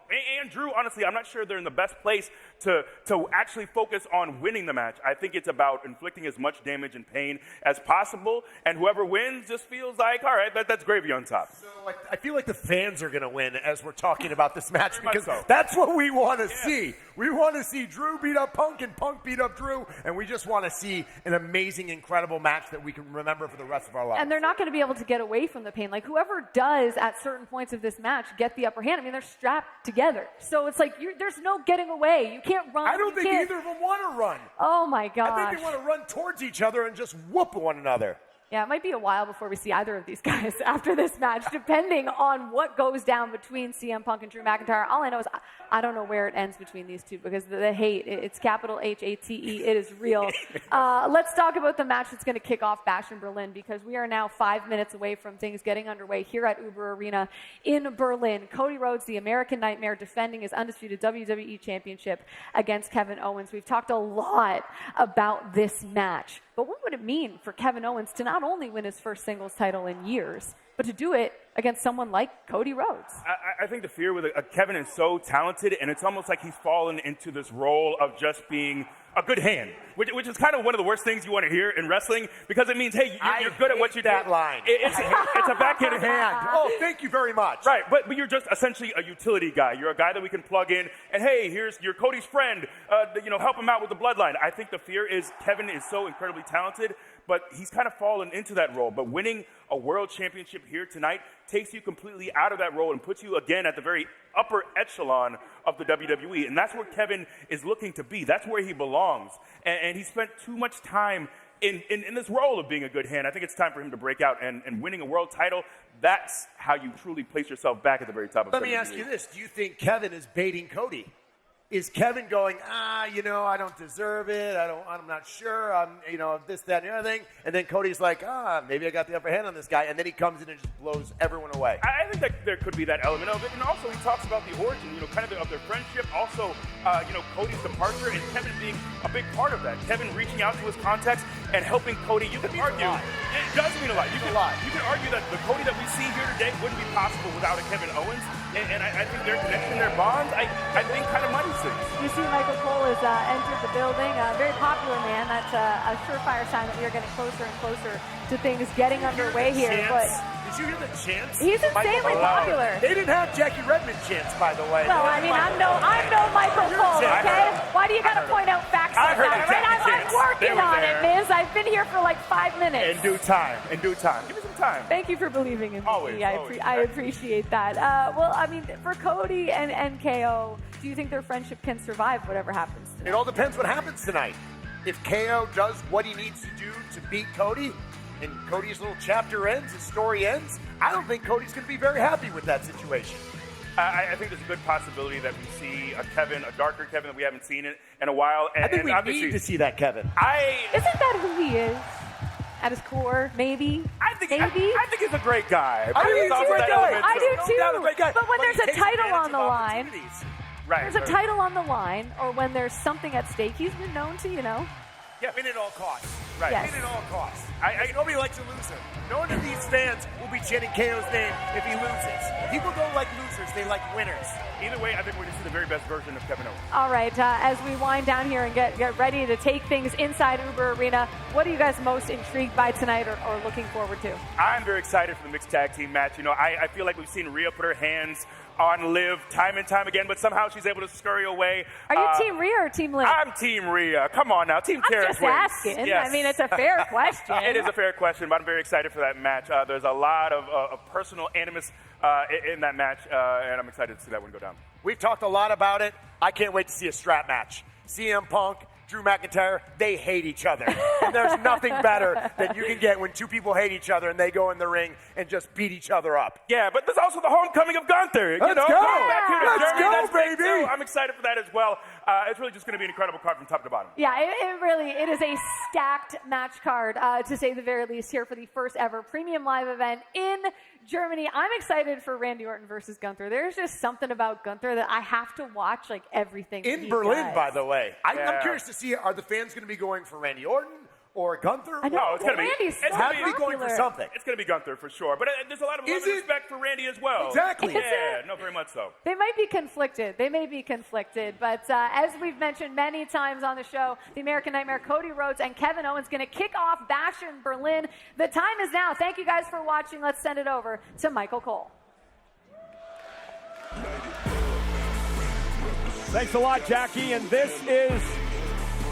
S6: and Drew, honestly, I'm not sure they're in the best place to actually focus on winning the match. I think it's about inflicting as much damage and pain as possible. And whoever wins just feels like, all right, that's gravy on top.
S10: So I feel like the fans are going to win as we're talking about this match, because that's what we want to see. We want to see Drew beat up Punk and Punk beat up Drew, and we just want to see an amazing, incredible match that we can remember for the rest of our lives.
S5: And they're not going to be able to get away from the pain. Like, whoever does at certain points of this match get the upper hand, I mean, they're strapped together. So it's like, there's no getting away. You can't run.
S10: I don't think either of them want to run.
S5: Oh, my gosh.
S10: I think they want to run towards each other and just whoop one another.
S5: Yeah, it might be a while before we see either of these guys after this match, depending on what goes down between CM Punk and Drew McIntyre. All I know is I don't know where it ends between these two, because the hate, it's capital H-A-T-E, it is real. Let's talk about the match that's going to kick off Bash in Berlin, because we are now 5 minutes away from things getting underway here at Uber Arena in Berlin. Cody Rhodes, the American Nightmare, defending his undisputed WWE Championship against Kevin Owens. We've talked a lot about this match. But what would it mean for Kevin Owens to not only win his first singles title in years, but to do it against someone like Cody Rhodes?
S6: I think the fear with Kevin is so talented, and it's almost like he's fallen into this role of just being a good hand, which is kind of one of the worst things you want to hear in wrestling, because it means, hey, you're good at what you do.
S10: That line.
S6: It's a backhanded
S10: hand. Oh, thank you very much.
S6: Right, but you're just essentially a utility guy. You're a guy that we can plug in, and hey, you're Cody's friend. Help him out with the bloodline. I think the fear is Kevin is so incredibly talented, but he's kind of fallen into that role. But winning a world championship here tonight takes you completely out of that role and puts you again at the very upper echelon of the WWE. And that's where Kevin is looking to be. That's where he belongs. And he spent too much time in this role of being a good hand. I think it's time for him to break out, and winning a world title, that's how you truly place yourself back at the very top of WWE.
S10: Let me ask you this. Do you think Kevin is baiting Cody? Is Kevin going, I don't deserve it. I'm not sure. This, that, and the other thing. And then Cody's like, maybe I got the upper hand on this guy. And then he comes in and just blows everyone away.
S6: I think that there could be that element of it. And also he talks about the origin, kind of their friendship. Also, Cody's departure and Kevin being a big part of that. Kevin reaching out to his contacts and helping Cody. You could argue. It does mean a lot. You can argue that the Cody that we see here today wouldn't be possible without a Kevin Owens. And I think their connection, their bond, I think kind of money's things.
S5: You see Michael Cole has entered the building. A very popular man. That's a surefire sign that we are getting closer and closer to things getting underway here.
S10: You Did you hear the chants?
S5: He's insanely popular.
S10: They didn't have Jackie Redmond chants, by the way.
S5: Well, I mean, I'm no Michael Cole, okay? Why do you got to point out facts like that, right? I'm working on it, Miz. I've been here for like 5 minutes.
S6: In due time. Give me some time.
S5: Thank you for believing in me.
S6: Always.
S5: I appreciate that. Well, I mean, for Cody and KO, do you think their friendship can survive whatever happens tonight?
S10: It all depends what happens tonight. If KO does what he needs to do to beat Cody, and Cody's little chapter ends, his story ends, I don't think Cody's going to be very happy with that situation.
S6: I think there's a good possibility that we see a Kevin, a darker Kevin that we haven't seen in a while. And,
S10: I think we need to see that Kevin.
S5: Isn't that who he is? At his core, maybe?
S6: I think he's a great guy.
S5: I do too.
S10: No doubt a great guy.
S5: But when
S10: he
S5: there's a
S10: takes
S5: title
S10: advantage
S5: on the
S10: of
S5: line,
S10: opportunities.
S6: Right.
S5: there's a title on the line, or when there's something at stake, he's been known to,
S10: Win at all costs.
S6: Right.
S5: Yes.
S10: Win at all costs. Nobody likes a loser. No one of these fans will be chanting KO's name if he loses. People don't like losers. They like winners.
S6: Either way, I think we're going to see the very best version of Kevin Owens.
S5: All right, as we wind down here and get ready to take things inside Uber Arena, what are you guys most intrigued by tonight or looking forward to?
S6: I'm very excited for the mixed tag team match. I feel like we've seen Rhea put her hands on Liv time and time again, but somehow she's able to scurry away.
S5: Are you Team Rhea or Team Liv?
S6: I'm Team Rhea. Come on now. Team Terrence
S5: just
S6: wins.
S5: asking.
S6: Yes.
S5: I mean, it's a fair question.
S6: It is a fair question, but I'm very excited for that match. There's a lot of personal animus in that match, and I'm excited to see that one go down.
S10: We've talked a lot about it. I can't wait to see a strap match. CM Punk, Drew McIntyre, they hate each other. And there's nothing better than you can get when two people hate each other and they go in the ring and just beat each other up.
S6: Yeah, but there's also the homecoming of Gunther.
S10: Let's go.
S6: Coming back here to
S10: Let's
S6: Germany.
S10: go,
S6: That's great,
S10: baby.
S6: too. I'm excited for that as well. It's really just going to be an incredible card from top to bottom.
S5: Yeah, it is a stacked match card, to say the very least, here for the first ever premium live event in Germany. I'm excited for Randy Orton versus Gunther. There's just something about Gunther that I have to watch, like everything
S10: In
S5: he
S10: Berlin,
S5: does.
S10: by the way. I'm curious to see, are the fans going to be going for Randy Orton or Gunther?
S5: I know.
S6: No, it's going to be.
S5: Randy's so
S10: It's to be going for
S5: popular.
S10: something.
S6: It's going to be Gunther for sure. But there's a lot of love and respect for Randy as well.
S10: Exactly.
S6: Yeah, no, very much so.
S5: They might be conflicted. But as we've mentioned many times on the show, the American Nightmare, Cody Rhodes and Kevin Owens going to kick off Bash in Berlin. The time is now. Thank you guys for watching. Let's send it over to Michael Cole.
S15: Thanks a lot, Jackie. And this is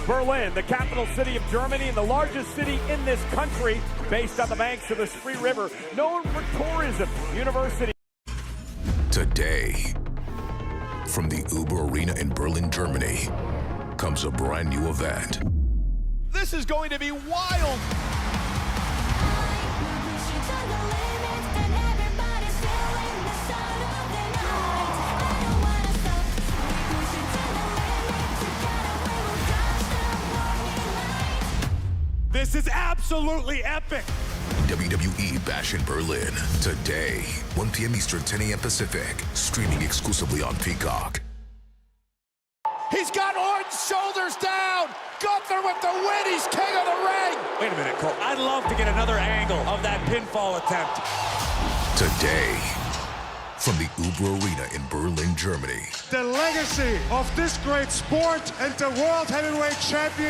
S15: Berlin, the capital city of Germany and the largest city in this country, based on the banks of the Spree River, known for tourism. University.
S2: Today, from the Uber Arena in Berlin, Germany, comes a brand new event.
S15: This is going to be wild. This is absolutely epic.
S2: WWE Bash in Berlin. Today, 1 p.m. Eastern, 10 a.m. Pacific. Streaming exclusively on Peacock.
S7: He's got Orton's shoulders down. Gunther with the win. He's king of the ring.
S15: Wait a minute, Cole. I'd love to get another angle of that pinfall attempt.
S2: Today, from the Uber Arena in Berlin, Germany.
S13: The legacy of this great sport and the World Heavyweight Championship.